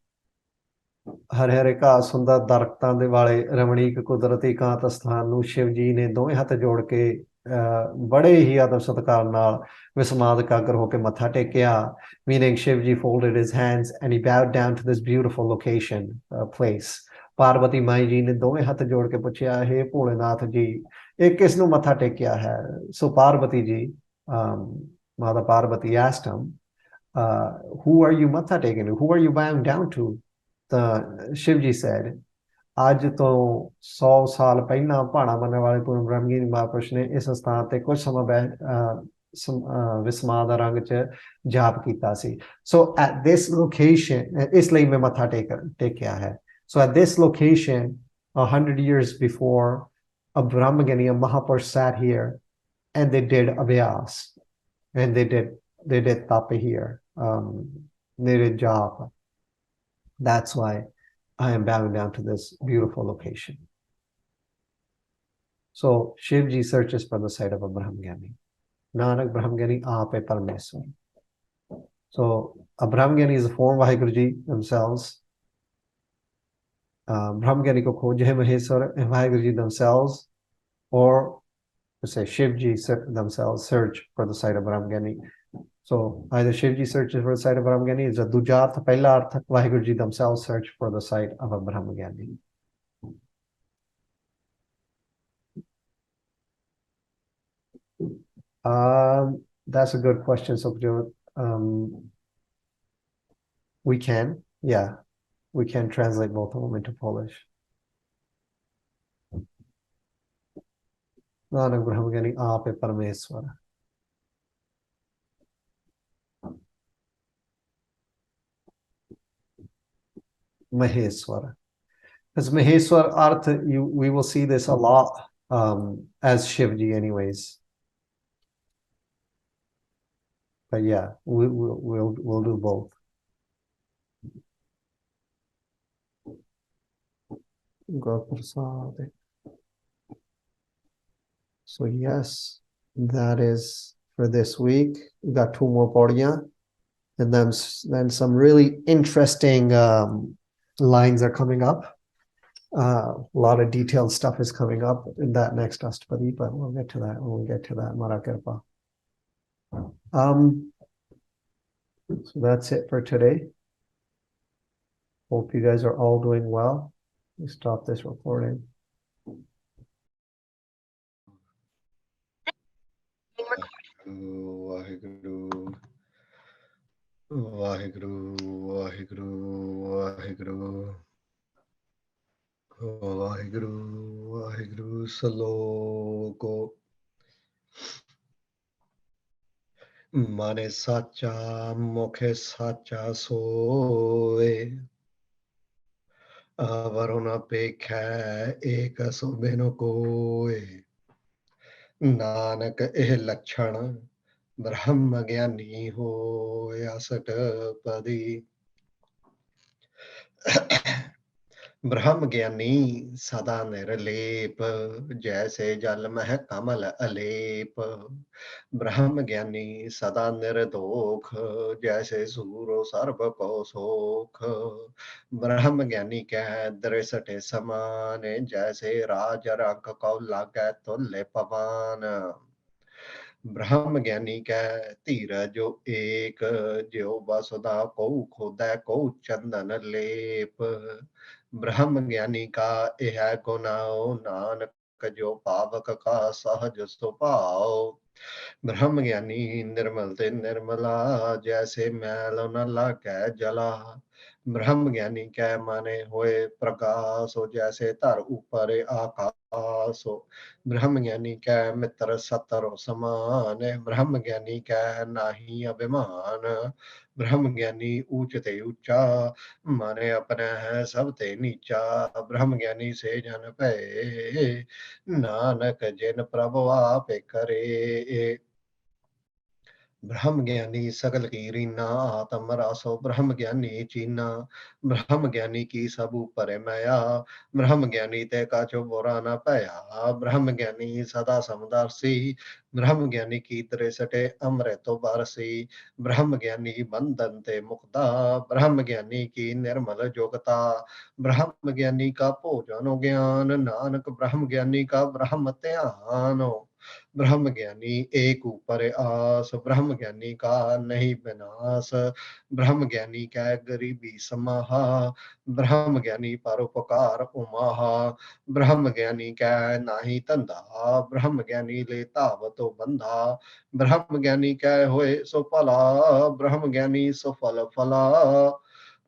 Hare Hare का सुंदर दरख्तां दे वाले रमणीक कुदरती कांत स्थान नूं शिव जी ने दोवें हथ जोड़ के बड़े ही आदर सत्कार नाल विस्माद कागर होके मत्था टेकिया meaning Shiv ji folded his hands and he bowed down to this beautiful location place Parvati माई जी ने दोवें हथ जोड़ के पूछया हे भोलेनाथ जी ये किस नूं मत्था टेकिया है so Parvati ji Mother Parvati asked him who are you matha taking to who are you bowing down to the Shiv ji said आज तो 100 साल पहला पहाड़ा बनने वाले पूर्ण ब्रह्मगिरी महापुरुष ने इस स्थान ते कुछ समय विस्माद रंग च जाप कीता सी so at this location इसलिए मैं मत्था टेकिया है so at this location 100 years before a Brahmagini a Mahapurush sat here and they did abhyas and they did tapa here they did japa. That's why I am bowing down to this beautiful location. So Shiv ji searches for the sight of a Brahmagini. Nanak Brahmagini Ape Parameswar. So a Brahmagini is a form of Vaheguru Ji themselves. Brahmagini ko khoj hai Maheshwar and Vaheguru Ji themselves or say Shivji themselves search for the site of Brahmgyani. So either Shivji searches for the site of Brahmgyani, is a dooja arth, pehla arth, Vaheguru Ji themselves search for the site of a Brahmgyani. That's a good question, Sukhjot. We can, yeah, we can translate both of them into Polish. Nanak Brahmgyani Aape Parameswara. Maheswara. Because Maheswar Arth, we will see this a lot as Shivji anyways. But yeah, we'll do both. So yes, that is for this week. We got 2 more padiyan, and then some really interesting lines are coming up. A lot of detailed stuff is coming up in that next Astpadi, but we'll get to that when we get to that. Mara Kirpa. So that's it for today. Hope you guys are all doing well. We stop this recording. Vaheguru, Vaheguru, Vaheguru, Vaheguru, Vaheguru, Vaheguru, Saloko. Mane sacha, mokhe sacha soe. Avarona pekha eka sobeno koe. Nanak eh lakshana. Brahma Gyani ho Astpadi. ब्रह्म ज्ञानी सदा निर्लेप जैसे जल मह कमल अलेप ब्रह्म ज्ञानी सदा निर्दोख जैसे सूरो सर्व को सोख ब्रह्म ज्ञानी कह दृष्टि समान जैसे राज रंग को लागे तुल्य पवन ब्रह्म ज्ञानी कह धीरज जो एक जो वसुधा को खोदै को चंदन लेप ब्रह्म ज्ञानी का यह गुनाओ नानक जो पावक का सहज स्वभाव ब्रह्म ज्ञानी निर्मल ते निर्मला जैसे मैल न लागे जला ब्रह्म ज्ञानी कै माने होए प्रकाश हो जैसे धर ऊपर आकाश हो ब्रह्म ज्ञानी कै मित्र सतर समान ब्रह्म ज्ञानी कै नाही अभिमान ब्रह्म ज्ञानी ऊंच ते ऊंचा माने अपना है सब ते नीचा ब्रह्म ज्ञानी से जन भय नानक जिन प्रभु आपे करे ब्रह्म ज्ञानी सकल की रीना आत्म रासो ब्रह्म ज्ञानी चीना ब्रह्म ज्ञानी की सब ऊपर माया ब्रह्म ज्ञानी ते का जो बुरा न पाया ब्रह्म ज्ञानी सदा समदर्शी ब्रह्म ज्ञानी की दृष्टि अमृत बरसी ब्रह्म ज्ञानी बंधन ते मुक्ता ब्रह्म ज्ञानी की निर्मल जोगता ब्रह्म ज्ञानी का भोजन ज्ञान नानक ब्रह्म ज्ञानी का ब्रह्म ध्यान ब्रह्म ज्ञानी एक ऊपर आस ब्रह्म ज्ञानी का नहीं विनाश ब्रह्म ज्ञानी कै गरीबी समाहा ब्रह्म ज्ञानी परोपकार उमाहा ब्रह्म ज्ञानी कै नाही धंधा ब्रह्म ज्ञानी ले धावतो बंधा ब्रह्म ज्ञानी कै होए सो भला ब्रह्म ज्ञानी सो फल फला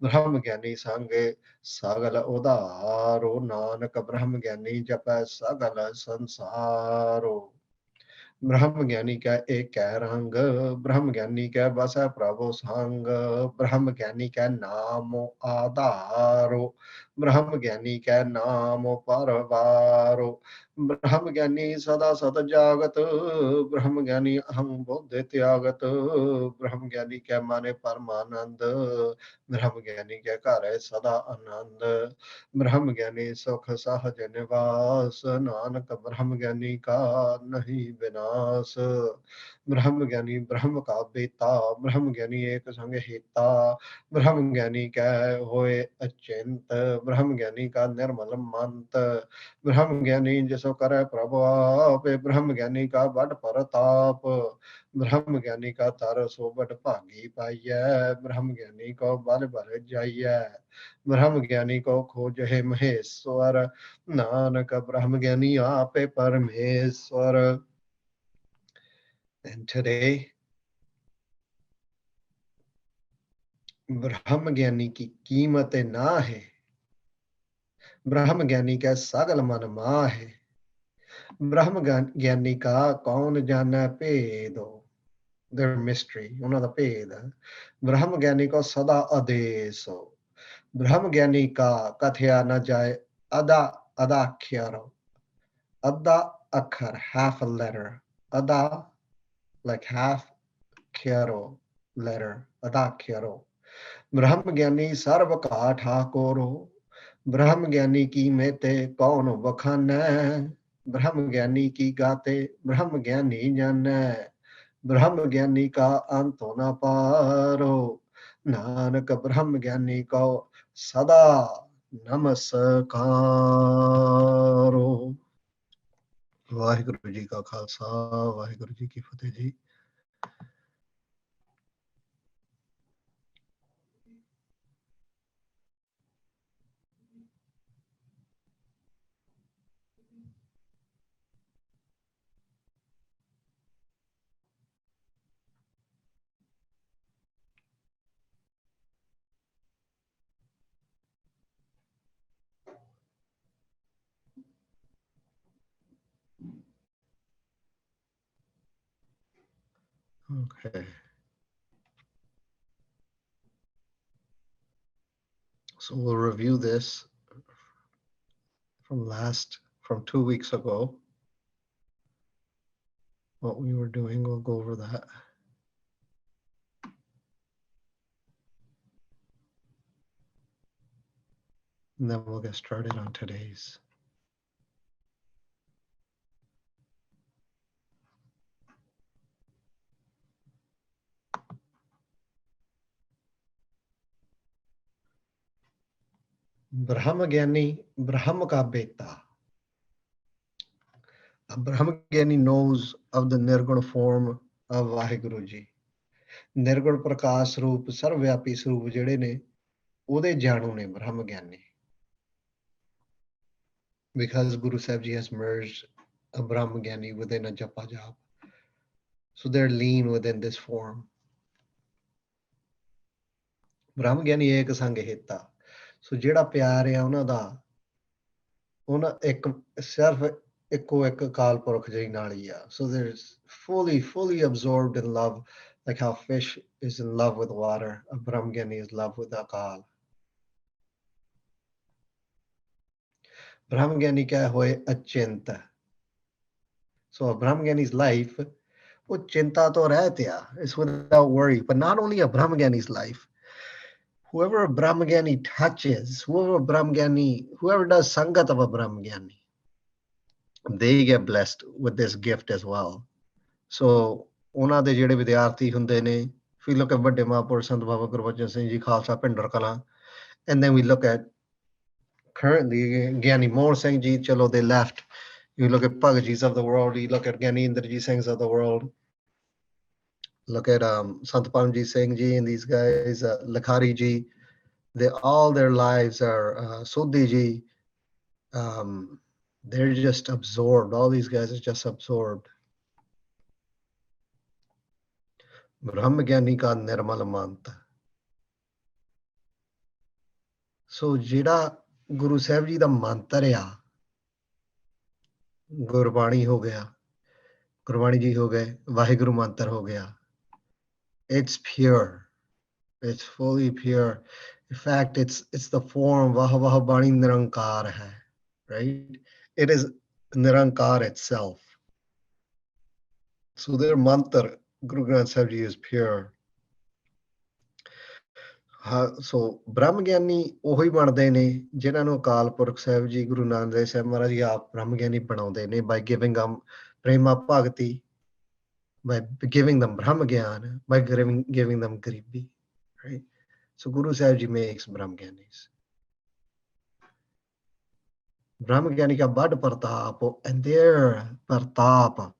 ब्रह्म ज्ञानी संगे सगल उदारो नानक ब्रह्म ज्ञानी जपै सगल संसारो ब्रह्म ज्ञानी का एक रंग ब्रह्म ज्ञानी का बस प्रभु संग ब्रह्म ज्ञानी का नाम आधारो ब्रह्म ज्ञानी का नाम परवारो ब्रह्म ज्ञानी सदा सद जागत ब्रह्म ज्ञानी अहं बुद्ध त्यागत ब्रह्म ज्ञानी के माने परमानंद ब्रह्म ज्ञानी के घर है सदा आनंद ब्रह्म ज्ञानी सुख सहज निवास नानक ब्रह्म ज्ञानी का नहीं विनाश ब्रह्म ज्ञानी ब्रह्म का बेता ब्रह्म ज्ञानी एक संग हेता ब्रह्म ज्ञानी कह होए अचिंत ब्रह्म ज्ञानी का निर्मल मंत ब्रह्म ज्ञानी जिस सो करे प्रभु आप। ब्रह्म ज्ञानी का बड़ परताप, ब्रह्म ज्ञानी का तर सो बड़ भागी पाइय। ब्रह्म ज्ञानी को बल भर जाइय, ब्रह्म ज्ञानी को खोजहे महेश्वर। नानक ब्रह्म ज्ञानी आपे परमेश्वर। And today, ब्रह्म ज्ञानी की कीमत ना है, ब्रह्म ज्ञानी का सगल मन मां है। ब्रह्म ज्ञानी का कौन जाने भेदो, their mystery, ਉਹਨਾਂ ਦਾ ਭੇਦ। ब्रह्म ज्ञानी को सदा आदेश हो, ब्रह्म ज्ञानी का कथया न जाए अदा अदाख्यारो। Ada akhar, half a letter. Ada, like half, kyaro, letter. Ada kyaro. ब्रह्म ज्ञानी सर्व का ठाकुरो, ब्रह्म ज्ञानी की मेते कौन बखानै। ब्रह्म ज्ञानी की गाते ब्रह्म ज्ञानी जानै, ब्रह्म ज्ञानी का अंत न पारो। नानक ब्रह्म ज्ञानी को सदा नमस्कारो। वाहिगुरु जी का खालसा, वाहिगुरु जी की फतेह जी। Okay. So we'll review this from 2 weeks ago. What we were doing, we'll go over that. And then we'll get started on today's. ब्रह्म ज्ञानी ब्रह्म का बेटा. A Brahma Gyani knows of the Nirguna form of Vaheguru Ji. Nirguna Prakash Roop, Sarvyapi Swarup ਜਿਹੜੇ ਨੇ ਉਹਦੇ ਜਾਣੂ ਨੇ Brahma Gyani. Because Guru Sahib Ji has merged a Brahma Gyani within a Japa Jap. So they're lean within this form. Brahma Gyani ਏਕ ਸੰਗ ਹਿਤਾ. So ਜਿਹੜਾ ਪਿਆਰ ਹੈ ਉਹਨਾਂ ਦਾ, ਉਹਨਾਂ ਇੱਕ ਸਿਰਫ ਇੱਕੋ ਇੱਕ ਅਕਾਲ ਪੁਰਖ ਜੀ ਨਾਲ ਹੀ ਆ. So they're fully absorbed in love, like how fish is in love with water, a Brahma Gyani is in love with Akal. Brahma Gyani kya hoye achinta. So a Brahma Gyani's life, wo chinta to rehtya, it's without worry. But not only a Brahma Gyani's life, whoever a Brahma Gyani touches, whoever does sangat of a Brahma Gyani, they get blessed with this gift as well. So ਉਹਨਾਂ ਦੇ ਜਿਹੜੇ ਵਿਦਿਆਰਥੀ ਹੁੰਦੇ ਨੇ, if we look at ਵੱਡੇ ਮਹਾਂਪੁਰਸ਼ ਸੰਤ ਬਾਬਾ Gurbachan Singh ji Khalsa Bhinder Kalan, and then we look at currently Gyani Mohan Singh Ji, chalo they left. You look at Bhagat Jis of the world, you look at Gyani Indrajit Singhs of the world, look at Sant Paramjit Singh Ji and these guys, Lakhari Ji, they all their lives are Sudhi Ji, they're just absorbed. All these guys are just absorbed. Brahma Gyani ka nirmal manta. So ਜਿਹੜਾ ਗੁਰੂ ਸਾਹਿਬ ਜੀ ਦਾ ਮੰਤਰ ਆ, ਗੁਰਬਾਣੀ ਹੋ ਗਿਆ, ਗੁਰਬਾਣੀ ਜੀ ਹੋ ਗਏ, ਵਾਹਿਗੁਰੂ ਮੰਤਰ ਹੋ ਗਿਆ, it's pure, it's fully pure. In fact, it's the form ਵਾਹ ਵਾਹ ਬਾਣੀ ਨਿਰੰਕਾਰ ਹੈ, right? It is ਨਿਰੰਕਾਰ itself. So their mantra, Guru Granth Sahib Ji, is pure. So ਬ੍ਰਹਮ ਗਿਆਨੀ ਉਹੀ ਬਣਦੇ ਨੇ ਜਿਨ੍ਹਾਂ ਨੂੰ ਅਕਾਲ ਪੁਰਖ ਸਾਹਿਬ ਜੀ, ਗੁਰੂ ਨਾਨਕ ਦੇਵ ਸਾਹਿਬ ਮਹਾਰਾਜ ਜੀ ਆਪ ਬ੍ਰਹਮ ਗਿਆਨੀ ਬਣਾਉਂਦੇ ਨੇ, by giving them ਪ੍ਰੇਮਾ ਭਗਤੀ, by giving them Brahma Gyan, by giving them Garibi, right? So Guru Sahib Ji makes Brahma Gyanis. Brahmagani ka bad pratap, and their pratap.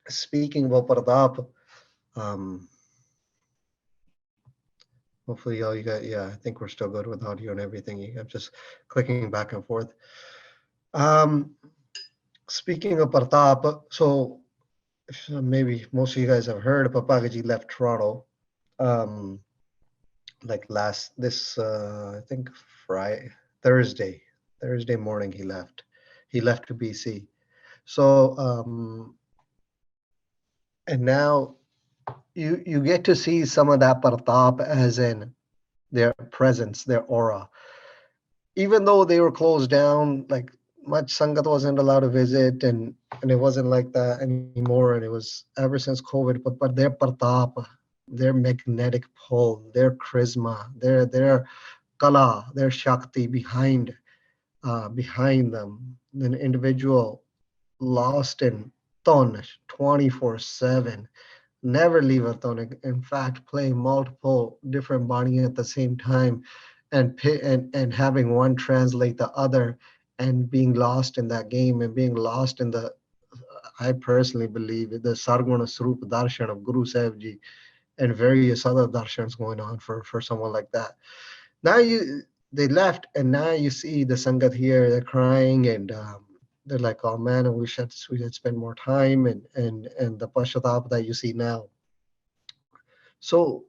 Speaking about pratap, um, hopefully all you got, yeah, I think we're still good with audio and everything. I'm just clicking back and forth. Um, Speaking of pratap, so maybe most of you guys have heard Papagaji left Toronto. Um, like I think Thursday morning he left. He left to BC. So and now you get to see some of that Pratap as in their presence, their aura. Even though they were closed down, like much Sangat wasn't allowed to visit, and it wasn't like that anymore. And it was ever since COVID. But their Pratap, their magnetic pull, their charisma, their kala, their shakti behind them, an individual lost in ton 24/7, never leave a ton. In fact, playing multiple different bani at the same time, and having one translate the other, and being lost in that game, and being lost in the, I personally believe, the Sarguna Swarup Darshan of Guru Sahib Ji, and various other darshans going on for someone like that. Now they left, and now you see the Sangat here, they're crying, and they're like, oh man, and we should spend more time, and the Pashatap that you see now. So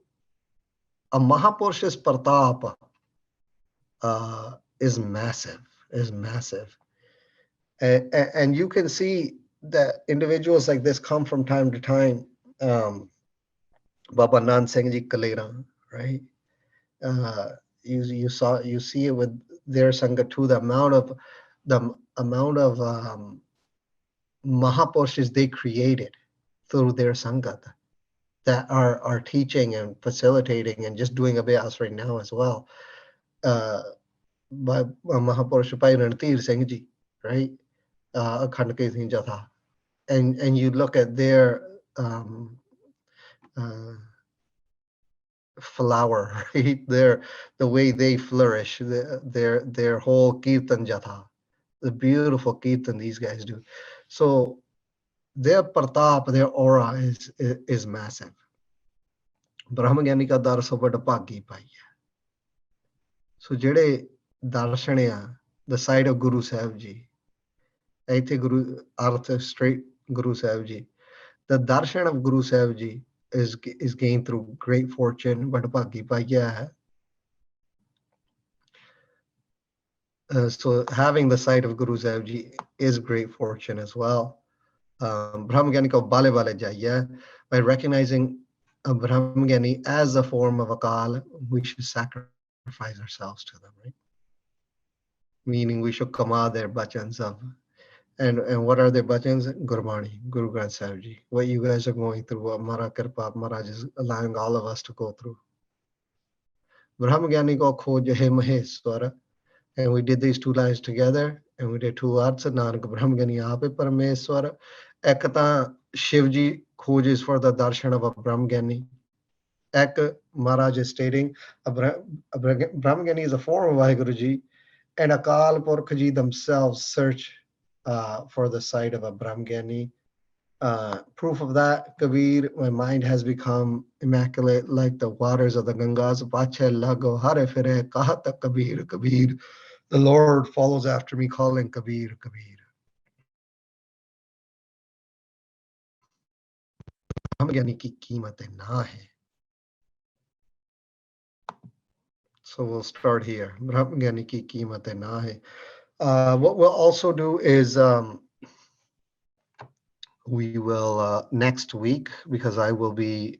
a Mahapurush's Pratap is massive, is massive. And you can see that individuals like this come from time to time. Baba Nan Singh Ji Kalera, right? Uh, you see it with their Sangha too, the amount of Mahapurushas they created through their Sangat that are teaching and facilitating and just doing abhyas right now as well. By Mahapurusha Pai Rantir Singh Ji, right? Akhand Kirtan Jatha. And you look at their uh, flower, right? The way they flourish, their whole Kirtan Jatha, the beautiful Kirtan these guys do. So their pratap, their aura is massive. Brahmagani ka dar so bad bhagi pai. So ਜਿਹੜੇ darshan ਆ, the side of Guru Sahib Ji, ਇੱਥੇ Guru Arth straight Guru Sahib Ji, the darshan of Guru Sahib Ji is gained through great fortune, but bhagi paia hai. So having the sight of Guru Sahib Ji is great fortune as well. Brahmagani ko bale bale jaiya. By recognizing a Brahmagani as a form of Akal, we should sacrifice ourselves to them, right? Meaning we should kama their bachans of, and what are their bachans? Gurbani, Guru Granth Sahib Ji. What you guys are going through, what Mara Kirpa Maharaj is allowing all of us to go through. Brahmagani ko khoj hai maheswara. And we did these two lines together, and we did two arths. Nanak Brahmagani Ape Parameswara. Ek ta Shivji khoj for the darshan of a Brahmagani. Ek Maharaj is stating a Brahmagani is a form of Vaheguruji, and Akal Purkh Ji themselves search for the sight of a Brahmagani. Proof of that, Kabir, my mind has become immaculate like the waters of the Gangas. Pache lago hare fire kahata Kabir, Kabir. The Lord follows after me calling Kabir, Kabir. Brahmagani ki कीमत ना है. So we'll start here. Brahmagani ki कीमत ना है. What we'll also do is we will next week, because I will be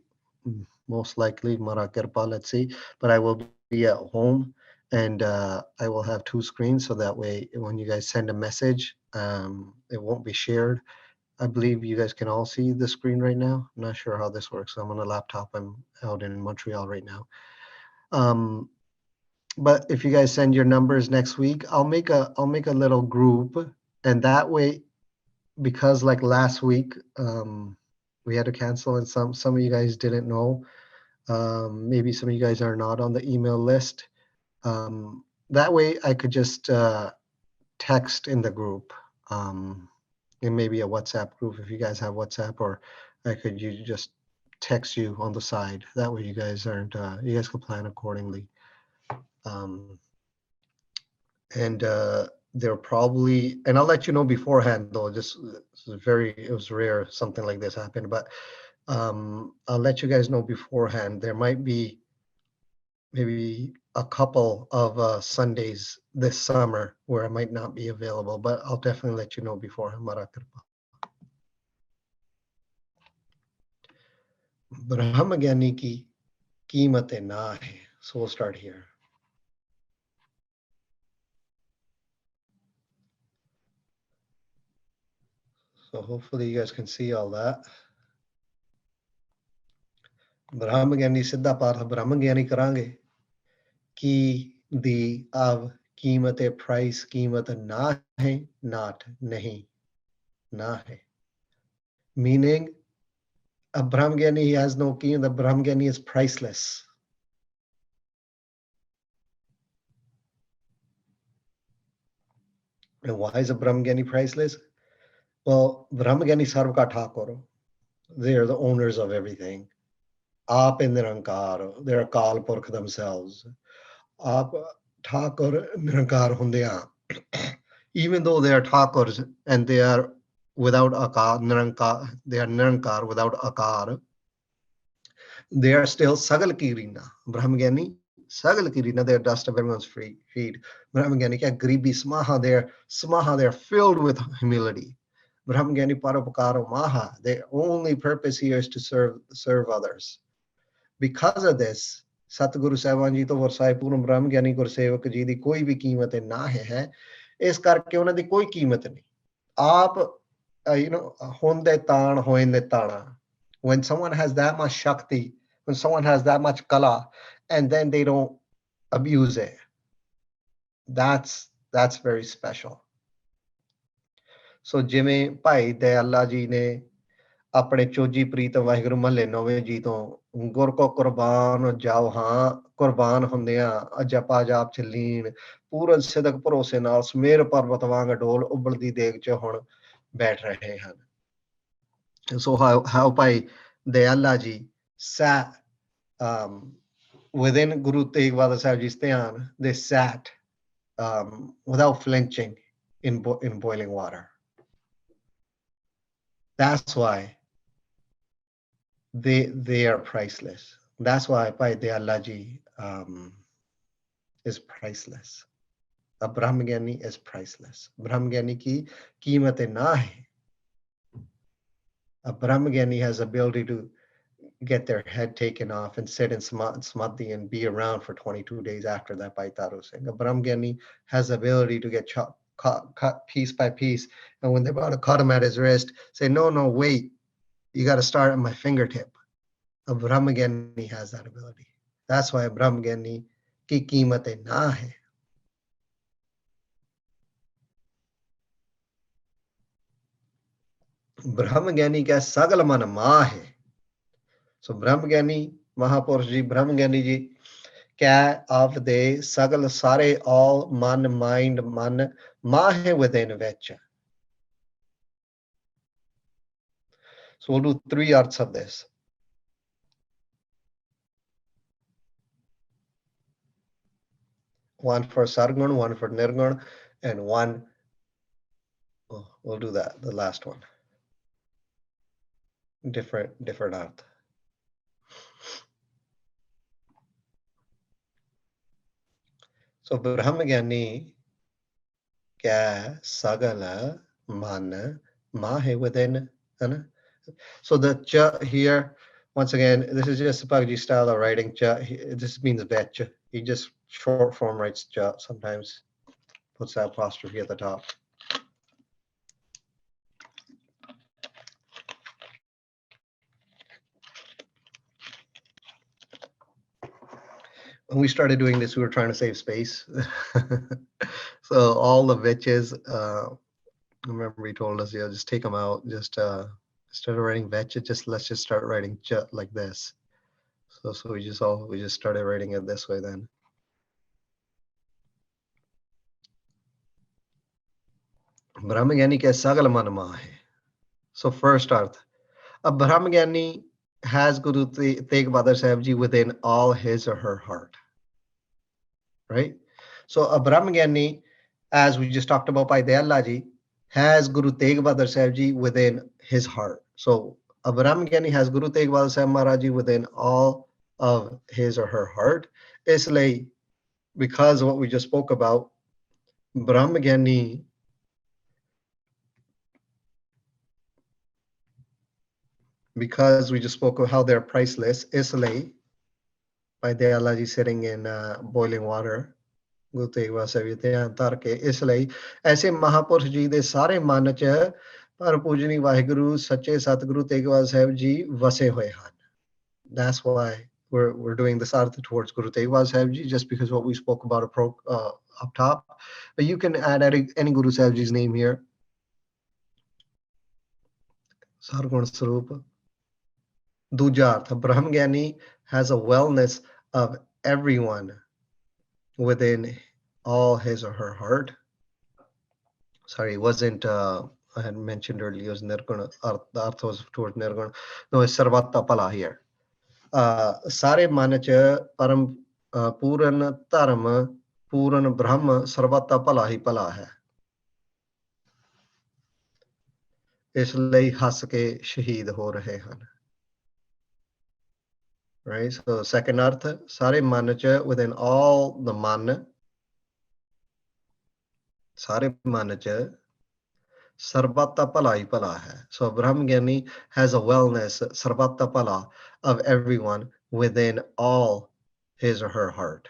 most likely Mara Kirpa, let's see, but I will be at home, and I will have two screens, so that way when you guys send a message, it won't be shared. I believe you guys can all see the screen right now. I'm not sure how this works. I'm on a laptop. I'm out in Montreal right now. But if you guys send your numbers next week, I'll make a little group, and that way, because like last week, we had to cancel, and some of you guys didn't know. Maybe some of you guys are not on the email list. That way I could just text in the group. It may be a WhatsApp group if you guys have WhatsApp, or I could just text you on the side. That way you guys aren't, you guys can plan accordingly. And they're probably, and I'll let you know beforehand though, just it was rare something like this happened, but I'll let you guys know beforehand. There might be maybe a couple of Sundays this summer where I might not be available, but I'll definitely let you know beforehand. ब्रह्म ज्ञानी की कीमत ना है. So we'll start here. So hopefully you guys can see all that. ब्रह्म ज्ञानी सिद्धा पाठ ब्रह्म ज्ञानी करांगे कि दी अब कीमत प्राइस कीमत ना है, not नहीं, ना है. Meaning a Brahma Gyani, he has no कीमत. The Brahma Gyani is priceless. And why is a Brahma Gyani priceless? Well, Brahma Gyani sarv ka thakoro. They are the owners of everything. Aap in Nirankar, they're Akal Purkh themselves. Aap Thakur Nirankar hundeya. Even though they are Thakurs and they are without Akar, Nirankar, they are Nirankar without Akar, they are still Sagal Kirina. Brahma Gyani, Sagal Kirina, they are dust of everyone's feet. Brahma Gyani kya Gribi Smaha, they're filled with humility. Brahma Gyani Parupakaro Maha, their only purpose here is to serve others. Because of this, Satguru Sahib ji to ਵਰਸਾਏ ਪੂਰਨ ਬ੍ਰਹਮ ਗਿਆਨੀ ਗੁਰਸੇਵਕ ਜੀ ਦੀ ਕੋਈ ਵੀ ਕੀਮਤ ਨਾ ਹੈ. ਇਸ ਕਰਕੇ ਉਹਨਾਂ ਦੀ ਕੋਈ ਕੀਮਤ ਨਹੀਂ. ਆਪ ਹੁੰਦੇ ਤਾਣ ਹੋਏ ਨੇ ਤਾਣਾ. When someone has that much shakti, when someone has that much kala, and then they don't abuse it, that's very special. So ਜਿਵੇਂ ਭਾਈ ਦਇਆਲਾ ਜੀ ਨੇ ਆਪਣੇ ਚੋਜੀ ਪ੍ਰੀਤ ਵਾਹਿਗੁਰੂ ਮਹੱਲੇ 9ਵੇਂ ਜੀ ਤੋਂ ਗੁਰ ਕੋ ਕੁਰਬਾਨ ਜਾਓ ਹਾਂ ਕੁਰਬਾਨ ਹੁੰਦਿਆਂ ਜਪਾ ਜਾਪ ਚ ਲੀਨ ਪੂਰਨ ਸਿਦਕ ਭਰੋਸੇ ਨਾਲ ਸਮੇਰ ਪਰਬਤ ਵਾਂਗ ਡੋਲ ਉਬਲਦੀ ਦੇਗ ਚ ਹੁਣ ਬੈਠ ਰਹੇ ਹਨ. So how ਭਾਈ ਦਇਆਲਾ ਜੀ sat within Guru Tegh Bahadur Sahib Ji's dhyan, they sat without flinching in boiling water. That's why they are priceless. That's why Bhai Dayala ji is priceless. A Brahmagani is priceless. Brahmagani ki कीमत ना hai. A Brahmagani has ability to get their head taken off and sit in samadhi and be around for 22 days after that by Taru Singh. A Brahmagani has ability to get cut piece by piece, and when they're about to cut him at his wrist, say, no, wait, you got to start at my fingertip. A Brahmagani has that ability. That's why a Brahmagani ki कीमत ना hai. Brahmagani ka sagal man ma hai. So Brahmagani, Mahapurush ji, Brahmagani ji, kya of the sagal sare all man, mind, man, ma hai within vich. So we'll do 3 arths of this. One for Sargun, one for Nirgun, and one, we'll do that, the last one. Different arth. So Brahmagani kya sagala man ma hai within. So the cha here, once again, this is just Sapagji style of writing cha. This means vech. He just short form writes cha sometimes, puts that apostrophe at the top. When we started doing this, we were trying to save space. So all the veches, I remember he told us, just take them out. Just instead of writing veche, let's just start writing cha like this. So we just started writing it this way then. ब्रह्म ज्ञानी के सगल मन माहे. So first arth, a Brahma Gyani has Guru Tegh Bahadur Sahib Ji within all his or her heart, right? So a Brahma Gyani, as we just talked about by Dayal Ji, has Guru Tegh Bahadur Sahib Ji within his heart. So a Brahma Gyani has Guru Tegh Bahadur Sahib Maharaj Ji within all of his or her heart. Isliye, because of what we just spoke about, Brahma Gyani, because we just spoke of how they're priceless, isliye, by Dayal Ji sitting in boiling water, Guru Tegh Bahadur Sahib ji ਧਿਆਨ ਧਰ ਕੇ ਇਸ ਲਈ ਐਸੇ ਮਹਾਪੁਰਸ਼ ਜੀ ਦੇ ਸਾਰੇ ਮਨ ਚ ਪਰਮ ਪੂਜਨੀ ਵਾਹਿਗੁਰੂ ਸੱਚੇ ਸਤਿਗੁਰੂ ਤੇਗ ਬਹਾਦਰ ਸਾਹਿਬ ਜੀ ਵਸੇ ਹੋਏ ਹਨ. That's why we're doing this artha towards Guru Tegh Bahadur Sahib Ji, just because what we spoke about up top. But you can add any Guru Sahib Ji's name here. Sargun Sarup. Dooja artha, Brahm Gyani has a wellness of everyone within all his or her heart. Sorry, it wasn't, I had mentioned earlier, it was Nirguna, the artha was towards Nirguna. No, it's Sarvata Pala here. Sare Manacha Param Puran Dharma Puran Brahma Sarvata Pala hi Pala hai. ਇਸ ਲਈ ਹੱਸ ਕੇ ਸ਼ਹੀਦ ਹੋ ਰਹੇ ਹਨ. Right, so second arth, ਸਾਰੇ ਮਨ ਚ within all the man, ਸਾਰੇ ਮਨ ਚ sarvata pala hi pala hai. So Brahm Gyani has a wellness, sarvata pala, of everyone within all his or her heart.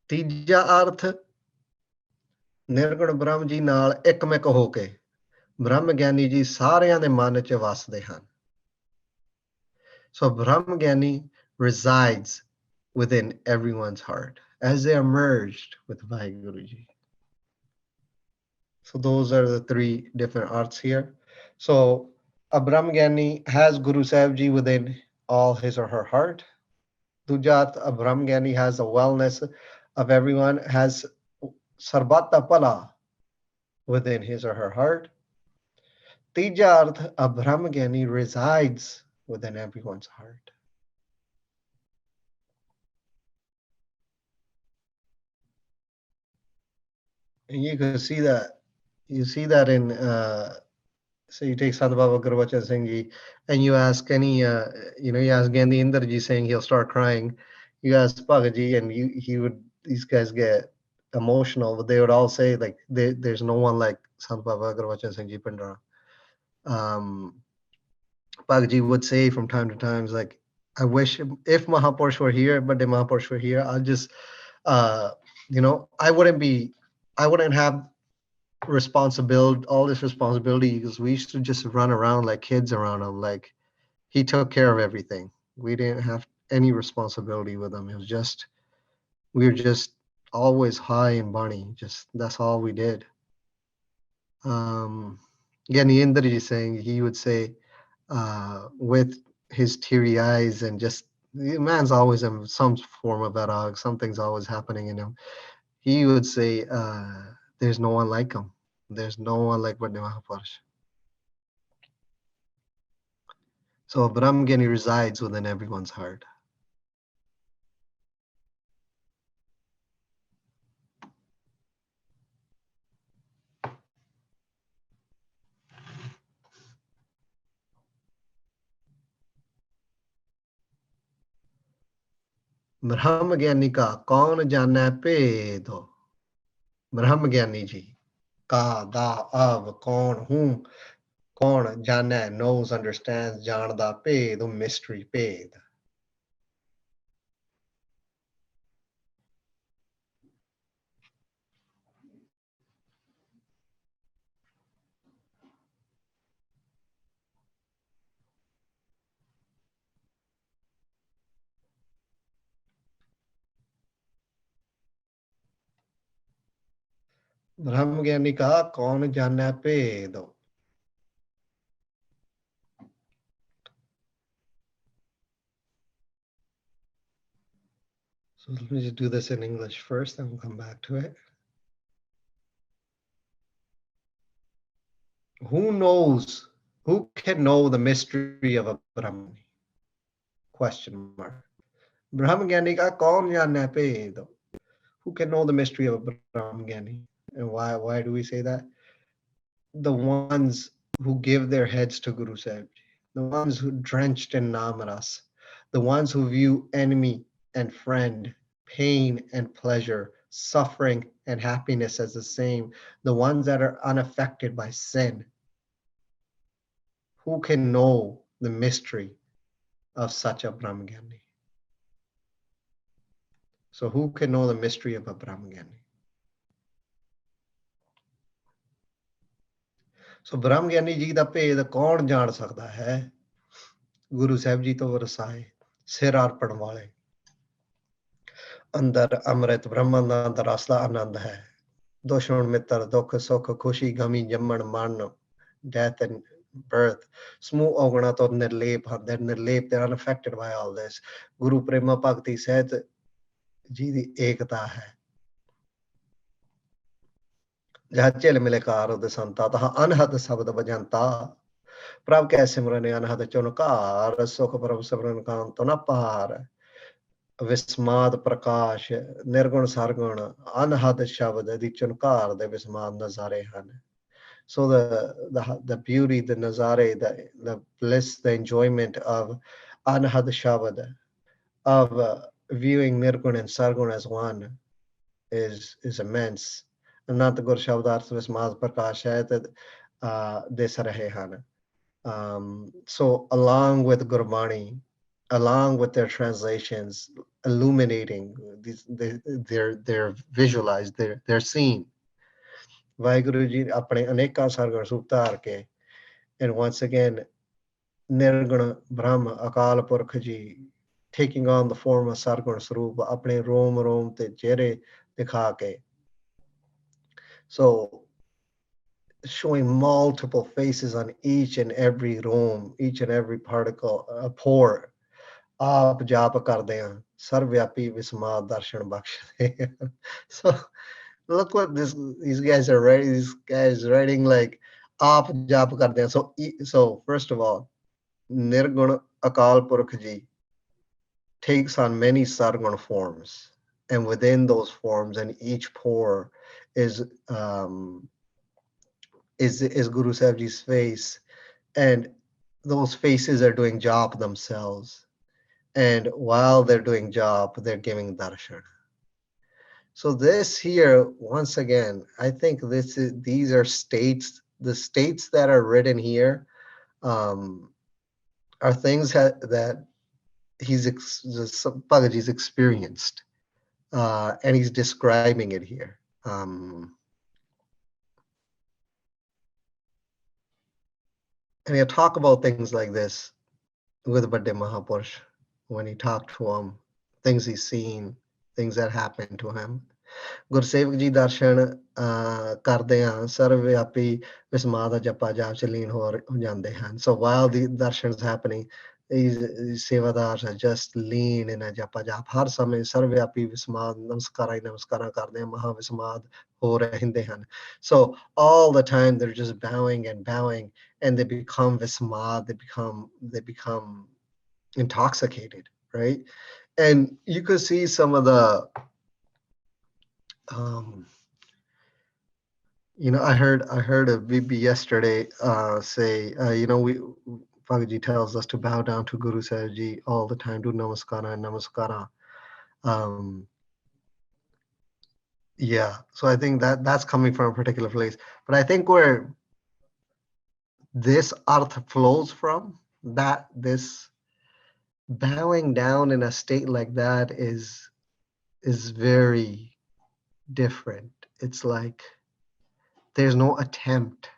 ਤੀਜਾ ਅਰਥ, ਨਿਰਗੁਣ ਬ੍ਰਹਮ ਜੀ ਨਾਲ ਇੱਕਮਿਕ ਹੋ ਕੇ ਬ੍ਰਹਮ ਗਿਆਨੀ ਜੀ ਸਾਰਿਆਂ ਦੇ ਮਨ ਚ ਵਸਦੇ ਹਨ. So Brahm Gyani resides within everyone's heart as they are merged with Vaheguru Ji. So those are the three different arts here. So a Brahm Gyani has Guru Sahib Ji within all his or her heart. Dujat, a Brahm Gyani has a wellness of everyone, has Sarbata Pala within his or her heart. Tija Arth, a Brahm Gyani resides within everyone's heart. And you can see that. You see that in, so you take Sant Baba Gurbachan Singh Ji and you ask any, you ask Gandhi Indar Ji saying he'll start crying. You ask Bhagat Ji and these guys get emotional, but they would all say like, there's no one like Sant Baba Gurbachan Singh Ji Pandara. Bhagat Ji would say from time to time, like, I wish if Mahapurush were here, but the Mahapurush were here, I'll just, I wouldn't have responsibility, all this responsibility, because we used to just run around like kids around him. Like, he took care of everything. We didn't have any responsibility with him. It was just, we were just always high and bunny. Just, that's all we did. Again, the Indraji saying, he would say, with his teary eyes and just, the man's always in some form of varag, something's always happening in him. He would say, there's no one like him. There's no one like Vande Mahapurush. So Brahm Gyani resides within everyone's heart. ब्रह्म ज्ञानी का कौन जाने भेद हो. ब्रह्म ज्ञानी जी का, दा, अब, कौन, whom, कौन जाने, knows, understands, जानदा, भेद, mystery, भेद. ब्रह्म ज्ञानी का कौन जाने भेद हो. So let me just do this in English first, then we'll come back to it. Who knows, who can know the mystery of a Brahmani? Question mark. Brahmagani ka kaun janna hai? Who can know the mystery of a Brahmagani? And why do we say that? The ones who give their heads to Guru Sahib, the ones who drenched in Namaras, the ones who view enemy and friend, pain and pleasure, suffering and happiness as the same, the ones that are unaffected by sin. Who can know the mystery of such a Brahmagani? So who can know the mystery of a Brahmagani? So Brahmagani ji da ਭੇਦ ਕੌਣ ਜਾਣ ਸਕਦਾ ਹੈ? ਗੁਰੂ ਸਾਹਿਬ ਜੀ ਤੋਂ Versailles ਸਿਰ ਅਰਪਣ ਵਾਲੇ ਅੰਦਰ ਅੰਮ੍ਰਿਤ ਬ੍ਰਹਮਨ ਦਾ ਰਸ ਦਾ ਆਨੰਦ ਹੈ। ਦੁਸ਼ਮਣ ਮਿੱਤਰ ਦੁੱਖ ਸੁੱਖ ਖੁਸ਼ੀ ਗਮੀ ਜੰਮਣ ਮਰਨ death and birth ਸਮੂਹ ਔਗਣਾ ਤੋਂ ਨਿਰਲੇਪ ਹਨ। They're ਨਿਰਲੇਪ, they're unaffected by all this. ਗੁਰੂ ਪ੍ਰੇਮਾ ਭਗਤੀ ਸਹਿਤ ਜੀ ਦੀ ਏਕਤਾ ਹੈ। ਜਹ ਝਿਲ ਮਿਲੇ ਕਾਰ ਉਹਦੇ ਸੰਤਾ ਤਹ ਅਨਹਦ ਸ਼ਬਦ ਵਜੰਤਾ ਪ੍ਰਭ ਕੈ ਸਿਮਰਨ ਅਨਹਦ ਚੁਨਕਾਰ ਸੁਖ ਪ੍ਰਭ ਸਿਮਰਨ ਕਾਮ ਤੋਂ ਨਾ ਪਾਰ ਵਿਸਮਾਦ ਪ੍ਰਕਾਸ਼ ਨਿਰਗੁਣ ਸਰਗੁਣ ਅਨਹਦ ਸ਼ਬਦ ਦੀ ਚੁਨਕਾਰ ਦੇ ਵਿਸਮਾਦ ਨਜ਼ਾਰੇ ਹਨ। So the beauty, the nazare, the bliss, the enjoyment of anhad shabad, of viewing nirgun and sargun as one is immense. Anant gur shabdarth vismad prakash hai des rahe han. So along with Gurbani, along with their translations, illuminating they're visualized, they're seen. Waheguru ji ਆਪਣੇ ਅਨੇਕਾਂ ਸਰਗੁਣ ਸਰੂਪ ਧਾਰ ਕੇ and once again ਨਿਰਗੁਣ ਬ੍ਰਹਮ ਅਕਾਲ ਪੁਰਖ ਜੀ taking on the form of ਸਰਗੁਣ ਸਰੂਪ ਆਪਣੇ ਰੋਮ ਰੋਮ ਤੇ ਚਿਹਰੇ ਦਿਖਾ ਕੇ so showing multiple faces on each and every room, each and every particle, pore ਆਪ ਜਾਪ ਕਰਦੇ ਹਾਂ ਸਰਵਵਿਆਪੀ ਵਿਸਮਾਦ ਦਰਸ਼ਨ ਬਖਸ਼ਦੇ so look what these guys are writing. These guys writing like aap jap karde hain. So first of all, nirgun akal purkh ji takes on many sargun forms, and within those forms and each pore is Guru Sahib ji's face, and those faces are doing jap themselves, and while they're doing jap they're giving darshan. So this here, once again, I think these are states. The states that are written here are things that Bhagavaji's experienced, and he's describing it here. And he'll talk about things like this with Bade Mahapurush when he talked to him, things he's seen, things that happened to him. Gursewak ਜੀ ਦਰਸ਼ਨ ਕਰਦੇ ਹਾਂ ਸਰਵਵਿਆਪੀ ਵਿਸਮਾਦ ਦਾ ਜਪਾ ਜਾਪ ਚ ਲੀਨ ਹੋ ਜਾਂਦੇ ਹਨ. So while the darshan is happening, these sevadars are just lean in a japa jap. ਹਰ ਸਮੇਂ ਸਰਵਵਿਆਪੀ ਵਿਸਮਾਦ ਨਮਸਕਾਰਾਂ ਹੀ ਨਮਸਕਾਰਾਂ ਕਰਦੇ ਹਾਂ ਮਹਾ ਵਿਸਮਾਦ ਹੋ ਰਹਿੰਦੇ ਹਨ. So all the time they're just bowing and bowing and they become vismad, they become intoxicated, right? And you could see some of the I heard a VB yesterday say, Bhagavaji tells us to bow down to Guru Sahib Ji all the time, do namaskara and namaskara. Yeah, so I think that's coming from a particular place. But I think where this arth flows from, that this bowing down in a state like that is very different. It's like there's no attempt.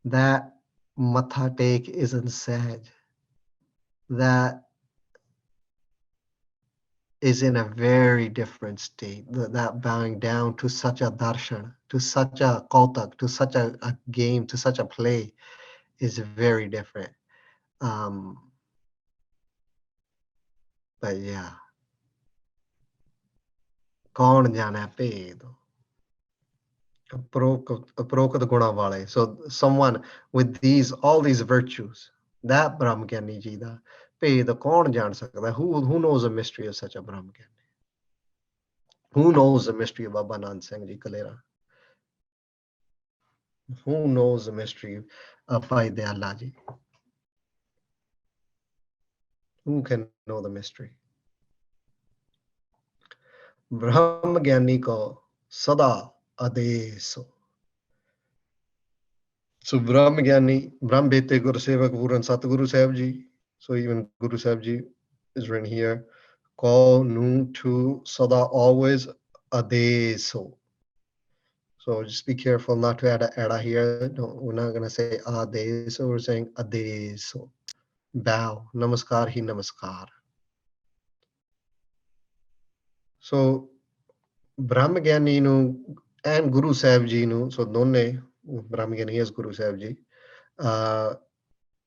That matha take isn't said. That is in a very different state. That bowing down to such a darshan, to such a kautak, to such a game, to such a play is very different. But yeah. kaun jana ped. Aprokat guna wale. So someone with these, all these virtues, that Brahmgyani ji da ped kaun jan sakda. Who knows the mystery of such a Brahmgyani? Who knows the mystery of Baba Nand Singh Ji Kalera? Who knows the mystery of Bhai Dayal Ji? Who can know the mystery? Brahma Gyani ko sada adeso. So Brahma Gyani, Brahm Bete Gursevak Puran Satguru Sahib Ji. So even Guru Sahib Ji is written here. Call nu to sada always adeso. So just be careful not to add a ada here. No, we're not gonna say adeso, we're saying adeso. Bow. Namaskar hi namaskar. So Brahmagyani nu and Guru Sahib Ji nu, so donne Brahmagyani is Guru Sahib Ji.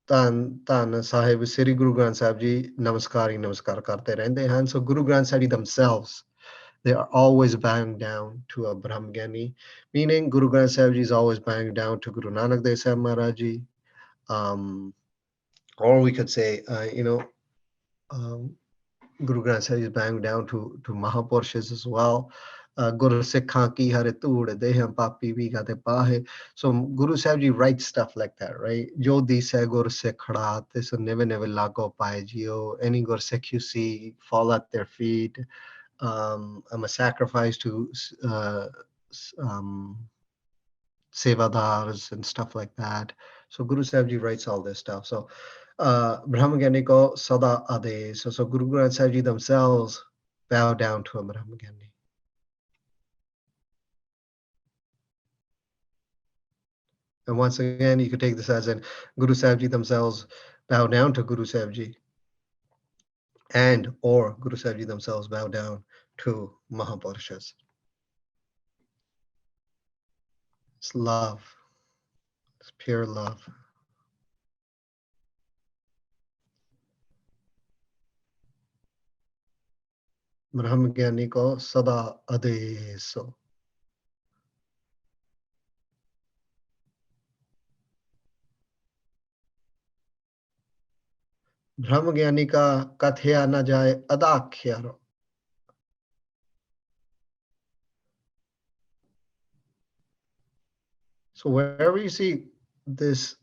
Tan Sahib Sri Guru Granth Sahib Ji namaskar hi namaskar karte rehende hain. So Guru Granth Sahib Ji themselves, they are always bowing down to a Brahmagyani, meaning Guru Granth Sahib Ji is always bowing down to Guru Nanak Dev Sahib Maharaj Ji. Or we could say, Guru Granth Sahib is bowing down to Mahapurushas as well. Gursevak ki hare tood deham papi vi gate pahe. So Guru Sahib Ji writes stuff like that, right? Jo dis hai Gursek khadate, so never lago pae jio. Any Gursek you see, fall at their feet. I'm a sacrifice to sevadars and stuff like that. So Guru Sahib Ji writes all this stuff. So Brahmagyani ko sada ade. So Guru Granth Sahib Ji themselves bow down to a Brahmagyani. And once again, you could take this as in Guru Sahib Ji themselves bow down to Guru Sahib Ji, and or Guru Sahib Ji themselves bow down to Mahapurushas. It's love. It's pure love. Brahmagyani ko sada adeso. Brahmagyani ka kathya na jaye adakhyaro. So wherever you see this,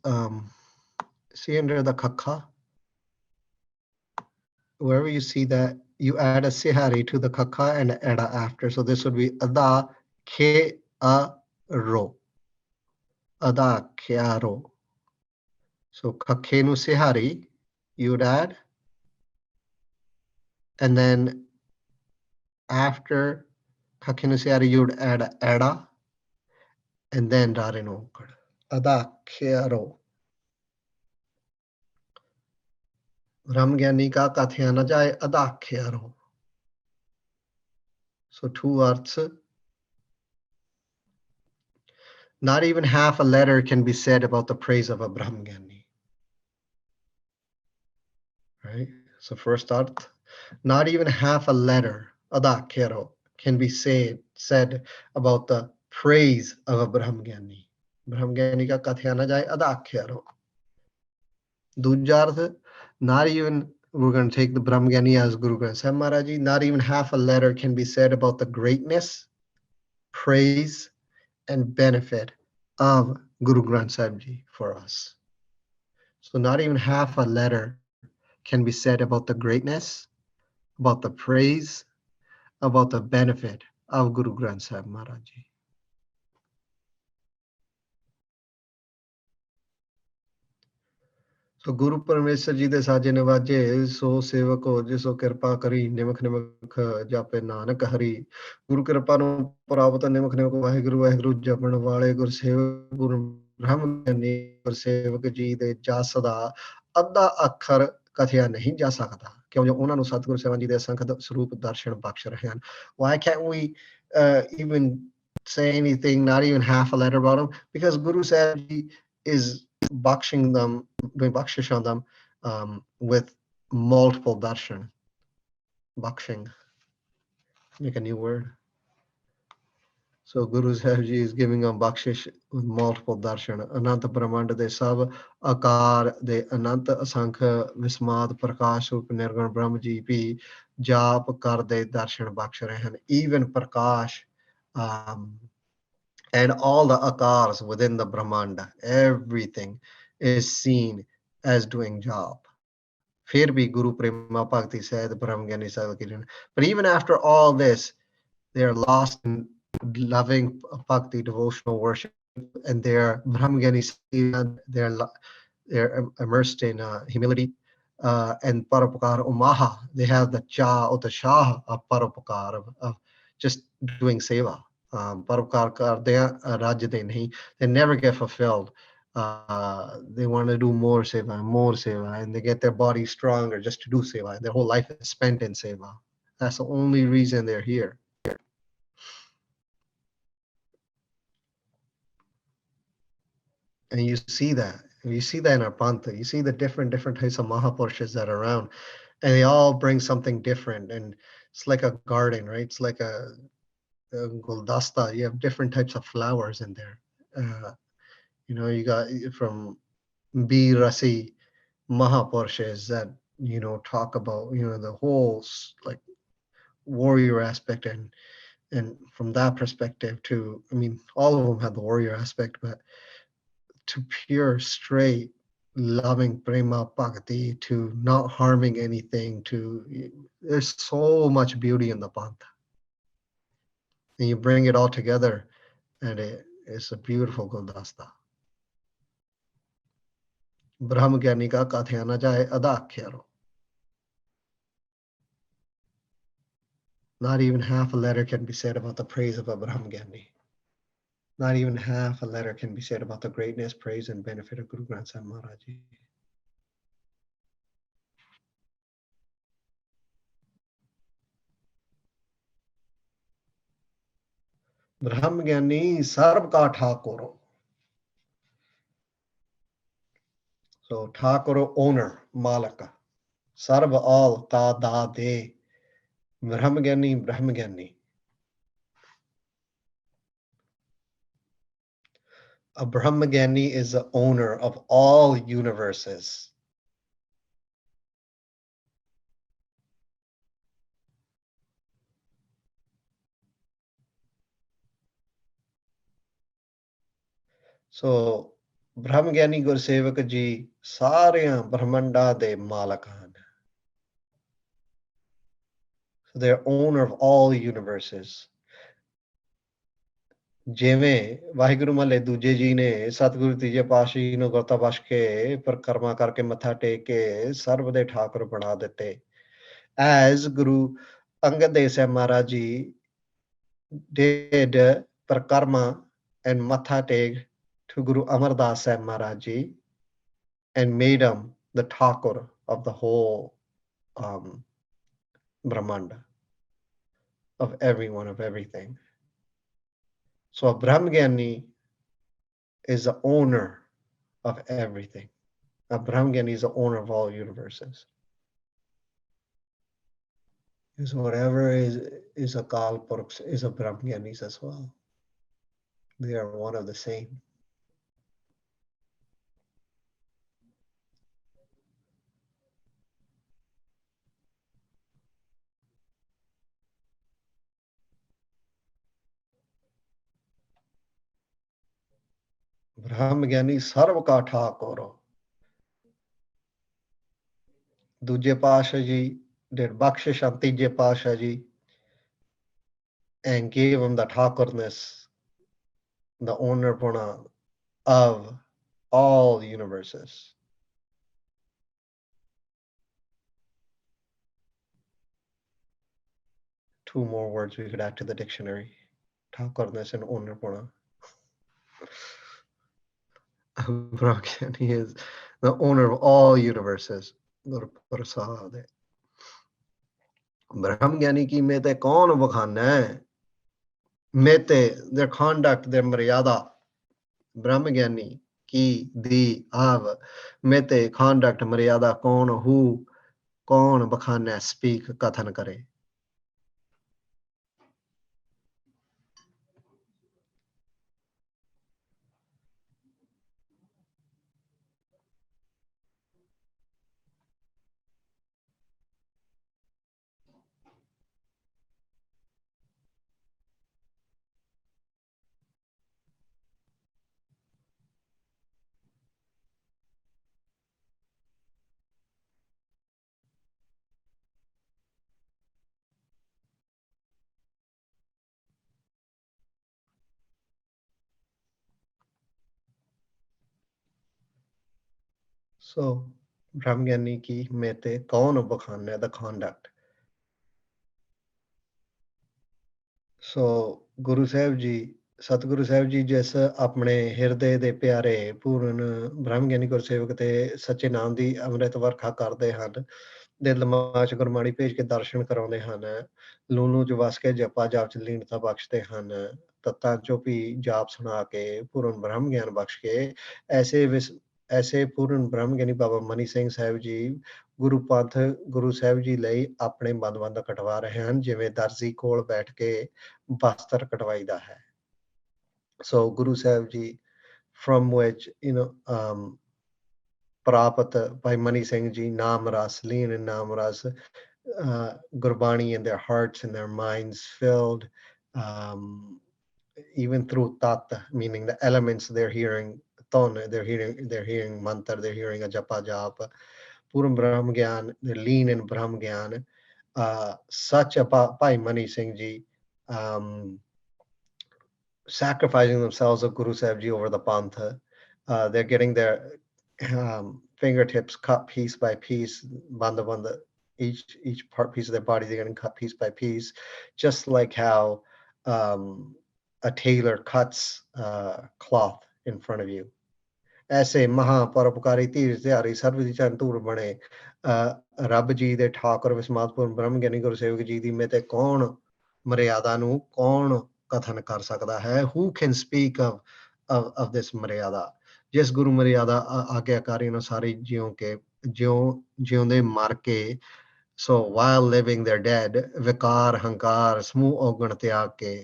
see under the kakha, wherever you see that, you add a sihari to the kakha and ada after. So this would be ada ke a ro. Ada kyaro. So kakhenu sihari, you would add, and then after kakhenu sihari, you would add ada, and then darino. Ada kyaro. Brahmagyani ka kathya na jaye adakhyaro. So two arths. Not even half a letter can be said about the praise of a Brahmagyani. Right? So first arth, not even half a letter, adakhyaro, can be said about the praise of a Brahmagyani. Brahmagyani ka kathya na jaye adakhyaro. Dujarth, not even, we're going to take the Brahmagyani as Guru Granth Sahib Maharaj Ji, not even half a letter can be said about the greatness, praise, and benefit of Guru Granth Sahib Ji for us. So not even half a letter can be said about the greatness, about the praise, about the benefit of Guru Granth Sahib Maharaj Ji. So Guru Parmeshwar Ji de saje nivaje, so sevako jiso kirpa kari, nimuk jape nanak hari. Guru kirpa nu pravata nimuk vaheguru japan wale gur sevak Guru Brahmagyani Gursevak Ji de jasada adda akhar kathya nahi ja sakda. Kyun jo ਉਹਨਾਂ ਨੂੰ ਸਤਿਗੁਰੂ ਸਾਹਿਬ ਜੀ ਦੇ ਅਸੰਖ ਸਰੂਪ ਦਰਸ਼ਨ ਬਖਸ਼ ਰਹੇ ਹਨ. Why can't we even say anything, not even half a letter about him? Because Guru Sahib Ji is bakshing them, doing bakshish on them with multiple darshan. Bakshing. Make a new word. So Guru Sahib Ji is giving a bakshish with multiple darshan. Ananta Brahmanda de Sab Akar de Ananta Asankha Vismad Prakash Rup Nirgun Brahma Ji Pi Jap Kar de Darshan Baksharahan. Even Prakash and all the Akars within the Brahmanda, everything is seen as doing job. Fir bhi Guru Prema Bhakti said Brahmgyani Savakiran. But even after all this, they are lost in loving bhakti, devotional worship, and they're Brahmgyani Seva, they're immersed in humility and Parapakar Umaha. They have the cha or the shah of Parapakar, of just doing seva. Parapakar karde raj de nahi. They never get fulfilled. They want to do more seva, and they get their body stronger just to do seva. Their whole life is spent in seva. That's the only reason they're here. And you see that. You see that in our Pantha. You see the different types of Mahapurushas that are around. And they all bring something different. And it's like a garden, right? It's like a guldasta. You have different types of flowers in there. You got from B Rasi Mahapurushas that, talk about, the whole like warrior aspect. And from that perspective too, all of them have the warrior aspect, but to pure, straight, loving prema bhakti, to not harming anything, there's so much beauty in the Pantha. And you bring it all together, and it's a beautiful Guldasta. Brahma Gyani ka kathya na jaye adakhyaro. Not even half a letter can be said about the praise of a Brahma Gyani. Not even half a letter can be said about the greatness, praise, and benefit of Guru Granth Sahib Maharaj Ji. Brahma Gyani sarv ka thakoro. So Thakoro, owner, Malaka. Sarva, all, ka da de. Brahmagani, Brahmagani. A Brahmagani is the owner of all universes. So Brahmagani Gursevak ji sareyan Brahmanda de Malakan. So they're owner of all universes. ਜਿਵੇਂ ਵਾਹਿਗੁਰੂ ਮਹੱਲੇ ਦੂਜੇ ਜੀ ਨੇ ਸਤਿਗੁਰੂ ਤੀਜੇ ਪਾਤਸ਼ਾਹੀ ਨੂੰ ਗੁਰਤਾ ਬਖਸ਼ ਕੇ ਪਰਿਕਰਮਾ ਕਰਕੇ ਮੱਥਾ ਟੇਕ ਕੇ ਸਰਬ ਦੇ ਠਾਕੁਰ ਬਣਾ ਦਿੱਤੇ. As Guru Angad Dev Sahib Maharaj Ji did parikrama and matha take to Guru Amar Das Sahib Maharaj Ji and made him the Thakur of the whole Brahmanda, of everyone, of everything. So a Brahmgyani is the owner of everything. A Brahmgyani is the owner of all universes. So whatever is a Kal Purukh is a Brahmgyanis as well. They are one of the same. Brahmgyani sarv ka thakoro. Duje Pasha Ji did bakshish on Tije Pasha Ji and gave him the Thakurness, the owner puna of all universes. Two more words we could add to the dictionary. Thakurness and owner puna. Brahmgyani is the owner of all universes. Guru Prasad. Brahmgyani ki mete kaun vakhana hai? Mete, their conduct, their maryada. Brahmgyani ki di av. Mete, conduct, maryada, kaun, who, kaun vakhana, speak, kathan kare. So Brahmgyani ki mete kaun bakhane, the conduct. So Guru Sahib ji, Satguru Sahib ji ਜਿਸ ਆਪਣੇ ਹਿਰਦੇ ਦੇ ਪਿਆਰੇ ਪੂਰਨ ਬ੍ਰਹਮ ਗਿਆਨੀ ਗੁਰਸੇਵਕ ਤੇ ਸੱਚੇ ਨਾਮ ਦੀ ਅੰਮ੍ਰਿਤ ਵਰਖਾ ਕਰਦੇ ਹਨ, ਦਿਲ ਦਿਮਾਗ 'ਚ ਗੁਰਬਾਣੀ ਭੇਜ ਕੇ ਦਰਸ਼ਨ ਕਰਾਉਂਦੇ ਹਨ, ਲੂਣੂ 'ਚ ਵਸ ਕੇ ਜਪਾ ਜਾਪ 'ਚ ਲੀਨਤਾ ਬਖਸ਼ਦੇ ਹਨ, ਤੱਤਾਂ 'ਚੋਂ ਵੀ ਜਾਪ ਸੁਣਾ ਕੇ ਪੂਰਨ ਬ੍ਰਹਮ ਗਿਆਨ ਬਖਸ਼ ਕੇ ਐਸੇ ਪੂਰਨ ਬ੍ਰਹਮ ਗਿਆਨੀ ਬਾਬਾ ਮਨੀ ਸਿੰਘ ਸਾਹਿਬ ਜੀ ਗੁਰੂ ਪੰਥ ਗੁਰੂ ਸਾਹਿਬ ਜੀ ਲਈ ਆਪਣੇ ਬੰਦ ਕਟਵਾ ਰਹੇ ਹਨ, ਜਿਵੇਂ ਦਰਜੀ ਕੋਲ ਬੈਠ ਕੇ ਬਸਤਰ ਕਟਵਾਈਦਾ ਹੈ। So Guru Sahib ji, from which Prapat by Mani Singh ji, Naam Ras, lean in Naam Ras, Gurbani in their hearts and their minds filled, even through Tat, meaning the elements they're hearing, Ton, they're hearing Mantra, they're hearing a Japa Japa, Puram Brahm Gyan, they're lean in Brahm Gyan. Such a Bhai Mani Singh ji, sacrificing themselves of Guru Sahib Ji over the Pantha. They're getting their fingertips cut piece by piece, banda, each piece of their body, they're getting cut piece by piece, just like how a tailor cuts cloth in front of you. ऐसे महापरोपकारी तीर त्यारी सर्व दी चरण धूड़ बने रब जी दे ठाकुर विस्मातपुर ब्रह्म ज्ञानी गुरसेवक जी दी में ते कौन मर्यादा नू कौन कथन कर सकता है? Who can speak of this मर्यादा? जिस गुरु मर्यादा आज्ञाकारी अनुसारी ज्यों के ज्योंदे मर के, so while living they're dead, vikar hankar smooh ogan त्याग के,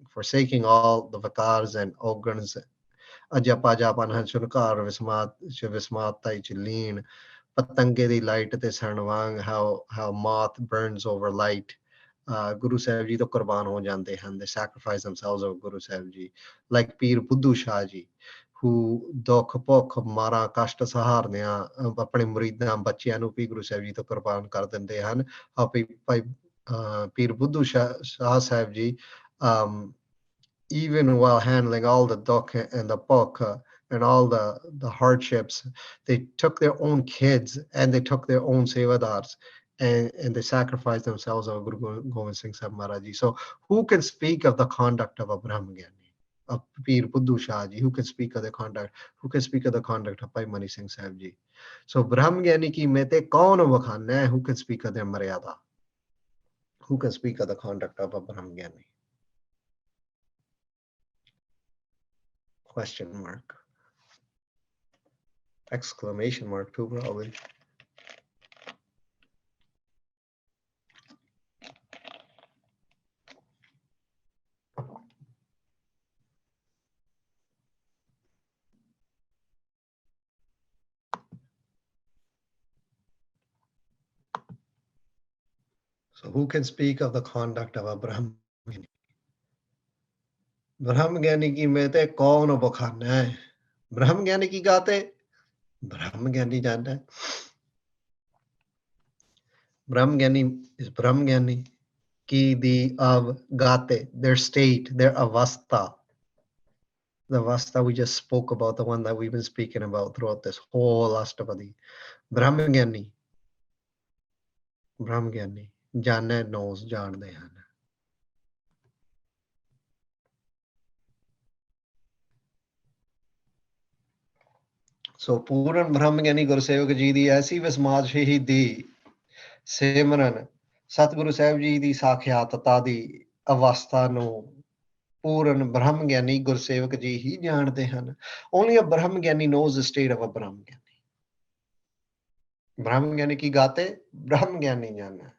forsaking all the vikars and ogans, ਅਜਪਾ ਜਾਪਨ ਹੰਸੁਨਕਾਰ ਵਿਸਮਾਤਾਈ ਚ ਲੀਨ, ਪਤੰਗੇ ਦੀ ਲਾਈਟ ਤੇ ਸਣ ਵਾਂਗ how moth burns over light. Guru Sahib Ji ਤੋਂ ਕੁਰਬਾਨ ਹੋ ਜਾਂਦੇ ਹਨ, they sacrifice themselves over Guru Sahib Ji, like Pir Buddhu Shah Ji, who ਦੁੱਖ ਭੁੱਖ ਮਾਰਾ ਕਸ਼ਟ ਸਹਾਰਨਿਆਂ ਆਪਣੇ ਮੁਰੀਦਾਂ ਬੱਚਿਆਂ ਨੂੰ ਵੀ ਗੁਰੂ ਸਾਹਿਬ ਜੀ ਤੋਂ ਕੁਰਬਾਨ ਕਰ ਦਿੰਦੇ ਹਨ। ਭਾਈ ਪੀਰ ਬੁੱਧੂ ਸ਼ਾਹ Sahib ji, even while handling all the dukh and the pukh and all the hardships, they took their own kids and they took their own sevadars and they sacrificed themselves over Guru Gobind Singh Sahib Maharaj Ji. So who can speak of the conduct of a Brahmgyani, of Pir Buddhu Shah Ji? Who can speak of the conduct? Who can speak of the conduct of Bhai Mani Singh Sahib Ji? So Brahmgyani ki mete kaun vakhana hai? Who can speak of their maryada? Who can speak of the conduct of a Brahmgyani? Question mark. Exclamation mark too, probably. So who can speak of the conduct of a Brahmgyani? Brahmgyani ki mete kaun bakhana hai? Brahmgyani ki gaate Brahmgyani janta hai. Brahmgyani is Brahmgyani ki di of gaate, their state, their avastha. The avastha we just spoke about, the one that we've been speaking about throughout this whole Astpadi. Brahmgyani jane knows jaande han. So Puran Brahmgyani Gursevak Ji di aisi vismad shahidi ਸਿਮਰਨ ਸਤਿਗੁਰੂ ਸਾਹਿਬ ਜੀ ਦੀ ਸਾਖਿਆਤਤਾ ਦੀ ਅਵਸਥਾ ਨੂੰ ਪੂਰਨ ਬ੍ਰਹਮ ਗਿਆਨੀ ਗੁਰਸੇਵਕ ਜੀ ਹੀ ਜਾਣਦੇ ਹਨ। Only a Brahma Gyani knows the state of a Brahma Gyani. Brahma Gyani ki gaate Brahma Gyani jana.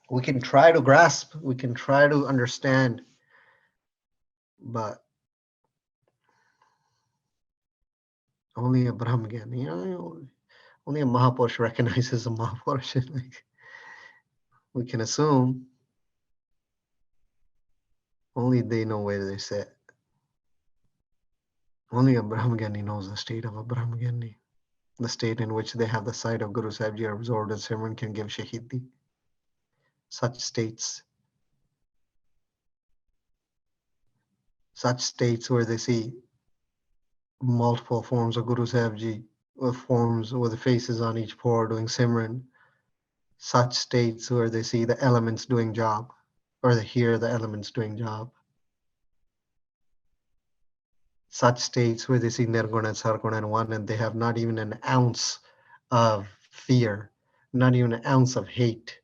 We can try to grasp, we can try to understand, but only a Brahma Gyani, only a Mahapurush recognizes a Mahapurush. Like, we can assume only they know where they sit. Only a Brahmgyani knows the state of a Brahmgyani, the state in which they have the sight of Guru Sahib Ji are absorbed in Simran can give Shahidi. Such states where they see multiple forms of Guru Sahib Ji, with forms with the faces on each paw doing Simran, such states where they see the elements doing job, or they hear the elements doing job. Such states where they see Nirguna and Sarguna in one, and they have not even an ounce of fear, not even an ounce of hate.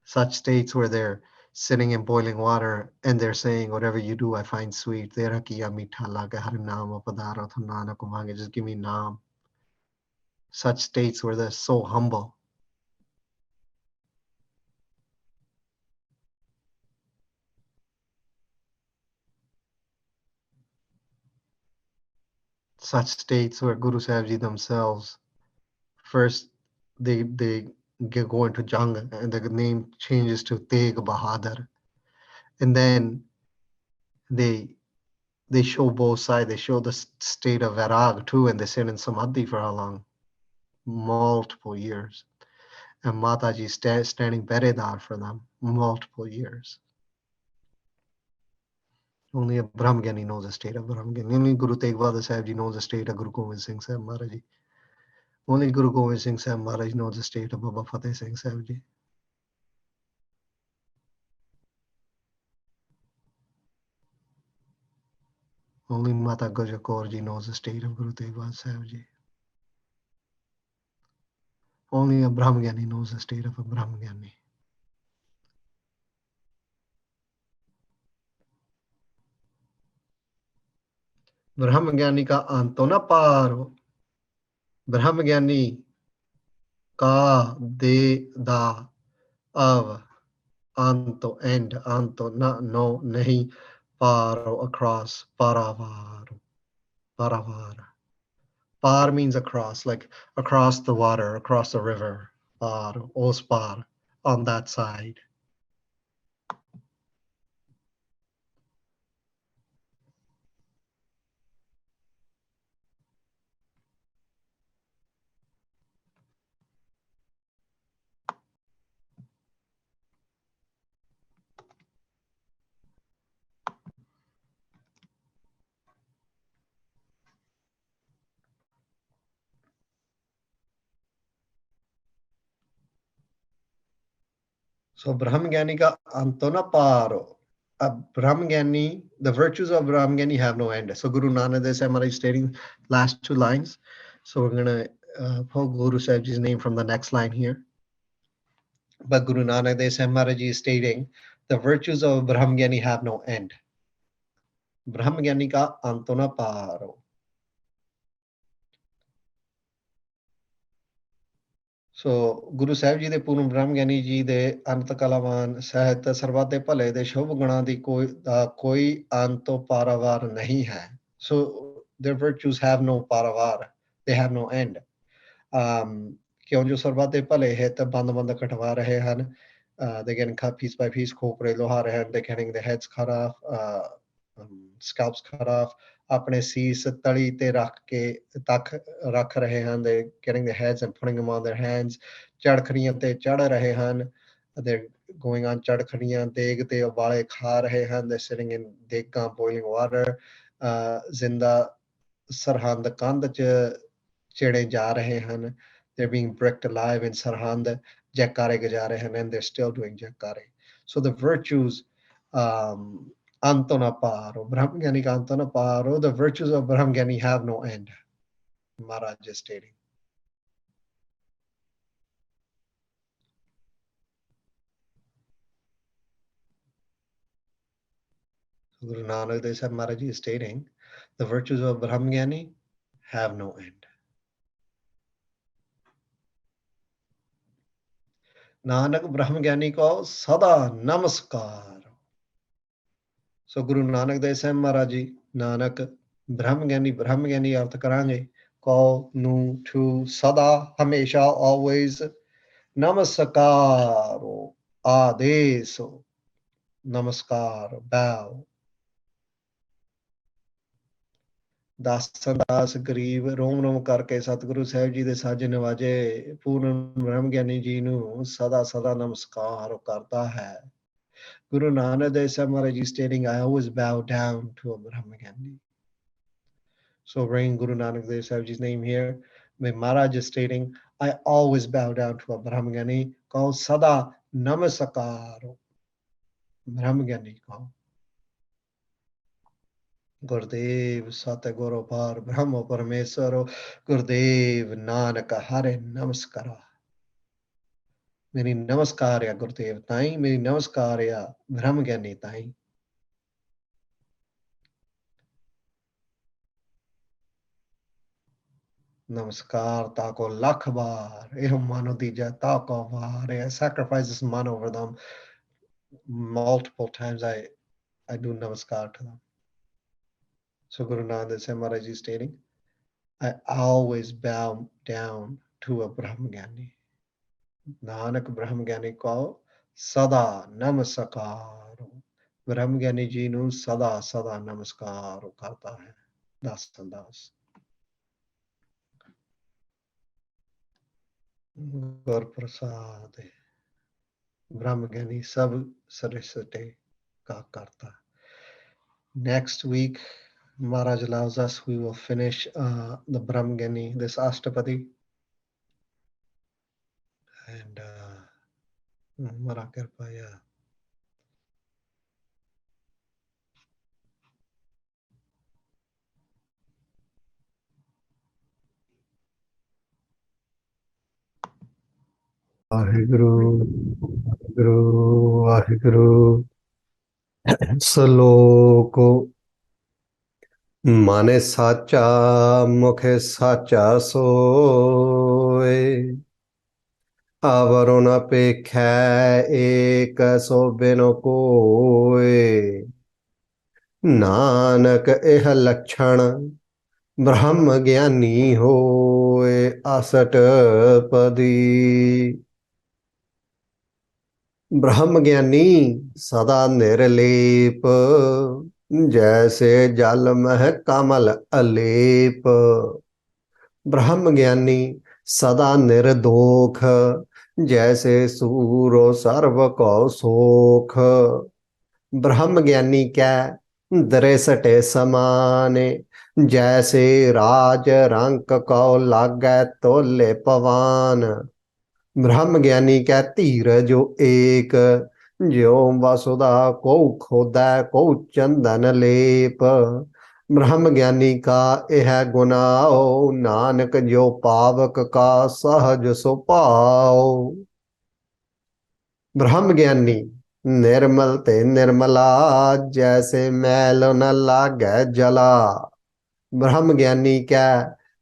Such states where they're sitting in boiling water and they're saying, whatever you do, I find sweet. Just give me naam. Such states where they're so humble. Such states where Guru Sahib Ji themselves, first they go into Jang and the name changes to Tegh Bahadur. And then they show both sides. They show the state of Vairag too, and they sit in Samadhi for how long? Multiple years. And Mataji standing Beredar for them, multiple years. Only a Brahmgyani knows the state of Brahmgyani. Only Guru Tegh Bahadur Sahib Ji knows the state of Guru Gobind Singh Sahib Maharaj Ji. Only Guru Gobind Singh Sahib Maharaj knows the state of Baba Fateh Singh Sahib Ji. Only Mata Gurjar Kaur Ji knows the state of Guru Tegh Bahadur Sahib Ji. Only a Brahmgyani knows the state of a Brahmgyani. Brahmgyani ka anto na paro. Brahmgyani ka de da of anto end, anto na no nahi, paro across, paravaru, paravara. Par means across, like across the water, across the river. Par, os par, on that side. So Brahmgyani ka anto na paro. Brahmgyani, the virtues of Brahmgyani have no end. So Guru Nanak Dev Sahib Maharaj is stating last two lines. So we're going to pull Guru Sahib Ji's name from the next line here. But Guru Nanak Dev Sahib Maharaj is stating the virtues of Brahmgyani have no end. Brahmgyani ka anto na paro. So Guru Sahib Ji de Purn Brahmgyani Ji de Anant Kalawan Sahit Sarvat de Phale de Shubh Guna di koi anto paravar nahi hai. So their virtues have no paravar. They have no end. क्यों जो सर्वात दे भले है तब बंद बंद कटवा रहे हैं. They're getting cut piece by piece. खोपरे लोहा रहे हैं. They're getting their heads cut off, scalps cut off. अपने शीश तली ते रख के तक रख रहे हैं. They're getting their heads and putting them on their hands. चढ़खड़ियां ते चढ़ रहे हैं. They're going on चढ़खड़ियां. देग ते उबाले खा रहे हैं. They're sitting in देगा boiling water. जिंदा सरहंद कंध च चिड़े जा रहे हैं. They're being bricked alive in Sarhand. Jackare gaja rahe hain, and they're still doing jackare. So the virtues, Antona Paro, Brahmgyani ka Antona Paro, the virtues of Brahmgyani have no end. Maharaj is stating. So Guru Nanak Dev Sahib Maharaj is stating the virtues of Brahmgyani have no end. Nanak Brahmgyani ko sada namaskar. So Guru Nanak Dev Sahib Maharaj Ji, Nanak Brahmgyani arth karange. Call nu to sada hamesha always namaskaro adeso namaskar bow. दासन दास गरीब रोम रोम करके सतगुरु साहिब जी दे साजे नवाजे पूर्ण ब्रह्म ज्ञानी जी नू सदा सदा नमस्कार करता है. Guru Nanak Dev Sahib Maharaj is stating, I always bow down to a Brahmgyani. So bring Guru Nanak Dev Sahib Ji's name here. When Maharaj is stating, I always bow down to a Brahmagani called Sada Namasakaro. Brahmagani called Gurdev Sataguru Par Brahma Parameswaro Gurdev Nanak Hare Namaskara. मेरी नमस्कार या गुरुदेव ताई, मेरी नमस्कार या ब्रह्म ज्ञानी ताई। नमस्कार ताको लाख बार, एह मानो दीजा ताको बार, I sacrifice this man over them multiple times. I do namaskar to them. So Guru Nanak Sahib Maharaj is stating, I always bow down to a Brahmagani. Nanak Brahmagani ko sada namaskar. Brahmagani ji nu sada sada namaskar karta hai. Das andas. Gur Prasad Brahmagani Sab Sarasate Ka Karta. Next week, Maharaj allows us, we will finish the Brahmagani, this Astpadi. And Marakirpaya. Ahiguru, Ahiguru, Ahiguru. Saloko Mane Sacha Mukhe Sacha Soe Avaruna Pekha Ek So Bino Koe Nanak Eh Lakshana Brahma Gyani Hoe Astpadi ब्रह्म ज्ञानी सदा निर्लेप जैसे जल मह कमल अलेप ब्रह्म ज्ञानी सदा निर्दोख जैसे सूरो सर्व को सोख ब्रह्म ज्ञानी क्या दृसटे समाने जैसे राज रंक को लागै तोले पवान ब्रह्म ज्ञानी क्या धीर जो एक ज्यो वसुधा को खोदा को चंदन लेप ब्रह्म ज्ञानी का यह गुनाओ नानक जो पावक का सहज सुपाओ ब्रह्म ज्ञानी निर्मल ते निर्मला जैसे मैल न लागै जला ब्रह्म ज्ञानी क्या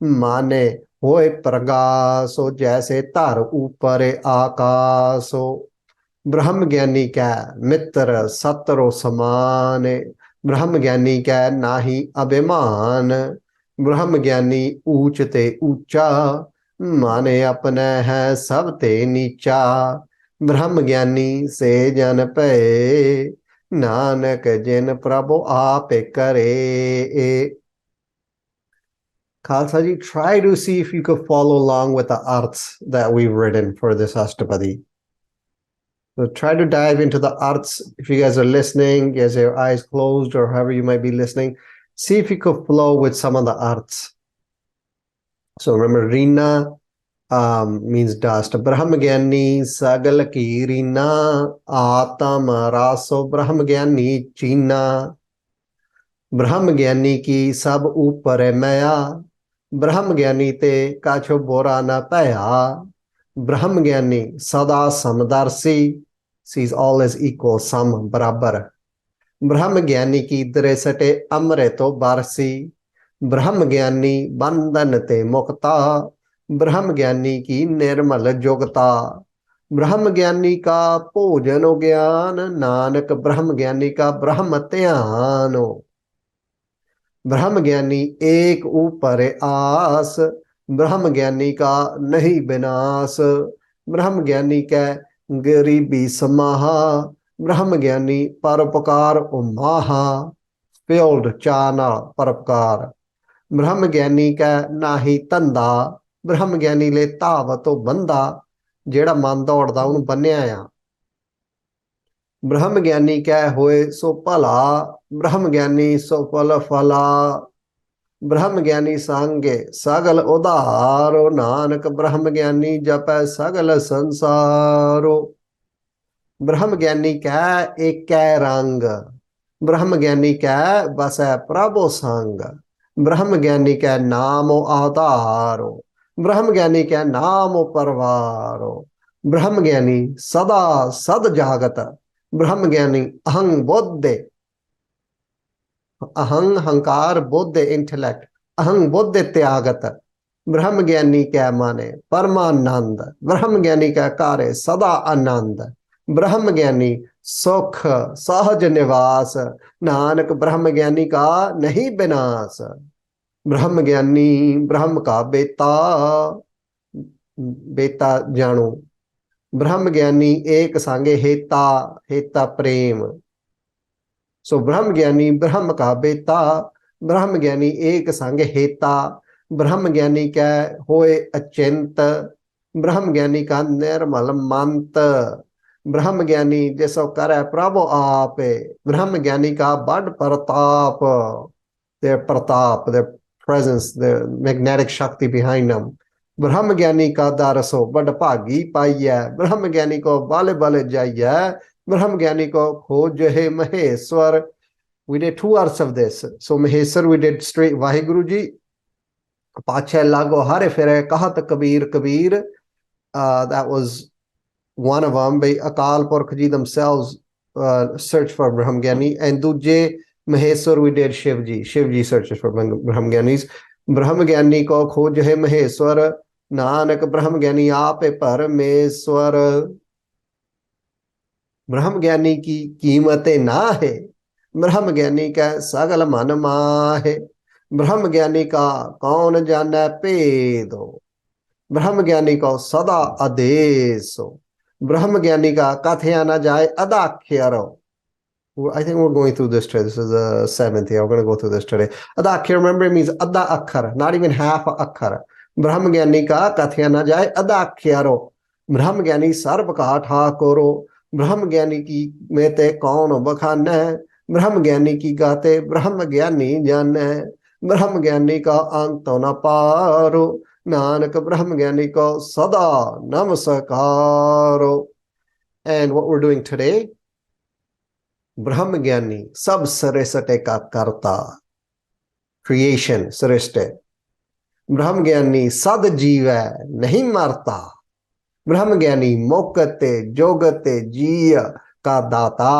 माने होए प्रगासो जैसे धर ऊपर आकाशो ब्रह्म ज्ञानी क्या मित्र सतरो समान ब्रह्म ज्ञानी क्या नाही अभिमान ब्रह्म ज्ञानी ऊंच ते ऊंचा माने अपने है सब ते नीचा ब्रह्म ज्ञानी से जन पे नानक जिन प्रभु आप करे Khalsa ji, try to see if you could follow along with the arths that we've written for this Astapadi. So try to dive into the arths. If you guys are listening, you guys have your eyes closed or however you might be listening, see if you could flow with some of the arths. So remember, Rina means dust. Brahmagyani sagal ki Rina atam raso Brahmagyani china. Brahmagyani ki sab upar maya. ब्रह्म ज्ञानी ते काछो बोरा न पया ब्रह्म ज्ञानी सदा समदर्शी sees all as equal सम बराबर ब्रह्म ज्ञानी की दृसटे अमृतो बारसी ब्रह्म ज्ञानी बंधन ते मुक्ता ब्रह्म ज्ञानी की निर्मल जोगता ब्रह्म ज्ञानी का भोजन ज्ञान नानक ब्रह्म ज्ञानी का ब्रह्म ध्यान ब्रह्म ज्ञानी एक ऊपर आस ब्रह्म ज्ञानी का नहीं विनाश ब्रह्म ज्ञानी का गरीबी समाहा ब्रह्म ज्ञानी परोपकार उमाहा filled चाना परोपकार ब्रह्म ज्ञानी का नाही धंधा ब्रह्म ज्ञानी ले धाव तो बंदा जेड़ा मन दौड़दा उन्हें बन्निया आ ब्रह्म ज्ञानी क्या होए सो भला ब्रह्म ज्ञानी सो फल फला ब्रह्म ज्ञानी सांगे सगल उधारो नानक ब्रह्म ज्ञानी जपै सगल संसारो। ब्रह्म ज्ञानी कह एक रंग, ब्रह्म ज्ञानी कह बसै प्रभु संग, ब्रह्म ज्ञानी कह नामो आधारो, ब्रह्म ज्ञानी कह नामो परवारो। ब्रह्म ज्ञानी सदा सद जागत, ब्रह्म ज्ञानी अहं बुद्धे, अहं हंकार बुद्धे इंटेलेक्ट, अहं बुद्धे त्यागत। ब्रह्म ज्ञानी क्या माने परमानंद, ब्रह्म ज्ञानी का कार्य सदा आनंद। ब्रह्म ज्ञानी सुख सहज निवास, नानक ब्रह्म ज्ञानी का नहीं विनाश। ब्रह्म ज्ञानी ब्रह्म का बेटा, बेटा जानो। ब्रह्म ज्ञानी एक संगे हेता, हेता प्रेम। सो ब्रह्म ज्ञानी ब्रह्म का बेटा, ब्रह्म ज्ञानी एक संग हेता। ब्रह्म ज्ञानी क्या होए अचिंत, ब्रह्म ज्ञानी का निर्मल मंत। ब्रह्म ज्ञानी जैसो करे प्रभु आप, ब्रह्म ज्ञानी का बड़ Pratap, their Pratap, their presence, their magnetic शक्ति behind them। ब्रह्म ज्ञानी का दारसो बड़ भागी पाइया, ब्रह्म ज्ञानी को बाले बाले जाइया। ब्रह्म ज्ञानी को खोज है Maheshwar. We did 2 hours of this. So Mahesar we did straight Vaheguru ji. Pache lago hare fere kahat kabir kabir. That was one of them. By Akal Purkh ji themselves search for Brahm Gyani. And duje Mahesar we did Shiv ji. Shiv ji searches for Brahm Gyanis. Brahm Gyani ko khoj hai Maheswar, Nanak Brahm Gyani aape Parameswar। ब्रह्म ज्ञानी की कीमतें ना है, ब्रह्म ज्ञानी का सगल मन माहे। ब्रह्म ज्ञानी का कौन जाने भेद हो, ब्रह्म ज्ञानी को सदा आदेश हो। ब्रह्म ज्ञानी का कथया न जाए अदाख्यर हो। I think we're going through this today. This is the 7th year. We're going to go through this today. Adakhyar, remember, it means adha akhar, not even half akhar. ब्रह्म ज्ञानी का कथया न जाए अदाख्यारो। ब्रह्म ज्ञानी सर्व का ठाकुरो। ब्रह्म ज्ञानी की में ते कौन बखान है, ब्रह्म ज्ञानी की गाते ब्रह्म ज्ञानी जान है। ब्रह्म ज्ञानी का अंत तो न पारो, नानक ब्रह्म ज्ञानी को सदा नमस्कारो। And what we're doing today, ब्रह्म ज्ञानी सब सृष्टि का कर्ता, क्रिएशन सृष्टि। ब्रह्म ज्ञानी सद जीव है नहीं मरता। ब्रह्म ज्ञानी मोकते जोगते जीय का दाता।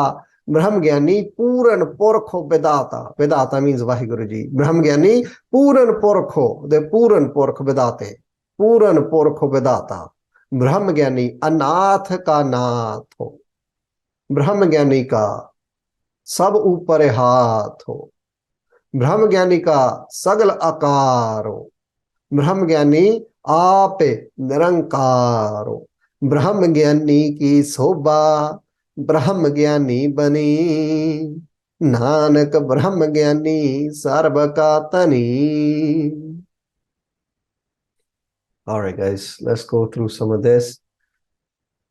ब्रह्म ज्ञानी पूर्ण पुरखो विदाता। विदाता मीन्स वाहिगुरु जी। ब्रह्म ज्ञानी पूर्ण पुरखो, दे पूर्ण पुरख विदाते, पूर्ण पुरखो विदाता। ब्रह्म ज्ञानी अनाथ का नाथ हो। ब्रह्म ज्ञानी का सब ऊपर हाथ हो। ब्रह्म ज्ञानी का सगल आकार हो। ब्रह्म ज्ञानी आप निरंकार हो। ब्रह्म ज्ञानी की शोभा ब्रह्म ज्ञानी बनी, नानक ब्रह्म ज्ञानी सर्व का तनी। All right, guys, let's go through some of this.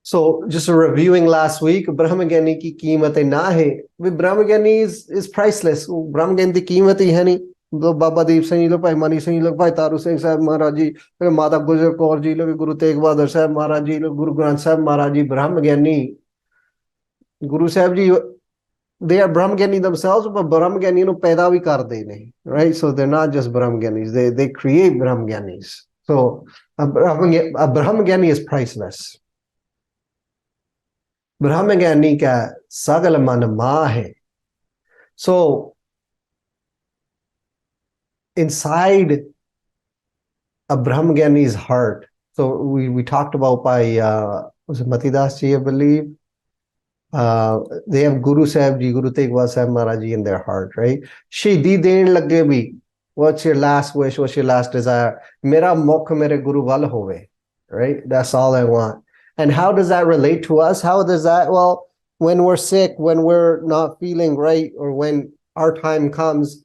So just reviewing last week, ब्रह्म ज्ञानी की कीमत ना है। ब्रह्म ज्ञानी is priceless। ब्रह्म ज्ञानी की कीमत ही है नहीं। लोग बाबा दीप सिंह जी लोग, भाई मनी सिंह जी लोग, भाई तारू सिंह साहब महाराज जी, माता गुजर कौर जी लोग, गुरु तेग बहादुर साहब महाराज जी लोग, गुरु ग्रंथ साहब महाराज जी, ब्रह्म ज्ञानी गुरु साहब जी, they are ब्रह्म ज्ञानी themselves, but ब्रह्म ज्ञानी ਨੂੰ ਪੈਦਾ ਵੀ ਕਰਦੇ ਨੇ, right? So they're not just Brahma ज्ञानीs, they create Brahma ज्ञानीs। So a ब्रह्म ज्ञानी is priceless। ब्रह्म ज्ञानी का सगल मन मां है। So inside a Brahma Gyani's heart, so we talked about by was it Matidas ji, I believe, they have Guru Sahib ji, Guru Tegh Bahadur Sahib Maharaj ji in their heart, right? Shahidi den lage bhi, what's your last wish, what's your last desire? Mera mukh mere Guru wal hove, right? That's all I want. And how does that relate to us? How does that, well, when we're sick, when we're not feeling right, or when our time comes,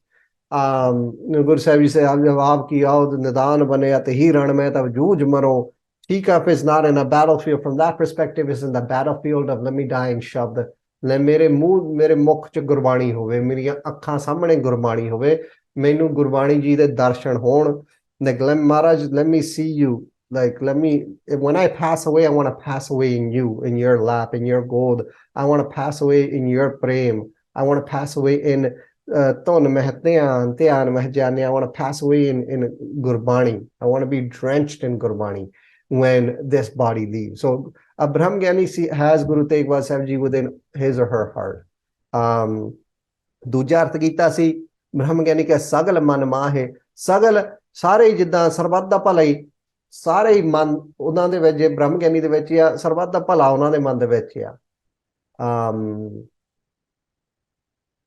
गुरु साहब जी से जब आपकी आओ निदान बने या ही रण में तब जूझ मरो। ठीक है, if it's not in a battlefield, from that perspective, it's in the battlefield of let me die in शब्द। ले मेरे मुंह मेरे मुख च गुरबाणी होवे, मेरी अखां सामने गुरबाणी होवे, Mainu Gurbani ji de darshan hon. Like, Maharaj, let me see you. Like, when I pass away, I want to pass away in you, in your lap, in your gold. I want to pass away in your prem. I want to pass away in Ton Mehtian, Tian Mehjani. I want to pass away in Gurbani. I want to be drenched in Gurbani when this body leaves. So a Brahm Gyani has Guru Tegh Bahadur Sahib Ji within his or her heart. ਦੂਜਾ ਅਰਥ ਕੀਤਾ ਸੀ ਬ੍ਰਹਮ ਗਿਆਨੀ ਕਾ ਸਗਲ ਮਨ ਮਾਹੇ ਸਗਲ ਸਾਰੇ ਜਿੱਦਾਂ ਸਰਬੱਤ ਦਾ ਭਲਾ ਹੀ ਸਾਰੇ ਹੀ ਮਨ ਉਹਨਾਂ ਦੇ ਵਿੱਚ ਜੇ ਬ੍ਰਹਮ ਗਿਆਨੀ ਦੇ ਵਿੱਚ ਆ ਸਰਬੱਤ ਦਾ ਭਲਾ ਉਹਨਾਂ ਦੇ ਮਨ ਦੇ ਵਿੱਚ ਆ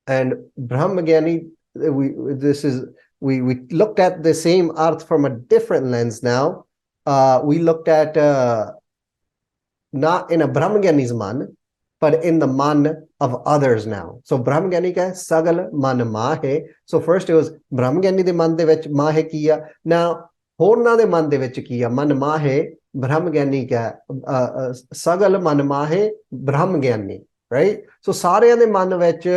and Brahma Gyani, we looked at the same arth from a different lens now. We looked at not in a Brahma Gyani's man, but in the man of others now. So Brahma Gyani ka sagal man mahe. So first it was Brahma Gyani de man de vich mahe kiya. Now horna de man de vich kiya. Man mahe Brahma Gyani ka sagal man mahe Brahma Gyani. Right? So ਸਾਰੇ ਦੇ ਮਨ ਵਿੱਚ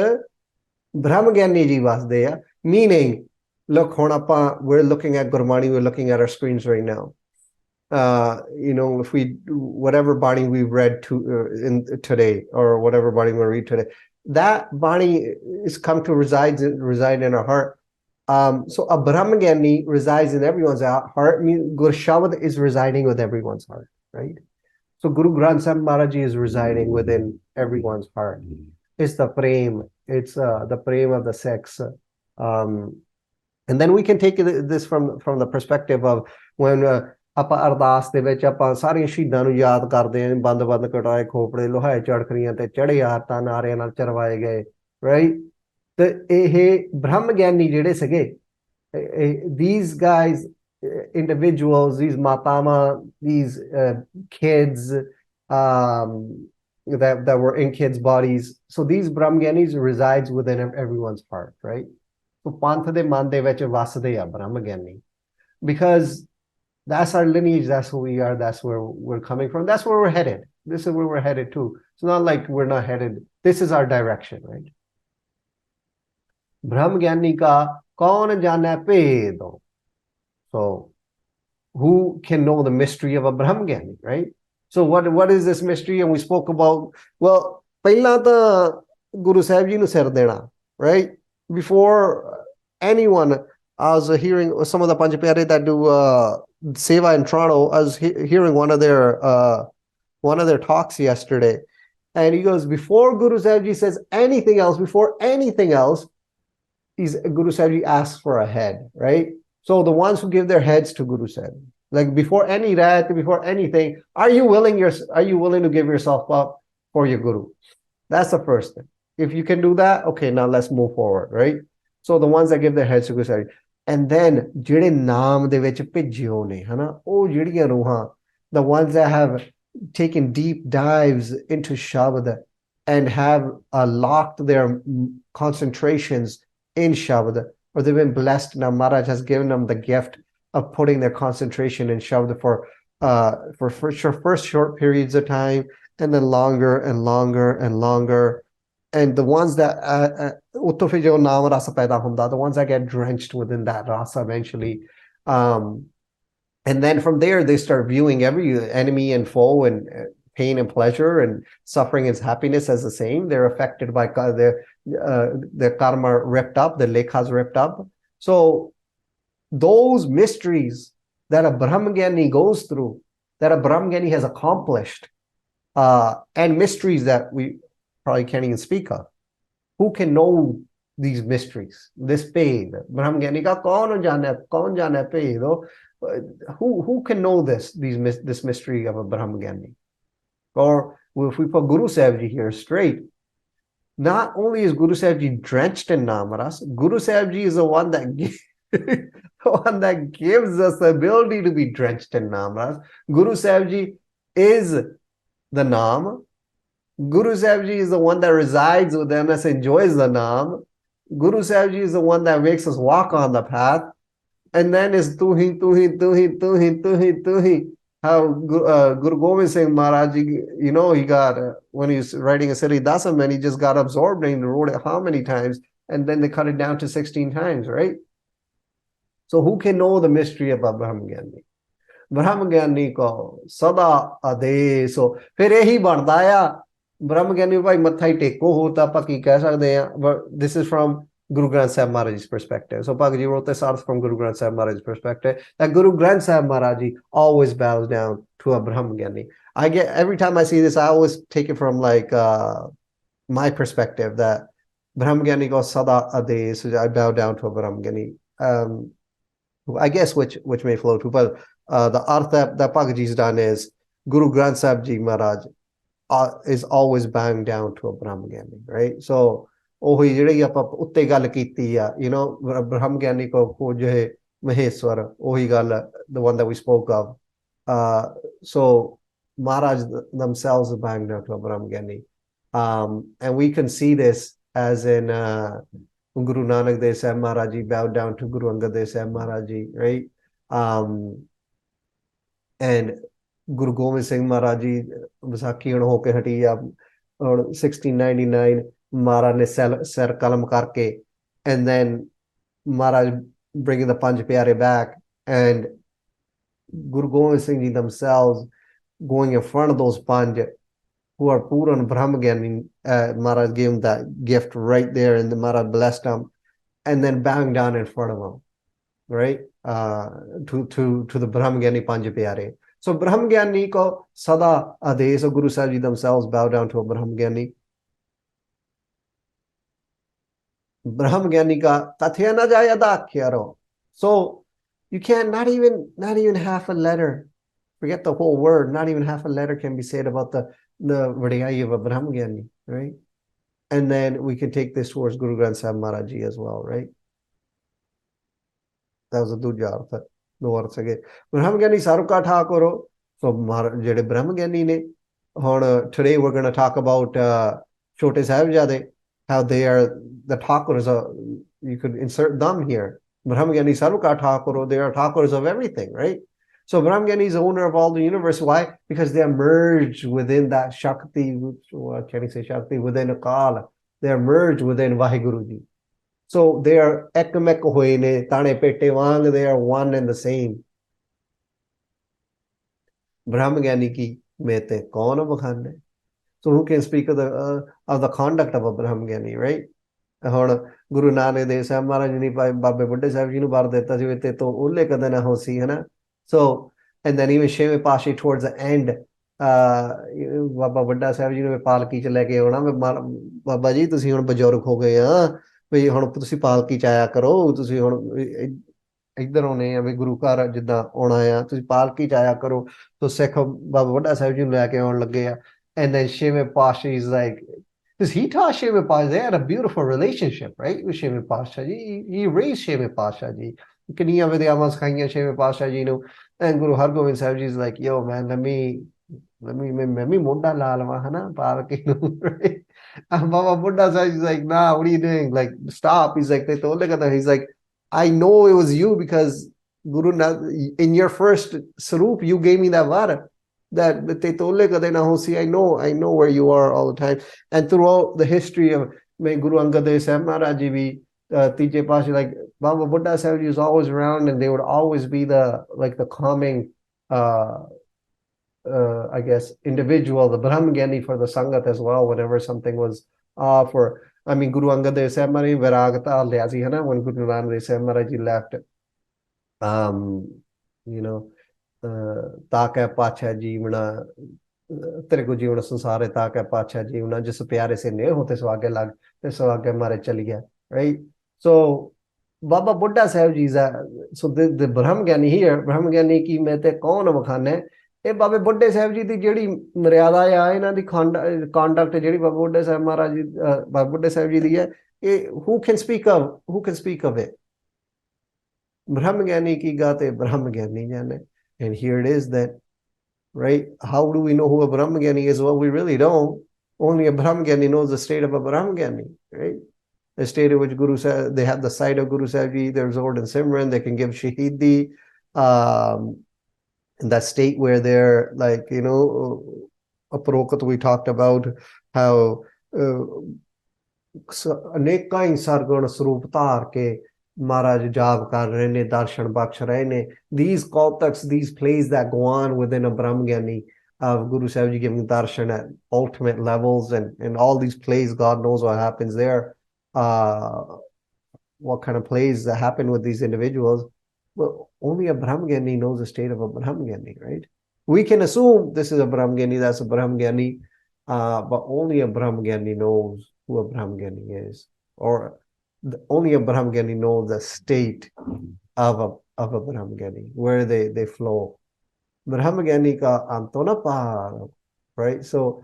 ਬ੍ਰਹਮ ਗਿਆਨੀ ਜੀ ਵਸਦੇ ਆ meaning look ਹੁਣ ਆਪਾਂ we're looking at Gurbani, we're looking at our screens right now. If we whatever Bani we've read in today or whatever Bani we read today, that Bani is come to reside in our heart. So a Brahma Gyani resides in everyone's heart. Gur Shabad is residing with everyone's heart, right? So Guru Granth Sahib Maharaj Ji is residing within everyone's heart. It's the prem. It's the prem of the sex. And then we can take this from the perspective of when ਆਪਾਂ ਅਰਦਾਸ ਦੇ ਵਿੱਚ ਆਪਾਂ ਸਾਰੀਆਂ ਸ਼ਹੀਦਾਂ ਨੂੰ ਯਾਦ ਕਰਦੇ ਹਾਂ ਬੰਦ ਕਟਾਏ ਖੋਪੜੇ ਲੋਹਾਏ ਚੜਖੜੀਆਂ ਤੇ ਚੜੇ ਆਰਤਾਂ ਨਾਰਿਆਂ ਨਾਲ ਚਰਵਾਏ ਗਏ ਰਾਈਟ ਤੇ ਇਹ ਬ੍ਰਹਮ ਗਿਆਨੀ ਜਿਹੜੇ ਸੀਗੇ these guys individuals, these matama, these kids that were in kids' bodies. So these Brahma Gyanis resides within everyone's heart, right? So Panth de man de vich vasdeya Brahma Gyani. Because that's our lineage, that's who we are, that's where we're coming from, that's where we're headed. This is where we're headed to. It's not like we're not headed. This is our direction, right? Brahma Gyani ka kaun jane pedo. So who can know the mystery of a Brahma Gyani, right? So what is this mystery? And we spoke about, well, ਪਹਿਲਾਂ ਤਾਂ Guru Sahib Ji ਨੂੰ ਸਿਰ ਦੇਣਾ, right? Before anyone, I was hearing some of the Panj Pyare that do Seva in Toronto. I was hearing one of their talks yesterday, and he goes, before Guru Sahib Ji says anything else, Guru Sahib Ji asks for a head, right? So the ones who give their heads to Guru Sahib, like before any rat, before anything, are you willing to give yourself up for your Guru? That's the first thing. If you can do that, okay, now let's move forward, right? So the ones that give their heads to Guru Sahib. And then ਜਿਹੜੇ ਨਾਮ ਦੇ ਵਿੱਚ ਭਿੱਜਿਓ ਨੇ ਹਨਾ ਉਹ ਜਿਹੜੀਆਂ ਰੂਹਾਂ, the ones that have taken deep dives into Shabad and have locked their concentrations in Shabad, or they've been blessed now, Maharaj has given them the gift of putting their concentration in Shabad for first short periods of time, and then longer and longer and longer. And the ones that the ones that get drenched within that rasa eventually, and then from there they start viewing every enemy and foe and pain and pleasure and suffering and happiness as the same. They're affected by their karma ripped up, the lekhas ripped up. So those mysteries that a Brahma Gyani goes through, that a Brahma Gyani has accomplished, and mysteries that we probably can't even speak of. Who can know these mysteries? This paid Brahma Gyani ka kaun jane paid? Who can know this mystery of a Brahma Gyani? Or if we put Guru Sahib Ji here straight, not only is Guru Sahib Ji drenched in Namaras, Guru Sahib Ji is the one that gives us the ability to be drenched in Namaras. Guru Sahib Ji is the Naam. Guru Sahib Ji is the one that resides within us, enjoys the Naam. Guru Sahib Ji is the one that makes us walk on the path. And then is tuhi. How Guru Gobind Singh Maharaj, he got, when he was writing a Siri Dasam, and he just got absorbed and he wrote it how many times? And then they cut it down to 16 times, right? So who can know the mystery about Brahma Gyani? Brahma Gyani ko sada adeso. Fir ehi banda a Brahma Gyani bhai matha hi teko ho ta aapa ki keh sakde hain. But this is from Guru Granth Sahib Maharaj's perspective. So Bhagavad Ji wrote this arth from Guru Granth Sahib Maharaj's perspective, that Guru Granth Sahib Maharaj Ji always bows down to a Brahma Gyani. I get, every time I see this, I always take it from like my perspective, that Brahma Gyani ko sada ades, so I bow down to a Brahma Gyani. I guess which may flow to, but the artha that Bhagavad Ji's done is Guru Granth Sahib Ji Maharaj is always bowing down to a Brahma Gyani, right? So ਉਹੀ ਜਿਹੜੀ ਆਪਾਂ ਉੱਤੇ ਗੱਲ ਕੀਤੀ ਆ, you know, Brahma Gyani ko khojhe Maheshwar, ਉਹੀ ਗੱਲ, the one that we spoke of. So Maharaj themselves are bowing down to a Brahma Gyani. And we can see this as in Guru Nanak Dev Sahib Maharaj Ji bowed down to Guru Angad Dev Sahib Maharaj Ji, right? And Guru Gobind Singh Maharaj Ji Vaisakhi ਹੁਣ ਹੋ ਕੇ ਹਟੀ ਆ, 1699 Maharaj ne sar kalam karke, and then Maharaj bringing the Panj Pyare back, and Guru Gobind Singh Ji themselves going in front of those Panj who are Puran Brahma Gyani. Maharaj gave him that gift right there, and the Maharaj blessed him, and then bowing down in front of him, right? To the Brahma Gyani Panj Pyare. So Brahma Gyani ko sada ades, so Guru Sahib Ji themselves bow down to a Brahma Gyani. Brahma Gyani ka tathya na jaya dakhyaro. So you can't, not even half a letter, forget the whole word, not even half a letter can be said about the vadiyai of a Brahma Gyani, right? And then we can take this towards Guru Granth Sahib Maharaj Ji as well, right? That was a duja artha, no arth again. Brahma Gyani saruka thakaro. So jede Brahma Gyani ne, today we're going to talk about Chote Sahibzade, how they are the Thakurs. You could insert them here. Brahma Gyani saruka thakaro, they are Thakurs of everything, right? So Brahma Gyani is the owner of all the universe. Why? Because they are merged within that Shakti, what can you say, Shakti, within Akala. They are merged within Vaheguruji. So they are ekamek hoye ne, tane pete wang, they are one and the same. Brahma Gyani ki mete kaun bakhane. So who can speak of the conduct of a Brahma Gyani, right? ਹੁਣ ਗੁਰੂ ਨਾਨਕ ਦੇਵ ਸਾਹਿਬ ਮਹਾਰਾਜ ਜੀ ਨੇ ਬਾਬੇ ਬੁੱਢੇ ਸਾਹਿਬ ਜੀ ਨੂੰ ਵਰ ਦਿੱਤਾ ਸੀ, ਤੇ ਤੋਂ ਉਹਲੇ ਕਦੇ ਨਾ ਹੋ ਸੀ, ਹਨਾ? So, and then even ਛੇਵੇਂ ਪਾਤਸ਼ਾਹੀ towards the end, ਬਾਬਾ ਬੁੱਢਾ ਸਾਹਿਬ ਜੀ ਨੂੰ ਪਾਲਕੀ ਚ ਲੈ ਕੇ ਆਉਣਾ, ਬਾਬਾ ਜੀ ਤੁਸੀਂ ਹੁਣ ਬਜ਼ੁਰਗ ਹੋ ਗਏ ਆ, ਵੀ ਹੁਣ ਤੁਸੀਂ ਪਾਲਕੀ ਚ ਆਇਆ ਕਰੋ, ਤੁਸੀਂ ਹੁਣ ਇੱਧਰ ਆਉਣੇ ਆ, ਵੀ ਗੁਰੂ ਘਰ ਜਿੱਦਾਂ ਆਉਣਾ ਆ, ਤੁਸੀਂ ਪਾਲਕੀ ਚ ਆਇਆ ਕਰੋ. ਸੋ ਸਿੱਖ ਬਾਬਾ ਬੁੱਢਾ ਸਾਹਿਬ ਜੀ ਨੂੰ ਲੈ ਕੇ ਆਉਣ ਲੱਗੇ ਆ. And then ਛੇਵੇਂ ਪਾਤਸ਼ਾਹੀ is like, because he taught Shema Pasha, they had a beautiful relationship, right, with Shema Pasha Ji. He raised Shema Pasha Ji. Kaniya Vidyamas Khaiya Shema Pasha Ji no. And Guru Hargobind Sahib Ji is like, yo man, let me Munda Lalama Hana Paraki, right? And Baba Buddha Sahib is like, nah, what are you doing? Like, stop. He's like, he's like, I know it was you because Guru, in your first sarup, you gave me that vara. That I know where you are all the time. And throughout the history of Guru Angad Dev Sahib Maharaj Ji, Tije Pasha, like Baba Buddha Sahib Ji was always around, and they would always be the calming, I guess, individual, the Brahma Gyani for the Sangat as well, whenever something was Guru Angad Dev Sahib Maharaj Viragata Lyasi, when Guru Nanak Dev Sahib Maharaj Ji left, you know, ताके पाछा जीवना तेरे को जीवन संसार ताके पाछा जीवना, जिस प्यारे से ने होते स्वागे लग ते स्वागे मारे चल गया, right? So Baba Buddha Sahib Ji, so the Brahma Gyani here, Brahma Gyani ki mete kaun wakhane, e Baba Buddha Sahib Ji di jehdi maryada a, ina di conduct jehdi Baba Buddha Sahib Maharaj Ji, Baba Buddha Sahib Ji di hai, who can speak of it? Brahma Gyani ki gate Brahma Gyani jane. And here it is that, right? How do we know who a Brahma Gyani is? Well, we really don't. Only a Brahma Gyani knows the state of a Brahma Gyani, right? The state of which Guru Sahib, they have the sight of Guru Sahib Ji, they're absorbed in Simran, they can give Shahidi, in that state where they're like, you know, Aparokat we talked about, how Aneka Sargana Swarup Tar ke Maharaj jaap kar rahe ne, darshan baksh rahe ne. These Kautaks, these plays that go on within a Brahmgyani of Guru Sahib Ji giving darshan at ultimate levels, and all these plays, God knows what happens there. What kind of plays that happen with these individuals. Well, only a Brahmgyani knows the state of a Brahmgyani, right? We can assume this is a Brahmgyani, that's a Brahmgyani, but only a Brahmgyani knows who a Brahmgyani is, or only a Brahmgyani knows the state of a Brahmgyani, where they flow. Brahmgyani ka antona pahar, right? So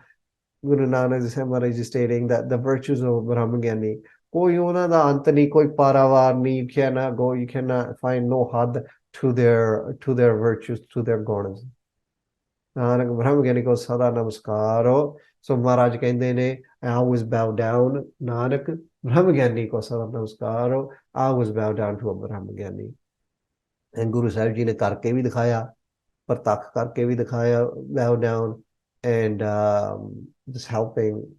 Guru Nanak Sahib Maharaj is stating that the virtues of Brahmgyani, koi ona da ant nahi, koi paravar nahi, you cannot go, you cannot find no had to their virtues, to their gunas. Nanak Brahmgyani ko sada namaskar ho. So Maharaj kehinde ne, I always bow down. Nanak Brahmgyani ko sada namaskar ho. I always bow down to a Brahmgyani. And Guru Sahib Ji ne karke bhi dikhaya, partakh karke bhi dikhaya, bow down, and just helping.